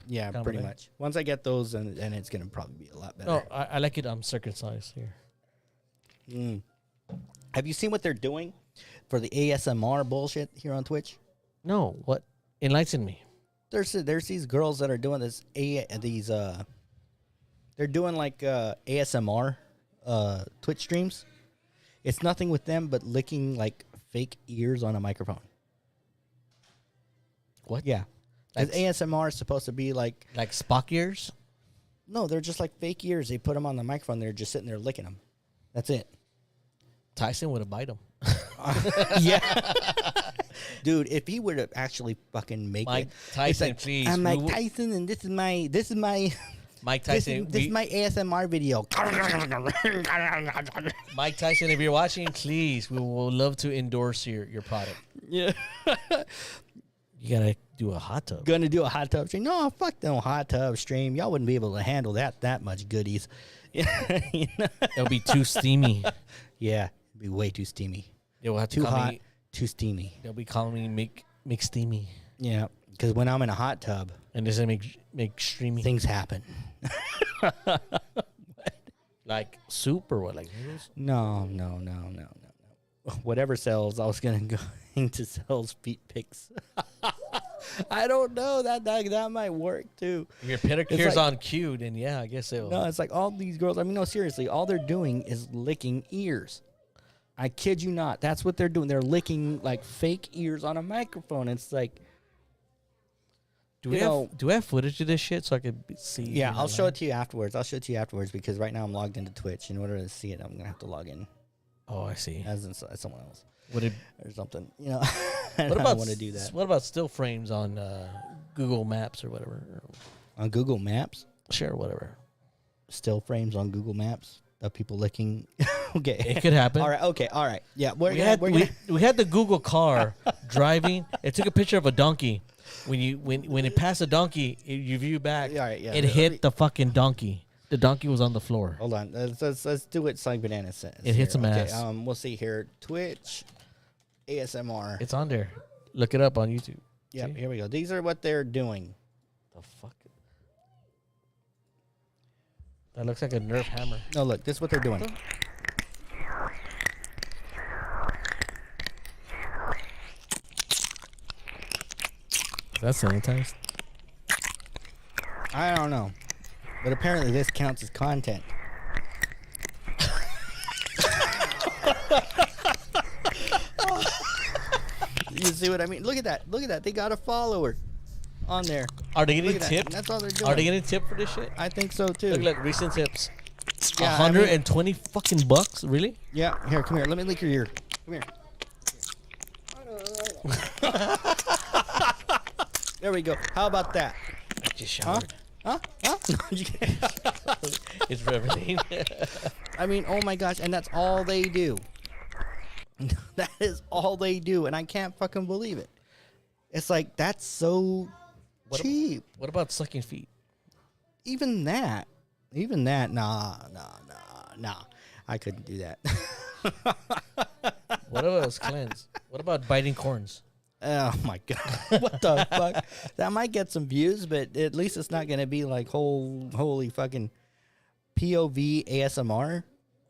Yeah, Kind of pretty thing. much. Once I get those, and it's gonna probably be a lot better. No, I like it. I'm circumcised here. Mm. Have you seen what they're doing for the ASMR bullshit here on Twitch? No, what? Enlighten me. There's these girls that are doing this they're doing like ASMR Twitch streams. It's nothing with them but licking like fake ears on a microphone. What? Yeah. 'Cause Like- ASMR is supposed to be like Like Spock ears? no, they're just like fake ears. They put them on the microphone. They're just sitting there licking them. That's it. Tyson would have bite him. Yeah. Dude, if he were to actually fucking make Mike it. It's Tyson, like, please. I'm We Mike will- Tyson, and this is my Mike this Tyson. is my ASMR video. Mike Tyson, if you're watching, please, we will love to endorse your product. Yeah. You gotta do a hot tub. Gonna do a hot tub stream. No, fuck no hot tub stream. Y'all wouldn't be able to handle that much goodies. You know? It'll be too steamy. Yeah, it'd be way too steamy. They will have to Too call hot, me. too steamy. They'll be calling me make steamy, Yeah, because when I'm in a hot tub, and this is make streamy. things happen. Like soup or what? Like noodles? No. Whatever sells, I was going to sell feet pics. I don't know. That might work too. If your pedicure's like- on cue, then yeah, I guess it'll. No, it's like all these girls. I mean, no, seriously, all they're doing is licking ears. I kid you not. That's what they're doing. They're licking like fake ears on a microphone. It's like, do we have footage of this shit so I could see? yeah, I'll show it to you afterwards. Because right now I'm logged into Twitch. In order to see it, I'm gonna have to log in Oh, I see. as someone else Would it? or something. You know, What I about don't want to do that What about still frames on Google Maps or whatever? on Google Maps. Sure, whatever. Still frames on Google Maps of people licking. Okay, It could happen. all right. Okay, all right. Yeah, We had the Google car driving. It took a picture of a donkey. When it passed a donkey, you view back. Yeah, all right, yeah. It hit the fucking donkey. The donkey was on the floor. Hold on. Let's do it like Banana says. It hit some Okay, ass. we'll see here. Twitch, ASMR. It's on there. Look it up on YouTube. Yep, See? here we go. These are what they're doing. The fuck? That looks like a Nerf hammer. No, look. This is what they're doing. That's sanitized. I don't know. But apparently this counts as content. You see what I mean? Look at that. Look at that. They got a follower on there. Are they Look getting at that. tipped? That's all they're doing. Are they getting tipped for this shit? I think so too. Look, recent tips. Yeah, I mean- 120 fucking bucks? Really? Yeah. Here, come here. Let me lick your ear. Come here. There we go. How about that? I just showered. Huh? It's for everything. I mean, oh my gosh, and that's all they do. That is all they do, and I can't fucking believe it. It's like, that's so cheap. What about sucking feet? Even that, nah. I couldn't do that. What about cleanse? What about biting corns? Oh my god, what the fuck? That might get some views, but at least it's not gonna be like holy fucking POV ASMR.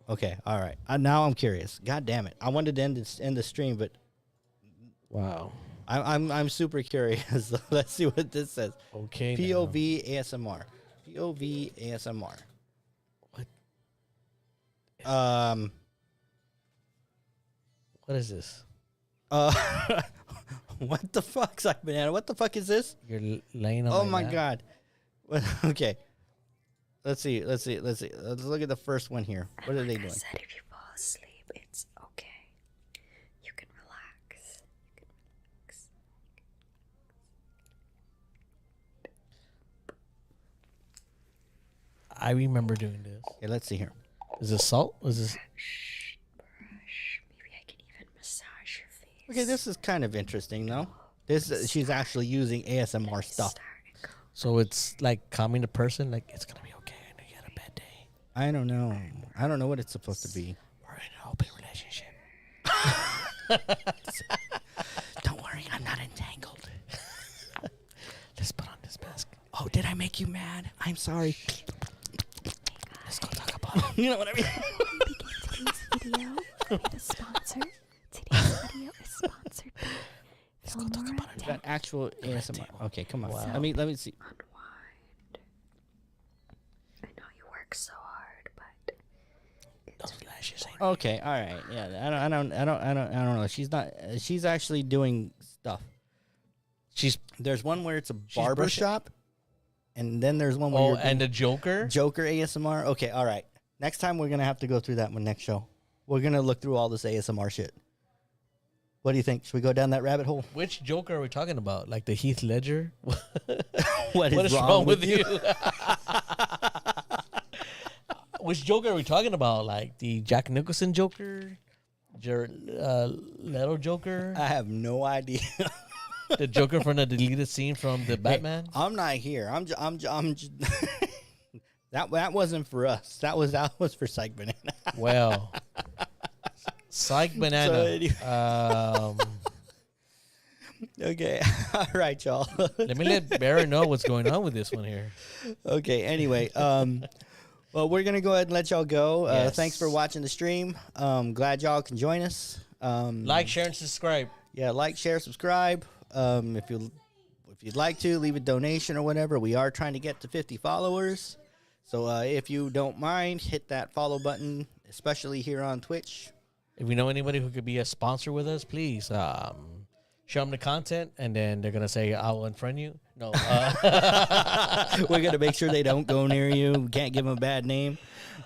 Okay, all right. Now I'm curious. God damn it! I wanted to end the stream, but Wow. I'm super curious. Let's see what this says. Okay. POV ASMR. POV ASMR. What? What is this? What the fuck, Psych Banana? What the fuck is this? You're laying on Oh my lap? god. Okay. Let's see. Let's look at the first one here. What are they doing? Said if you fall asleep, it's okay. You can relax. I remember doing this. Okay, let's see here. Is this salt? Is this? Brush. Maybe I can even massage your face. Okay, this is kind of interesting, though. She's actually using ASMR stuff. So it's like calming the person. Like, it's gonna be okay. I know you had a bad day. I don't know. I don't know what it's supposed to be. We're in an open relationship. Don't worry, I'm not entangled. Let's put on this mask. Oh, did I make you mad? I'm sorry. Let's go talk about it. You know what I mean? Today's video with a sponsor. Today's video is sponsored by Let's go talk about it. That actual ASMR. Okay, come on. Wow. Let me see. Unwind. I know you work so hard, but Those lashes ain't. Okay, all right. Yeah, I don't know. She's actually doing stuff. There's one where it's a barber brushing. shop, and then there's one where Oh, you're and doing the Joker. Joker ASMR. Okay, all right. Next time we're gonna have to go through that one next show. We're gonna look through all this ASMR shit. What do you think? Should we go down that rabbit hole? Which Joker are we talking about? Like the Heath Ledger? What is wrong with you? Which Joker are we talking about? Like the Jack Nicholson Joker, Leto Joker, I have no idea. the Joker from the deleted scene from the Batman. I'm not here. I'm just that wasn't for us. That was for Psych Banana. Well, Psych Banana. Okay. All right, y'all. Let me let Baron know what's going on with this one here. Okay. Anyway, well, we're gonna go ahead and let y'all go. Yes. Thanks for watching the stream. Glad y'all can join us. Like, share, and subscribe. Yeah, like, share, subscribe. If you'd like to leave a donation or whatever, we are trying to get to 50 followers. So if you don't mind, hit that follow button, especially here on Twitch. If you know anybody who could be a sponsor with us, please show them the content, and then they're gonna say, "I will unfriend you." No, We're gonna make sure they don't go near you. We can't give them a bad name.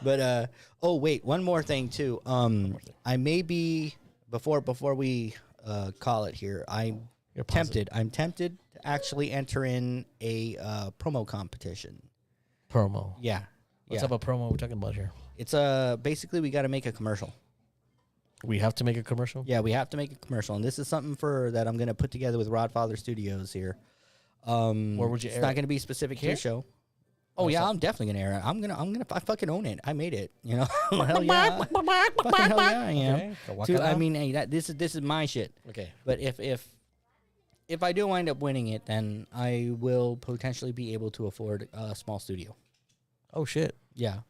But oh wait, one more thing too. I may be before we call it here. I'm tempted to actually enter in a promo competition. promo. Yeah. What type of promo are we talking about here? It's basically we got to make a commercial. We have to make a commercial. Yeah, we have to make a commercial, and this is something that I'm gonna put together with Rodfather Studios here. Where would you It's air not it? gonna be specific to Here? the show. Oh yeah, I'm definitely gonna air it. I fucking own it. I made it. You know, hell yeah, fucking hell yeah, I am. Okay, so walk Dude, it I out. mean, hey, this is my shit. Okay. But if I do wind up winning it, then I will potentially be able to afford a small studio. Oh shit. Yeah,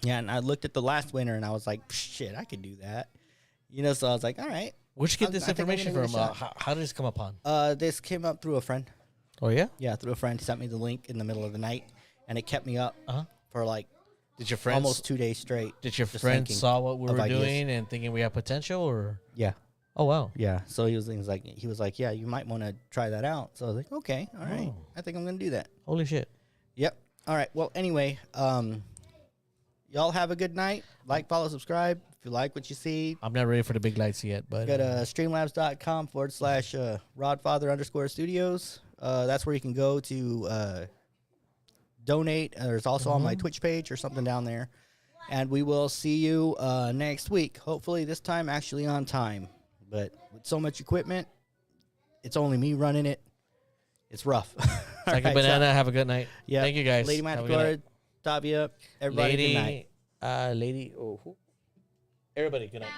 yeah. And I looked at the last winner, and I was like, shit, I could do that. You know, so I was like, all right. Where'd you get this I think I'm information gonna from? give it a shot. How did this come upon? This came up through a friend. Oh yeah. Yeah, through a friend. He sent me the link in the middle of the night, and it kept me up for like Did your friends almost 2 days straight. Did your just friends thinking saw what we of were ideas. doing and thinking we have potential, or Yeah. Oh wow. Yeah. So he was like, yeah, you might want to try that out. So I was like, okay, all right. Oh. I think I'm gonna do that. Holy shit. Yep. All right. Well, anyway, y'all have a good night. Like, follow, subscribe. If you like what you see, I'm not ready for the big lights yet, but go to streamlabs.com/Rodfather_studios. That's where you can go to donate. There's also on my Twitch page or something down there. And we will see you next week. Hopefully this time actually on time. But with so much equipment, it's only me running it. It's rough. Psychic Banana, have a good night. Yeah. Thank you guys. Lady Have a good Matador, night. Tavia, everybody, good night. Lady, who? Everybody, good night.